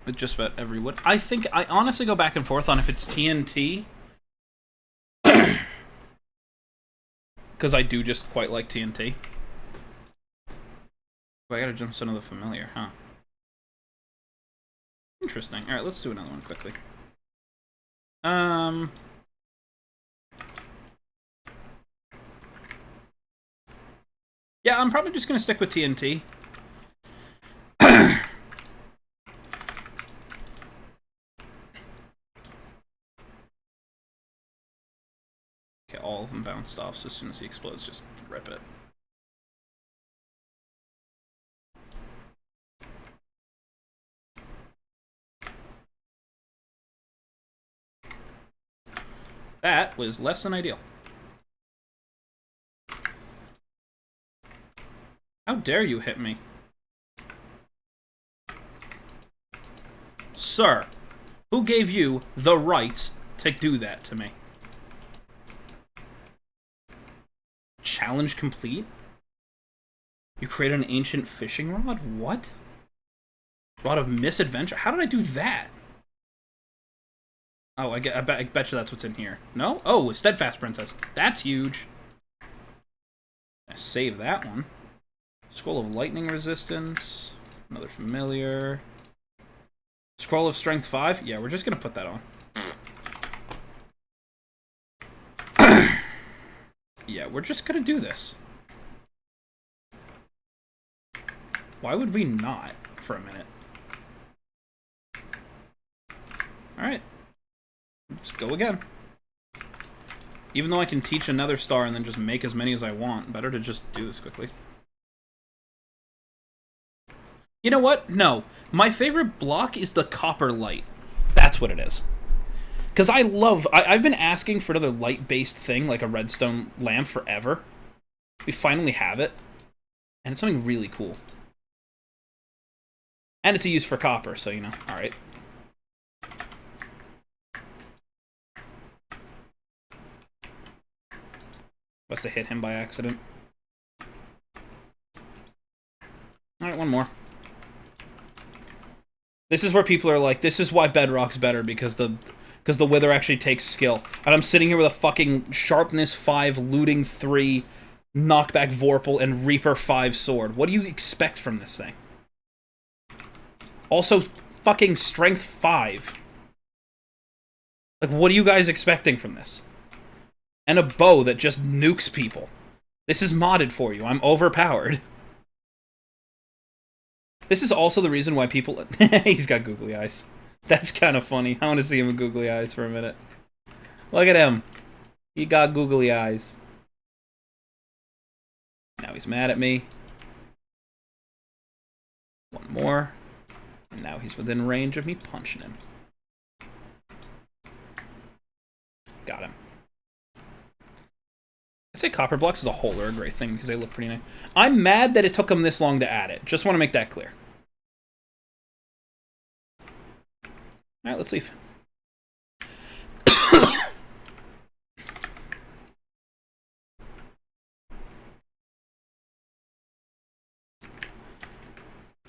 with just about every wood. I think I honestly go back and forth on if it's TNT. Because I do just quite like TNT. Oh, I gotta jump to another familiar, huh? Interesting. Alright, let's do another one quickly. Yeah, I'm probably just gonna stick with TNT. Okay, all of them bounced off, so as soon as he explodes, just rip it. That was less than ideal. How dare you hit me? Sir, who gave you the right to do that to me? Challenge complete? You created an ancient fishing rod? What? Rod of misadventure? How did I do that? Oh, I bet you that's what's in here. No? Oh, a steadfast princess. That's huge. I save that one. Scroll of lightning resistance. Another familiar. Scroll of strength 5? Yeah, we're just gonna put that on. Yeah, we're just gonna do this. Why would we not for a minute? Alright. Let's go again. Even though I can teach another star and then just make as many as I want, better to just do this quickly. You know what? No. My favorite block is the copper light. That's what it is. Because I've been asking for another light-based thing, like a redstone lamp, forever. We finally have it. And it's something really cool. And it's a use for copper, so, you know, alright. Must have hit him by accident. Alright, one more. This is where people are like, this is why Bedrock's better, because the Wither actually takes skill. And I'm sitting here with a fucking Sharpness 5, Looting 3, Knockback Vorpal, and Reaper 5 sword. What do you expect from this thing? Also, fucking Strength 5. Like, what are you guys expecting from this? And a bow that just nukes people. This is modded for you. I'm overpowered. This is also the reason why people... He's got googly eyes. That's kind of funny. I want to see him with googly eyes for a minute. Look at him. He got googly eyes. Now he's mad at me. One more. And now he's within range of me punching him. Got him. I'd say copper blocks as a whole are a great thing because they look pretty nice. I'm mad that it took them this long to add it. Just want to make that clear. Alright, let's leave.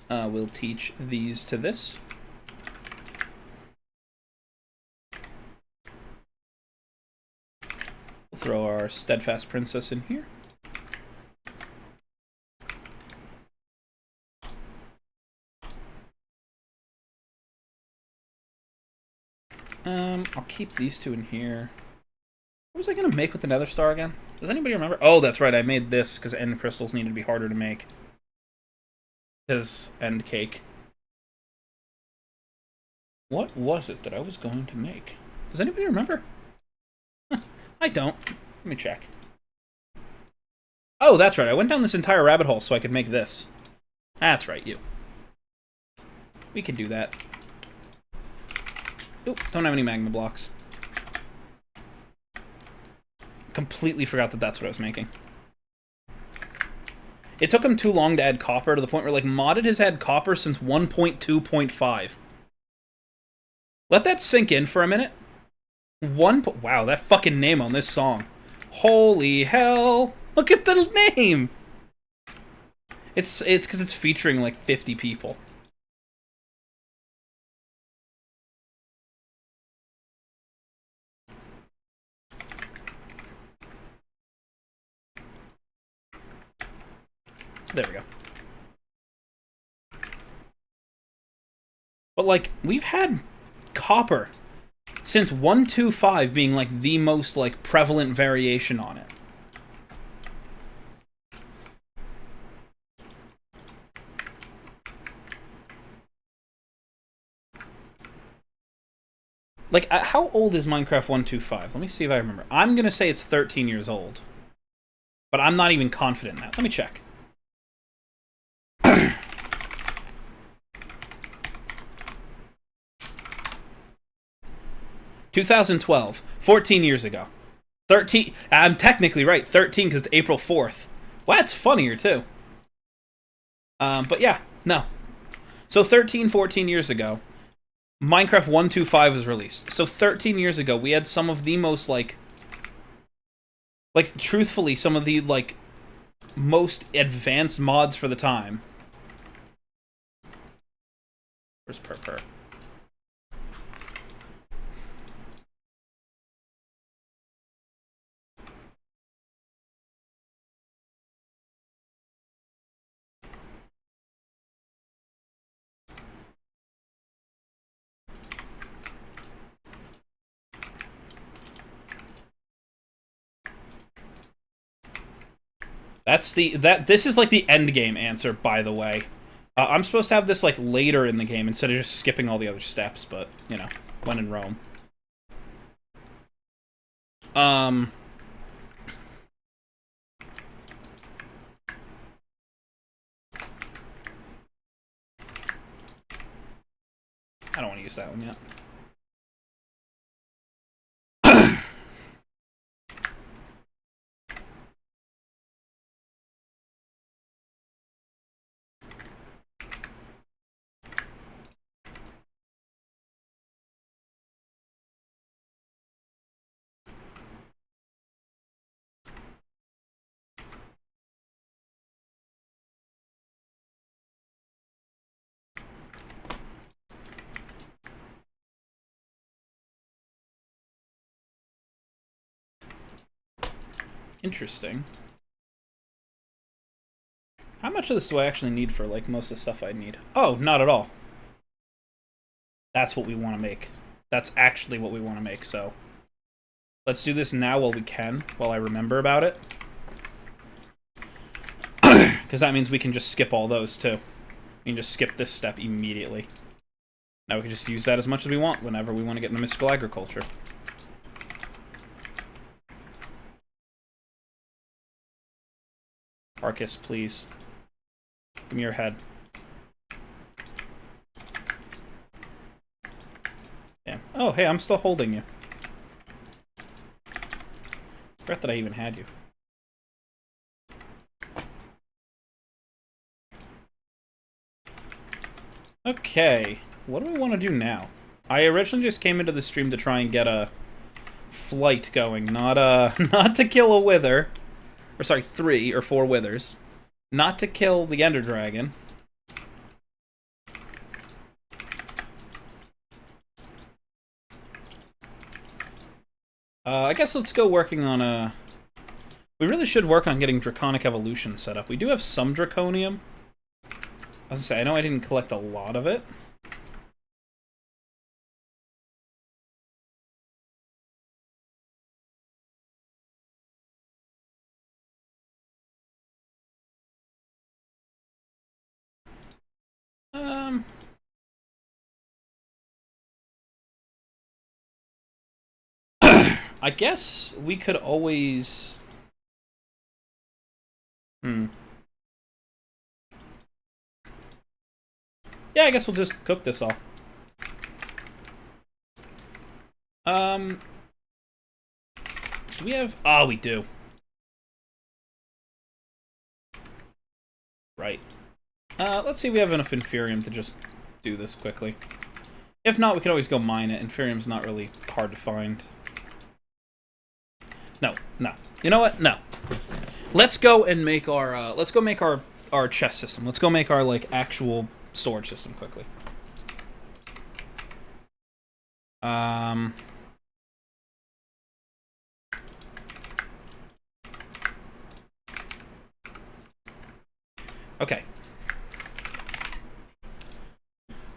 We'll teach these to this. We'll throw our steadfast princess in here. I'll keep these two in here. What was I gonna make with the nether star again? Does anybody remember? Oh, that's right, I made this because end crystals needed to be harder to make. Because end cake. What was it that I was going to make? Does anybody remember? I don't. Let me check. Oh, that's right. I went down this entire rabbit hole so I could make this. That's right, you. We could do that. Oop, don't have any magma blocks. Completely forgot that that's what I was making. It took him too long to add copper to the point where, like, Modded has had copper since 1.2.5. Let that sink in for a minute. Wow, that fucking name on this song. Holy hell! Look at the name! It's because it's featuring, like, 50 people. There we go. But, like, we've had copper since 1.2.5 being, like, the most, like, prevalent variation on it. Like, how old is Minecraft 1.2.5? Let me see if I remember. I'm gonna say it's 13 years old. But I'm not even confident in that. Let me check. 2012. 14 years ago. 13. I'm technically right. 13 because it's April 4th. Well, that's funnier, too. But yeah, no. So 13, 14 years ago, Minecraft 1.2.5 was released. So 13 years ago, we had some of the most, like, truthfully, some of the, like, most advanced mods for the time. Where's Purr? This is like the end game answer, by the way. I'm supposed to have this like later in the game instead of just skipping all the other steps, but you know, when in Rome. I don't want to use that one yet. Interesting. How much of this do I actually need for, like, most of the stuff I need? Oh, not at all. That's what we want to make. That's actually what we want to make, so... Let's do this now while we can, while I remember about it. Because that means we can just skip all those, too. We can just skip this step immediately. Now we can just use that as much as we want whenever we want to get into mystical agriculture. Arcus, please. Give me your head. Damn. Oh, hey, I'm still holding you. Forgot that I even had you. Okay. What do we want to do now? I originally just came into the stream to try and get a flight going, not to kill a wither. Or sorry, 3 or 4 withers. Not to kill the Ender Dragon. I guess let's go working on a... We really should work on getting Draconic Evolution set up. We do have some Draconium. I was gonna say, I know I didn't collect a lot of it. I guess we could always... Yeah, I guess we'll just cook this all. Do we have... Ah, we do. Right. Let's see if we have enough Inferium to just do this quickly. If not, we can always go mine it. Inferium's not really hard to find. No, no. You know what? No. Let's go and make our, let's go make our chest system. Let's go make our, like, actual storage system quickly. Okay.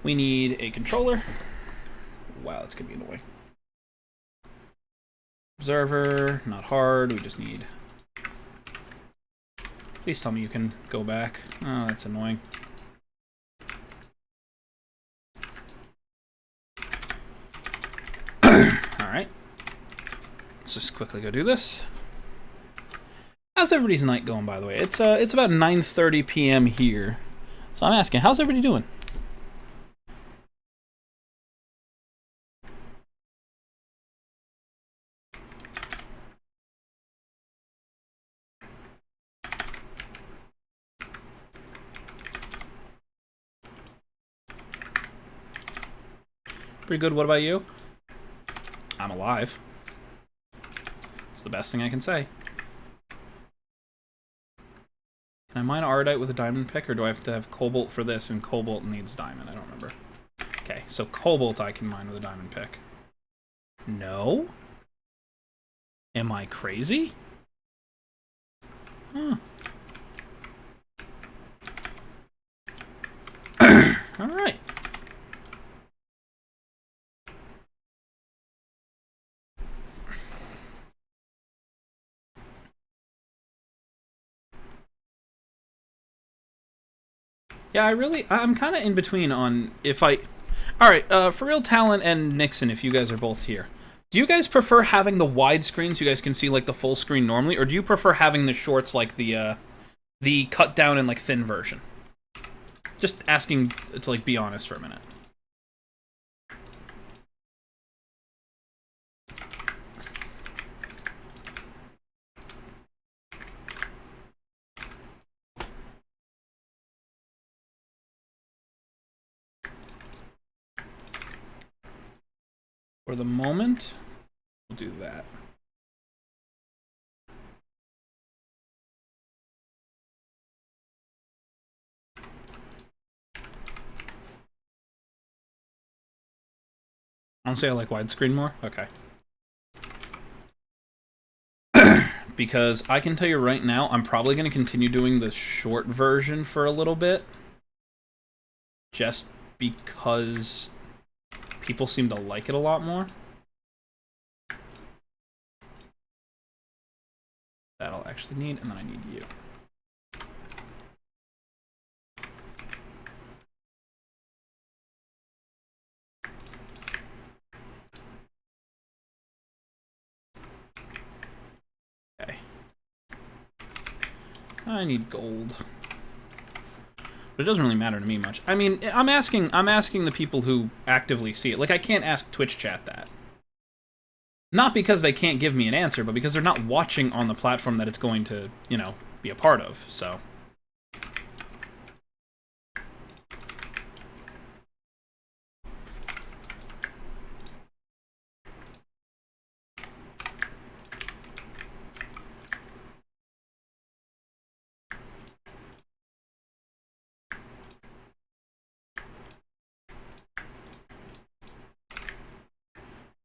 We need a controller. Wow, that's gonna be annoying. Observer, not hard, we just need... Please tell me you can go back. Oh, that's annoying. Alright. Let's just quickly go do this. How's everybody's night going, by the way? It's about 9:30 p.m. here. So I'm asking, how's everybody doing? Pretty good. What about you? I'm alive. It's the best thing I can say. Can I mine Ardite with a diamond pick, or do I have to have cobalt for this, and cobalt needs diamond? I don't remember. Okay, so cobalt I can mine with a diamond pick. No? Am I crazy? Huh. Alright. Yeah, I'm kind of in between on if I... Alright, For Real Talent and Nixon, if you guys are both here. Do you guys prefer having the wide screen so you guys can see, like, the full screen normally, or do you prefer having the shorts like the cut down and, like, thin version? Just asking to, like, be honest for a minute. For the moment, we'll do that. Honestly, I like widescreen more. Okay. Because I can tell you right now, I'm probably going to continue doing the short version for a little bit. Just because people seem to like it a lot more. That I'll actually need, and then I need you. Okay. I need gold. But it doesn't really matter to me much. I mean, I'm asking the people who actively see it. Like, I can't ask Twitch chat that. Not because they can't give me an answer, but because they're not watching on the platform that it's going to, you know, be a part of, so.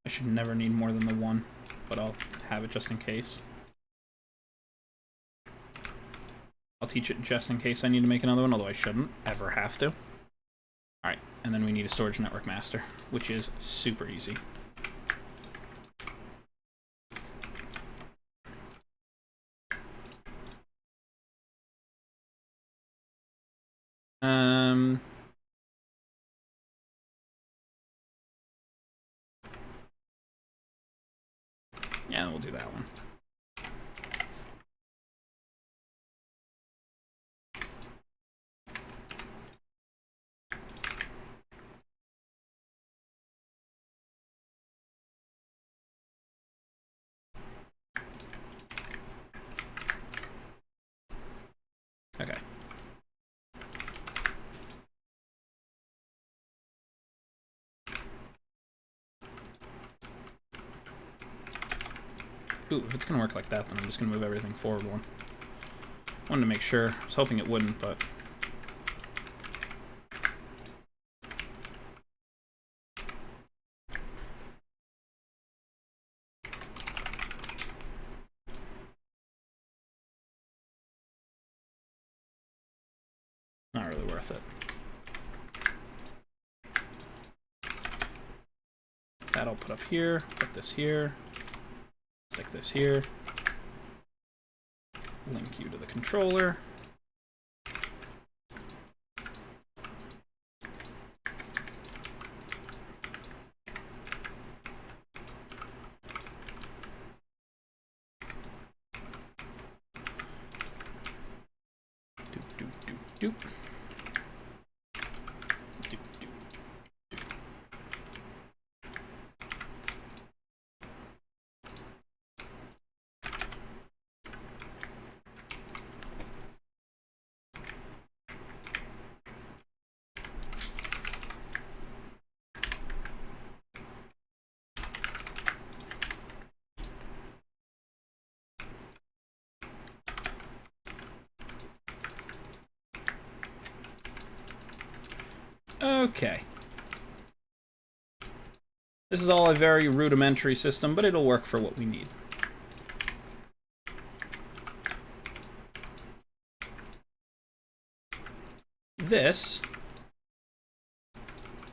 I should never need more than the one, but I'll have it just in case. I'll teach it just in case I need to make another one, although I shouldn't ever have to. Alright, and then we need a storage network master, which is super easy. we'll do that one. Okay. Ooh, if it's gonna work like that, then I'm just gonna move everything forward one. Wanted to make sure. I was hoping it wouldn't, but... not really worth it. That I'll put up here, put this here, stick this here, link you to the controller. Doop, doop, doop, doop. Okay. This is all a very rudimentary system, but it'll work for what we need. This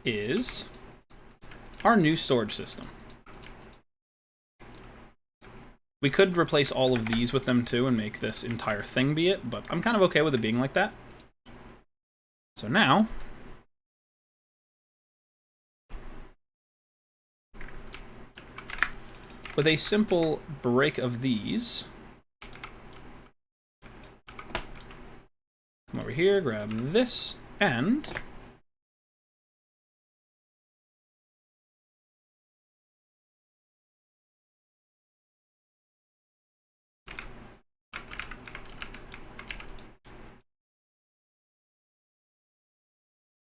is our new storage system. We could replace all of these with them too and make this entire thing be it, but I'm kind of okay with it being like that. So now, with a simple break of these, come over here, grab this, and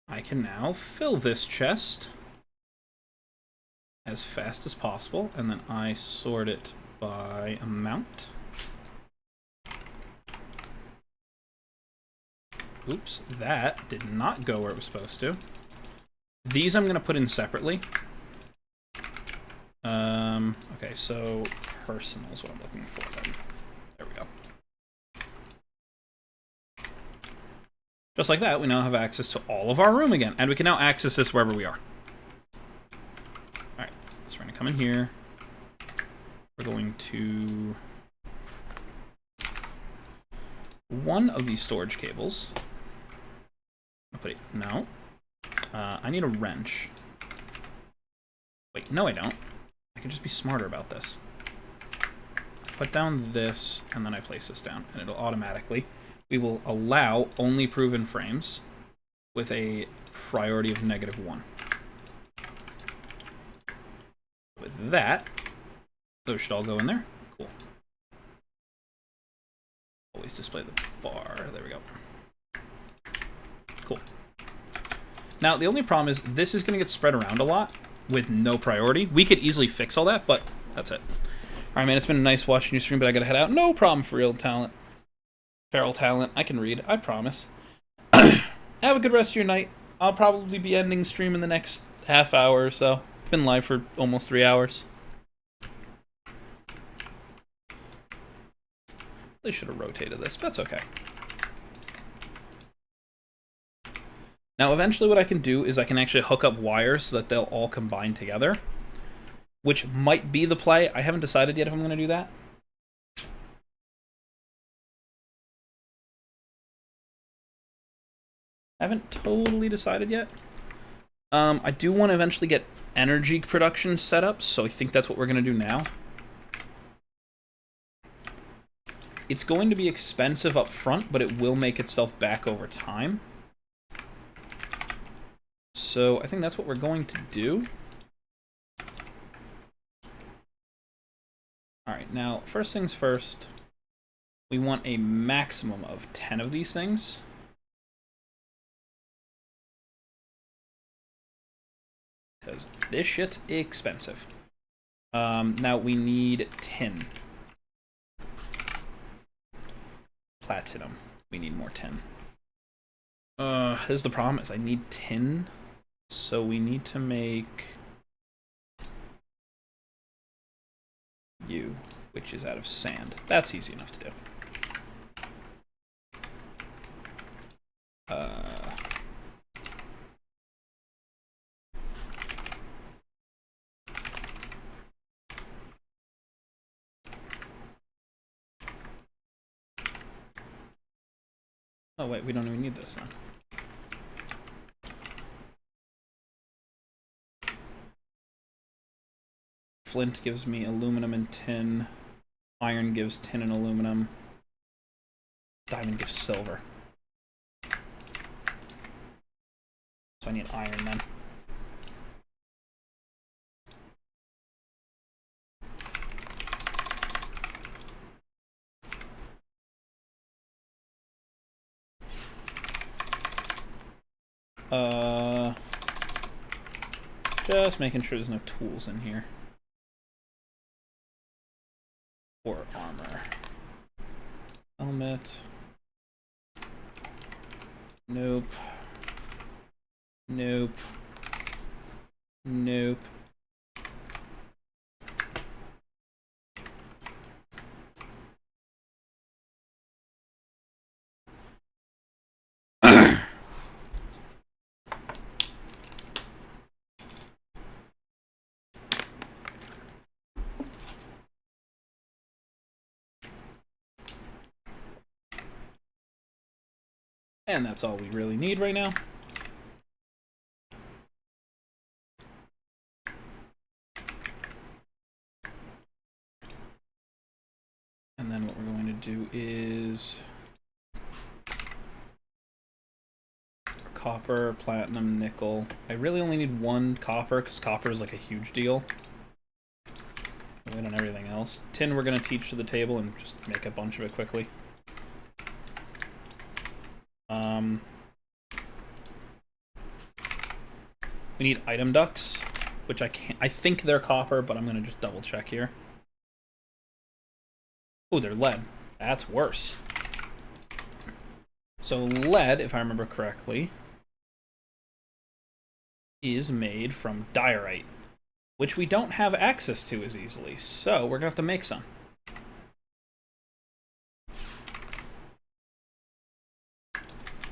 I can now fill this chest as fast as possible, and then I sort it by amount. Oops, that did not go where it was supposed to. These I'm going to put in separately. Okay, so personal is what I'm looking for then. There we go. Just like that, we now have access to all of our room again, and we can now access this wherever we are. Alright, so we're going to come in here. We're going to... one of these storage cables. I'll put it... no. I need a wrench. Wait, no I don't. I can just be smarter about this. Put down this, and then I place this down, and it'll automatically... we will allow only proven frames with a priority of -1. With that, those should all go in there. Cool. Always display the bar. There we go. Cool. Now, the only problem is this is going to get spread around a lot with no priority. We could easily fix all that, but that's it. All right, man, it's been nice watching you stream, but I got to head out. No problem for real talent. Feral talent. I can read. I promise. Have a good rest of your night. I'll probably be ending stream in the next half hour or so. Been live for almost 3 hours. They should have rotated this, but that's okay. Now, eventually what I can do is I can actually hook up wires so that they'll all combine together, which might be the play. I haven't decided yet if I'm going to do that. I haven't totally decided yet. I do want to eventually get energy production set up, so I think that's what we're going to do now. It's going to be expensive up front, but it will make itself back over time. So I think that's what we're going to do. Alright, now, first things first, we want a maximum of 10 of these things. Because this shit's expensive. Now we need tin. Platinum. We need more tin. This is the problem, is I need tin. So we need to make U, which is out of sand. That's easy enough to do. Oh wait, we don't even need this then. Flint gives me aluminum and tin. Iron gives tin and aluminum. Diamond gives silver. So I need iron then. Just making sure there's no tools in here. Or armor. Helmet. Nope. Nope. Nope. And that's all we really need right now. And then what we're going to do is copper, platinum, nickel. I really only need one copper because copper is like a huge deal. Wait on everything else. Tin we're going to teach to the table and just make a bunch of it quickly. We need item ducts, which I can't. I think they're copper, but I'm gonna just double check here. Oh, they're lead. That's worse. So lead, if I remember correctly, is made from diorite, which we don't have access to as easily. So we're gonna have to make some.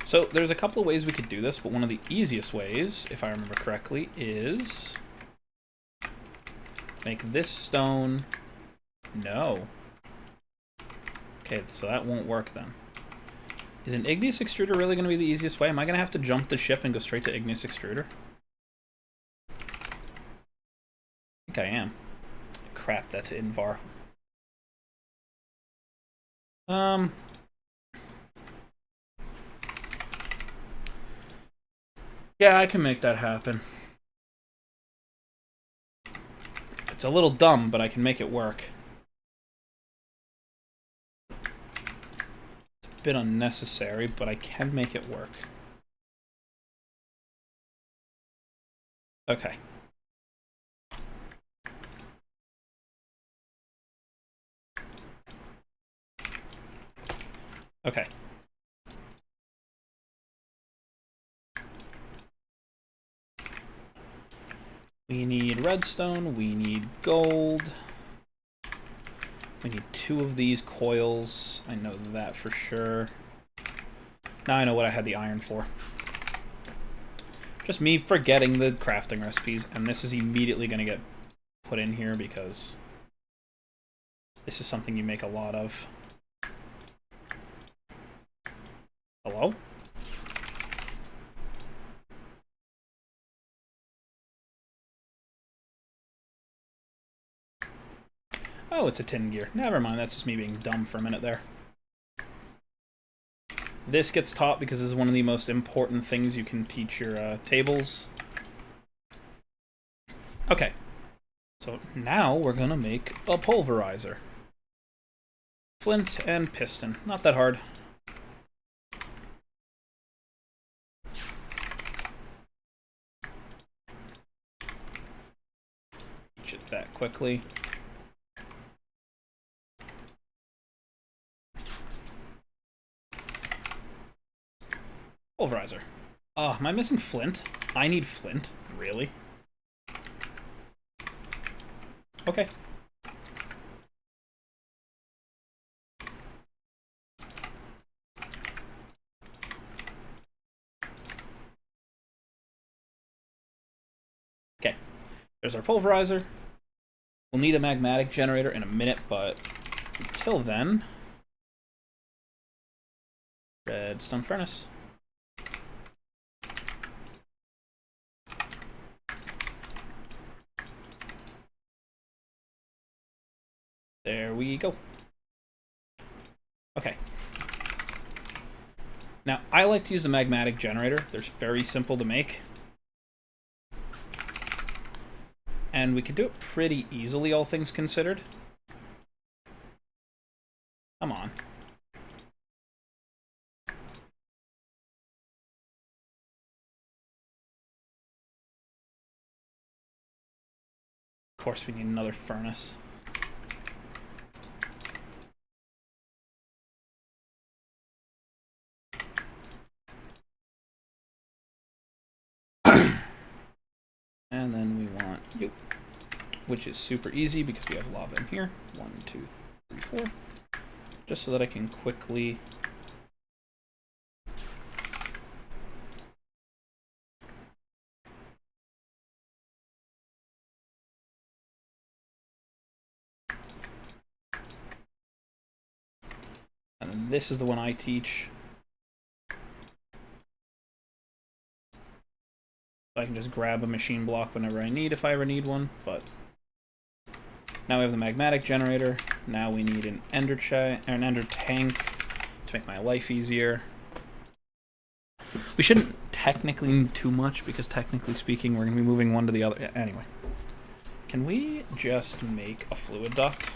So there's a couple of ways we could do this, but one of the easiest ways, if I remember correctly, is make this stone. No. Okay, so that won't work then. Is an igneous extruder really going to be the easiest way? Am I going to have to jump the ship and go straight to igneous extruder? I think I am. Crap, that's Invar. Yeah, I can make that happen. It's a little dumb, but I can make it work. It's a bit unnecessary, but I can make it work. Okay. Okay. We need redstone, we need gold. We need 2 of these coils. I know that for sure. Now I know what I had the iron for. Just me forgetting the crafting recipes, and this is immediately going to get put in here because this is something you make a lot of. Hello? Oh, it's a tin gear. Never mind, that's just me being dumb for a minute there. This gets taught because this is one of the most important things you can teach your tables. Okay, so now we're gonna make a pulverizer. Flint and piston, not that hard. Teach it that quickly. Pulverizer. Oh, am I missing flint? I need flint. Really? Okay. Okay. There's our pulverizer. We'll need a magmatic generator in a minute, but until then... redstone furnace. There we go. Okay. Now, I like to use the magmatic generator. They're very simple to make. And we could do it pretty easily, all things considered. Come on. Of course, we need another furnace. And then we want you, which is super easy because we have lava in here. 1, 2, 3, 4. Just so that I can quickly... And then this is the one I teach. I can just grab a machine block whenever I need, if I ever need one, but... Now we have the magmatic generator. Now we need an ender tank to make my life easier. We shouldn't technically need too much, because technically speaking, we're going to be moving one to the other. Anyway. Can we just make a fluid duct?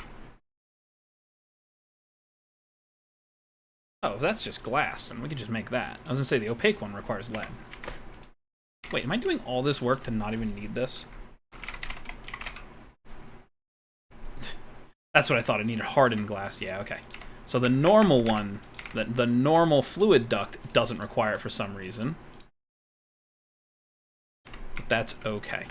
Oh, if that's just glass, then we could just make that. I was going to say, the opaque one requires lead. Wait, am I doing all this work to not even need this? That's what I thought. I needed hardened glass. Yeah, okay. So the normal one, the normal fluid duct doesn't require it for some reason. But that's okay.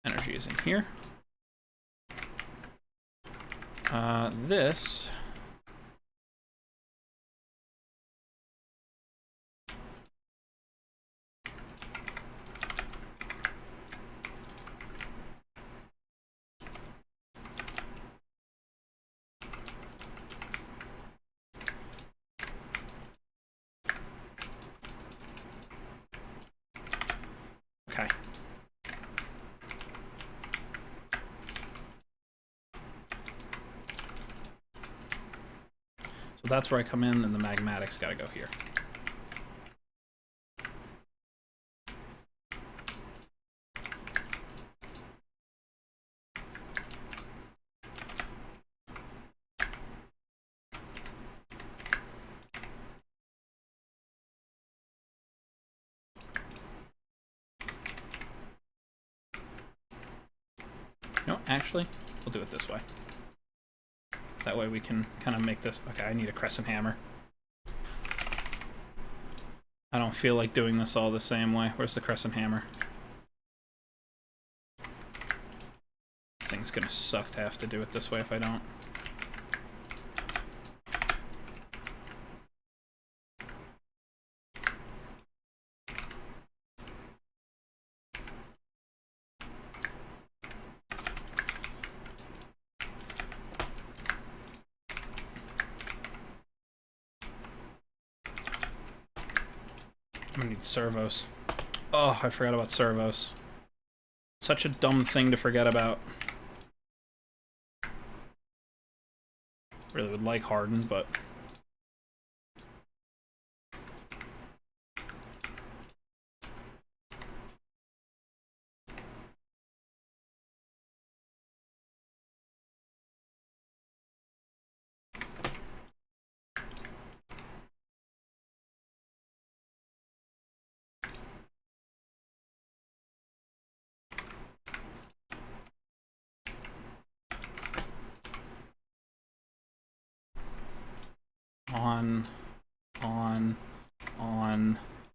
Energy is in here. This... Okay. So that's where I come in, and the magmatic's gotta go here. No, actually, we'll do it this way. That way we can kind of make this... Okay, I need a crescent hammer. I don't feel like doing this all the same way. Where's the crescent hammer? This thing's gonna suck to have to do it this way if I don't. I'm gonna need servos. Oh, I forgot about servos. such a dumb thing to forget about. Really would like harden, but...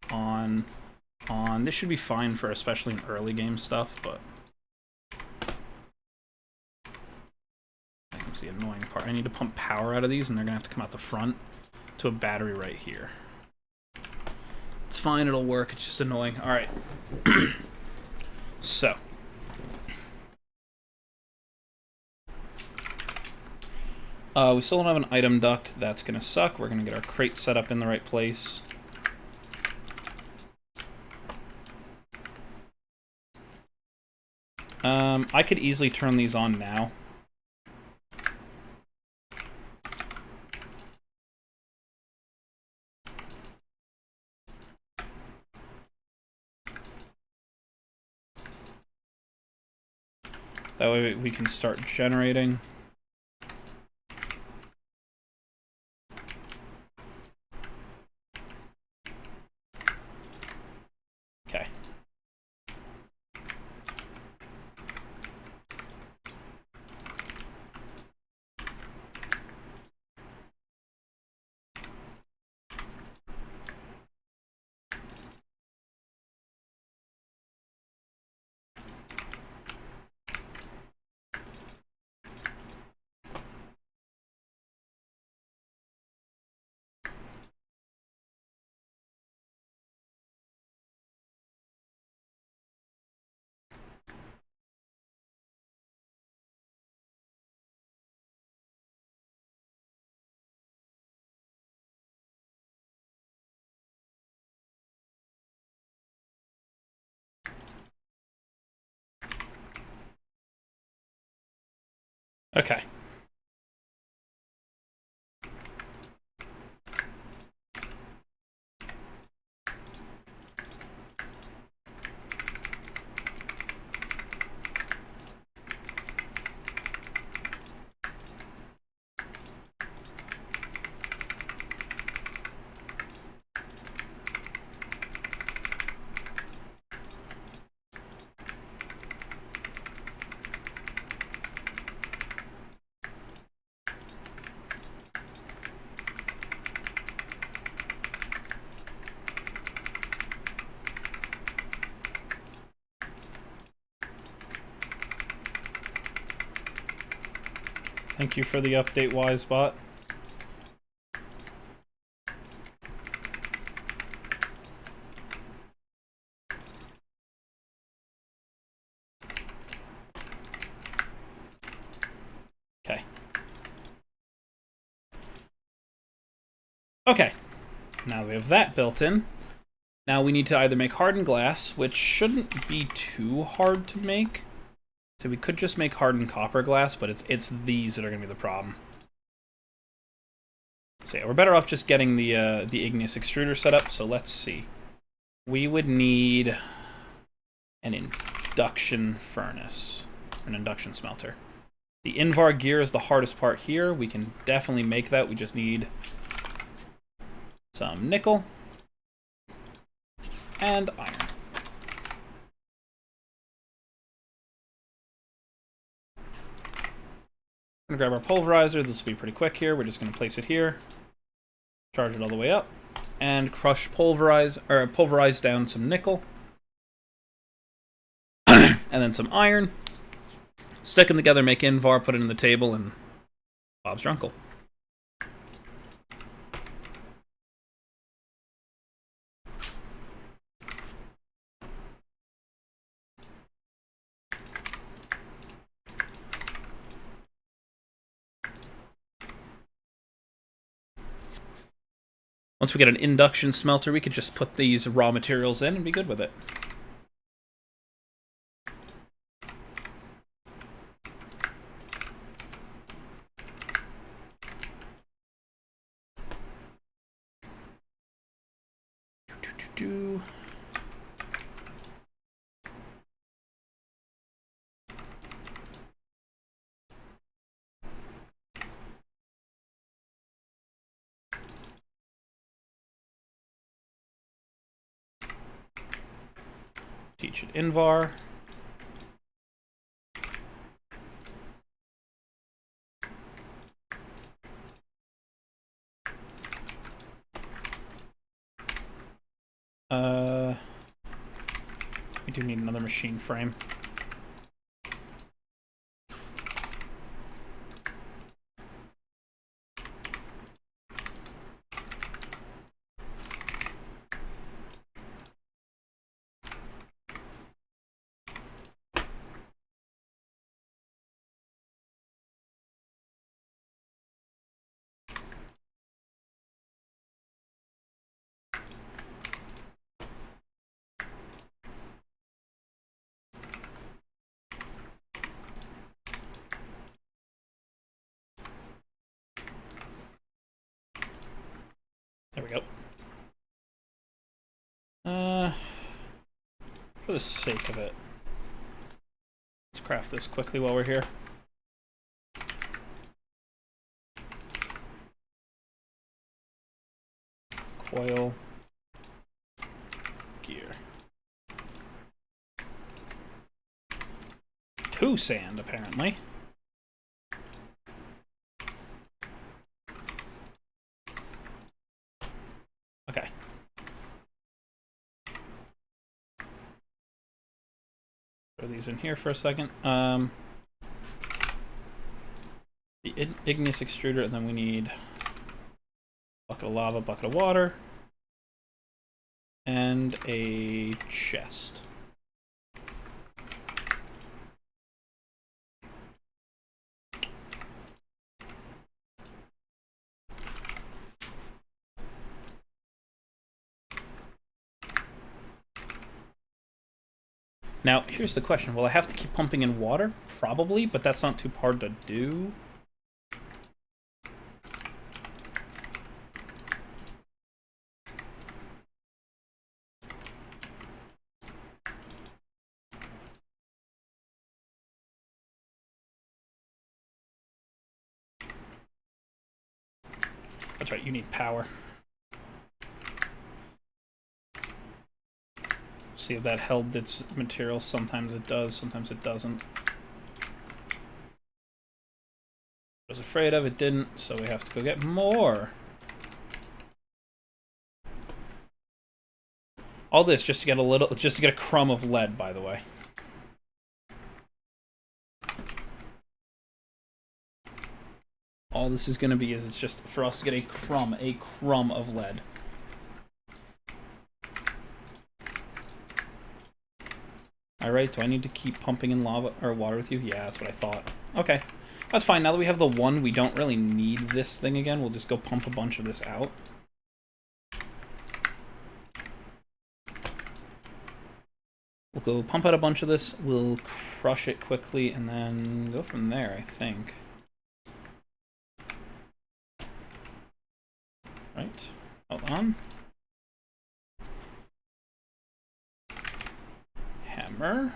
on. This should be fine for especially in early game stuff, but... That's the annoying part. I need to pump power out of these, and they're going to have to come out the front to a battery right here. It's fine, it'll work, it's just annoying. Alright. So. We still don't have an item duct. That's going to suck. We're going to get our crate set up in the right place. I could easily turn these on now. That way we can start generating. Okay. Okay. Thank you for the update, Wisebot. Okay. Okay. Now we have that built in. Now we need to either make hardened glass, which shouldn't be too hard to make. So we could just make hardened copper glass, but it's these that are going to be the problem. So yeah, we're better off just getting the igneous extruder set up. So let's see. We would need an induction furnace, an induction smelter. The Invar gear is the hardest part here. We can definitely make that. We just need some nickel and iron. We're going to grab our pulverizer. This will be pretty quick here. We're just going to place it here, charge it all the way up, and pulverize down some nickel, and then some iron. Stick them together, make Invar, put it in the table, and Bob's your uncle. Once we get an induction smelter, we could just put these raw materials in and be good with it. do. Teach it invar. We do need another machine frame. There we go. For the sake of it, let's craft this quickly while we're here. Coil. Gear. 2 sand, apparently. Okay. Throw these in here for a second. The igneous extruder, and then we need a bucket of lava, bucket of water, and a chest. Now, here's the question. Will I have to keep pumping in water? Probably, but that's not too hard to do. That's right, you need power. See if that held its material. Sometimes it does, sometimes it doesn't. I was afraid of it, didn't, so we have to go get more. All this just to get a crumb of lead, by the way. All this is going to be is it's just for us to get a crumb of lead. Alright, do I need to keep pumping in lava or water with you? Yeah, that's what I thought. Okay. That's fine. Now that we have the one, we don't really need this thing again. We'll just go pump a bunch of this out. We'll go pump out a bunch of this. We'll crush it quickly and then go from there, I think. Right. Hold on. Hammer.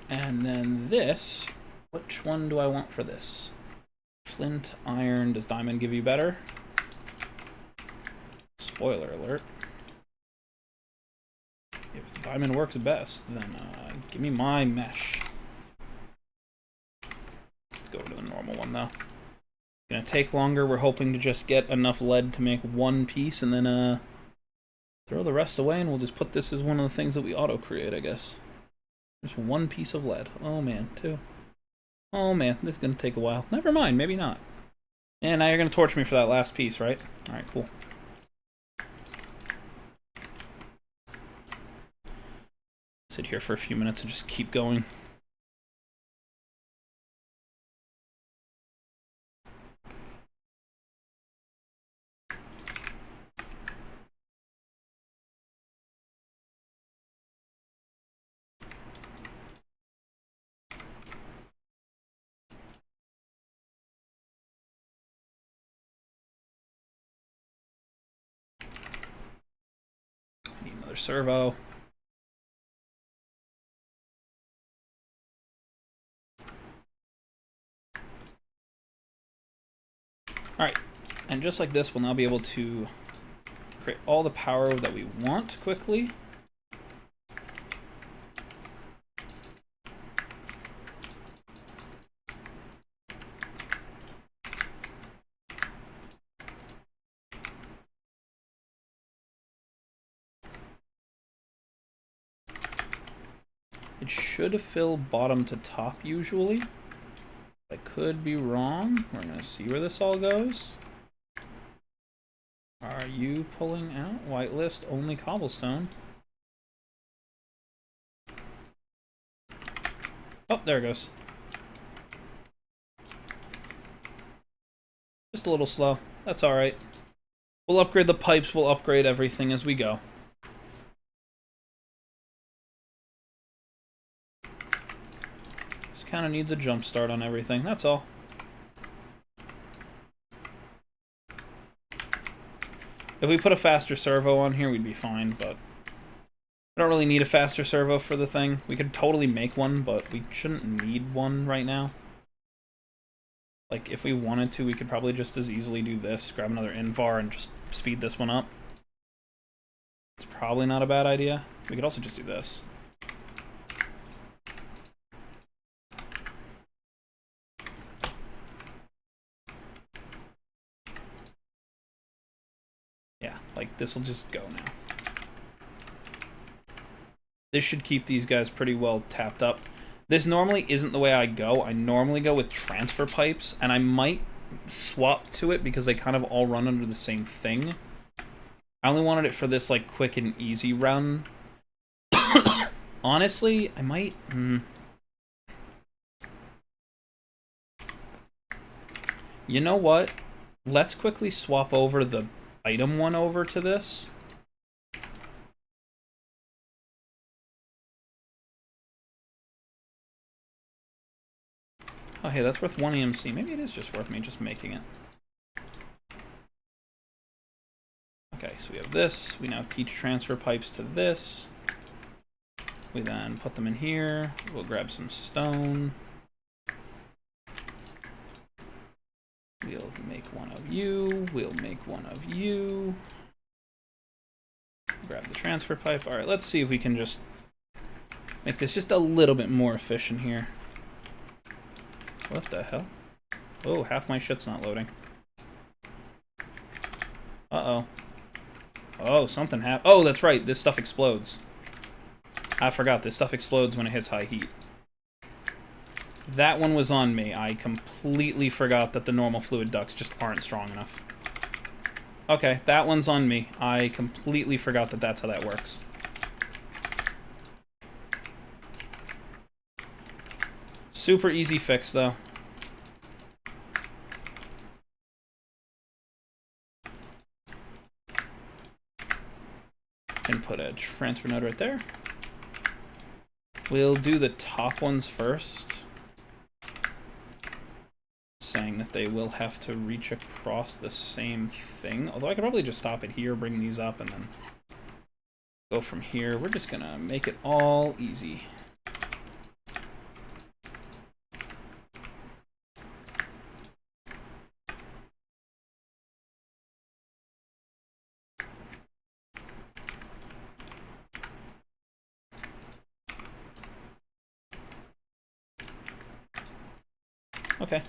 And then this, which one do I want for this? Flint, iron, does diamond give you better? Spoiler alert. If diamond works best, then give me my mesh. Let's go to the normal one though. It's gonna take longer. We're hoping to just get enough lead to make one piece and then throw the rest away, and we'll just put this as one of the things that we auto-create, I guess. Just one piece of lead. Oh man, 2. Oh man, this is gonna take a while. Never mind, maybe not. And now you're gonna torture me for that last piece, right? Alright, cool. Sit here for a few minutes and just keep going. another servo. Alright, and just like this, we'll now be able to create all the power that we want quickly. It should fill bottom to top usually. I could be wrong. We're going to see where this all goes. Are you pulling out? Whitelist, only cobblestone. Oh, there it goes. Just a little slow. That's alright. We'll upgrade the pipes, we'll upgrade everything as we go. Just kind of needs a jump start on everything, that's all. If we put a faster servo on here, we'd be fine, but we don't really need a faster servo for the thing. We could totally make one, but we shouldn't need one right now. Like, if we wanted to, we could probably just as easily do this, grab another invar, and just speed this one up. It's probably not a bad idea. We could also just do this. Yeah, like, this'll just go now. This should keep these guys pretty well tapped up. This normally isn't the way I go. I normally go with transfer pipes, and I might swap to it because they kind of all run under the same thing. I only wanted it for this, like, quick and easy run. Honestly, I might... You know what? Let's quickly swap over the item one over to this. Oh, hey, that's worth 1 EMC. Maybe it is just worth me just making it. Okay, so we have this. We now teach transfer pipes to this. We then put them in here. We'll grab some stone. We'll make one of you. We'll make one of you. Grab the transfer pipe. All right, let's see if we can just make this just a little bit more efficient here. What the hell? Oh, half my shit's not loading. Uh-oh. Oh, something happened. Oh, that's right. This stuff explodes. I forgot. This stuff explodes when it hits high heat. That one was on me. I completely forgot that the normal fluid ducts just aren't strong enough. Okay, that one's on me. I completely forgot that that's how that works. Super easy fix, though. Can put a transfer node right there. We'll do the top ones first, saying that they will have to reach across the same thing. Although I could probably just stop it here, bring these up, and then go from here. We're just gonna make it all easy. Okay.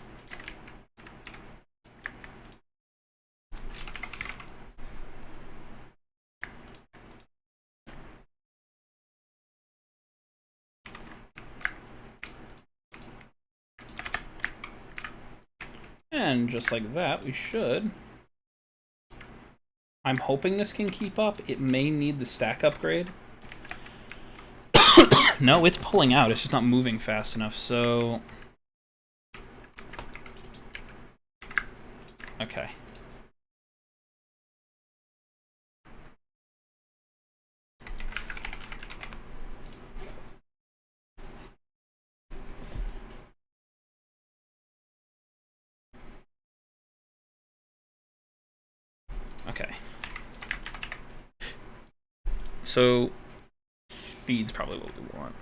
And just like that, we should. I'm hoping this can keep up. It may need the stack upgrade. No, it's pulling out. It's just not moving fast enough, so... Okay. Okay. so speed's probably what we want.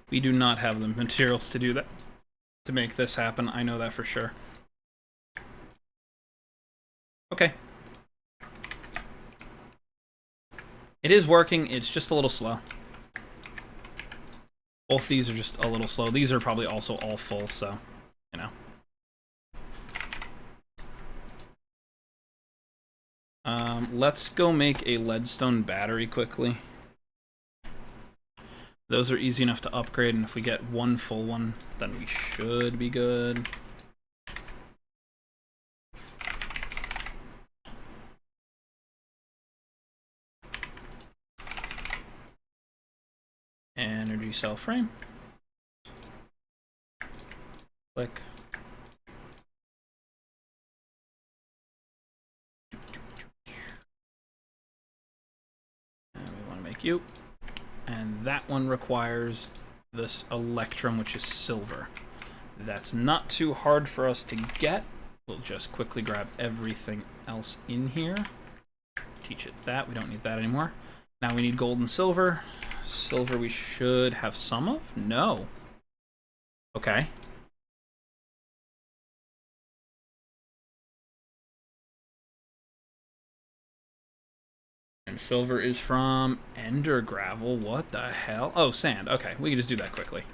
We do not have the materials to do that, to make this happen. I know that for sure. Okay. It is working, it's just a little slow. Both these are just a little slow. These are probably also all full, so, you know. Let's go make a leadstone battery quickly. Those are easy enough to upgrade, and if we get one full one, then we should be good. Energy cell frame. Click. And we want to make you. And that one requires this electrum, which is silver. That's not too hard for us to get. We'll just quickly grab everything else in here. Teach it that. We don't need that anymore. Now we need gold and silver. Silver we should have some of? No. Okay. And silver is from ender gravel. What the hell? Oh, sand. Okay, we can just do that quickly.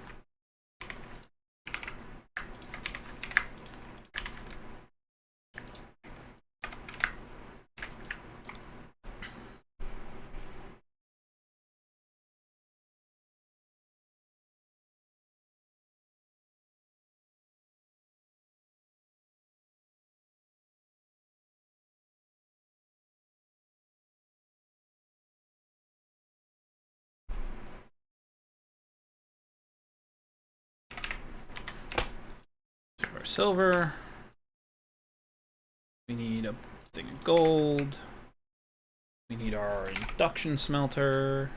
Our silver. We need a thing of gold. We need our induction smelter.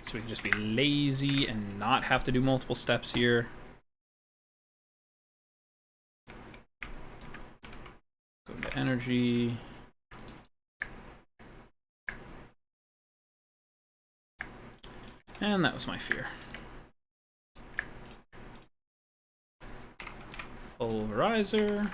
So we can just be lazy and not have to do multiple steps here. Go into energy. And that was my fear. Pulverizer.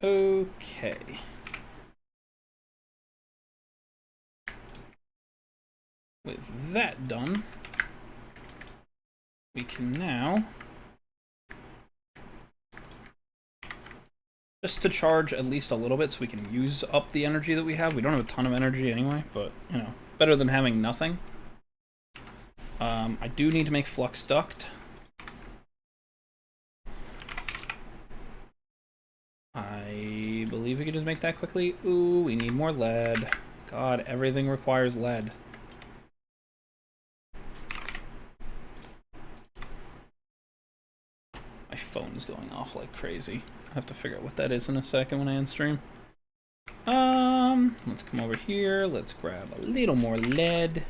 Okay. With that done, we can now, just to charge at least a little bit so we can use up the energy that we have. We don't have a ton of energy anyway, but, you know, better than having nothing. I do need to make flux duct. I believe we could just make that quickly. Ooh, we need more lead. God, everything requires lead. My phone is going off like crazy. I have to figure out what that is in a second when I end stream. Let's come over here. Let's grab a little more lead.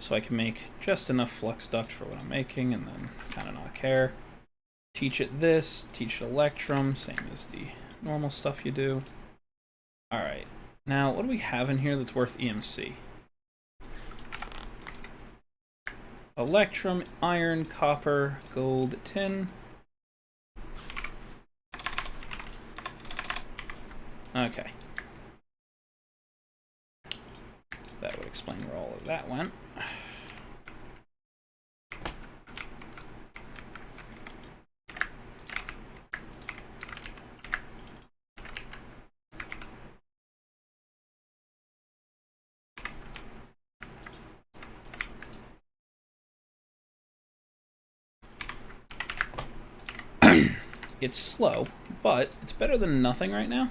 So I can make just enough flux duct for what I'm making and then kind of not care. Teach it this, teach it electrum, same as the normal stuff you do. Alright, now what do we have in here that's worth EMC? Electrum, iron, copper, gold, tin. Okay. That would explain where all of that went. It's slow, but it's better than nothing right now.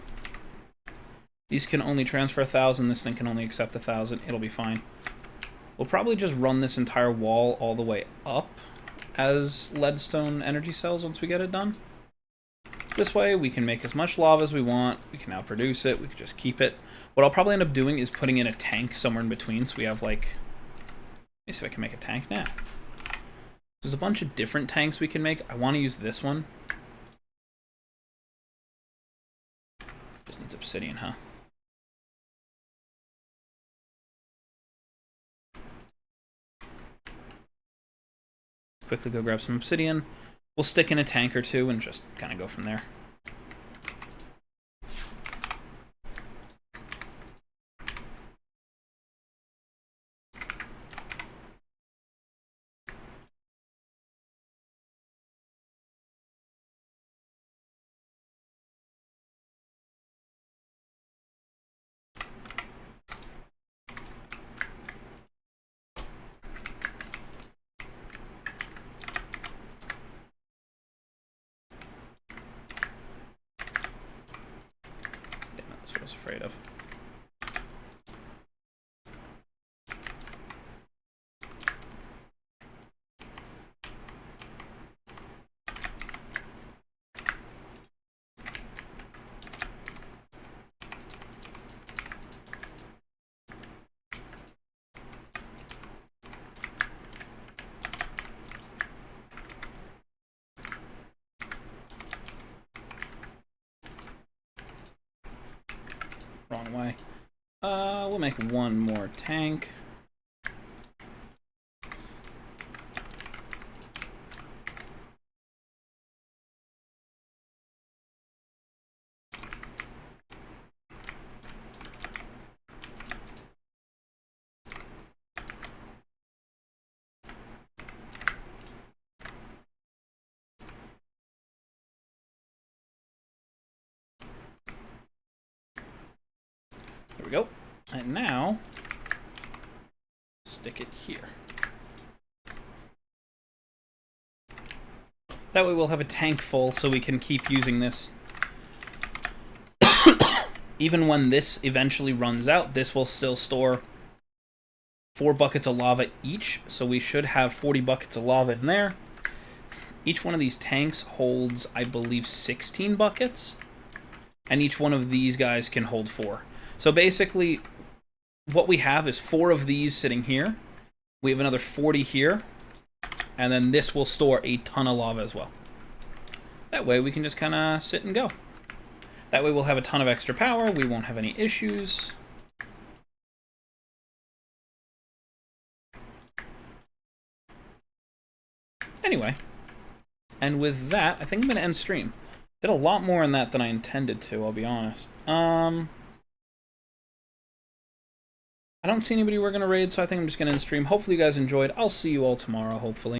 These can only transfer 1,000. This thing can only accept 1,000. It'll be fine. We'll probably just run this entire wall all the way up as leadstone energy cells once we get it done. This way, we can make as much lava as we want. We can now produce it. We can just keep it. What I'll probably end up doing is putting in a tank somewhere in between, so we have, like... Let me see if I can make a tank now. There's a bunch of different tanks we can make. I want to use this one. Just needs obsidian, huh? Quickly go grab some obsidian. We'll stick in a tank or two and just kind of go from there. Afraid of. Wrong way. We'll make one more tank. There we go. And now, stick it here. That way we'll have a tank full so we can keep using this. Even when this eventually runs out, this will still store 4 buckets of lava each, so we should have 40 buckets of lava in there. Each one of these tanks holds, I believe, 16 buckets, and each one of these guys can hold 4. So basically, what we have is 4 of these sitting here. We have another 40 here, and then this will store a ton of lava as well. That way we can just kind of sit and go. That way we'll have a ton of extra power, we won't have any issues. Anyway, and with that, I think I'm going to end stream. Did a lot more in that than I intended to, I'll be honest. I don't see anybody we're going to raid, so I think I'm just going to end stream. Hopefully you guys enjoyed. I'll see you all tomorrow, hopefully.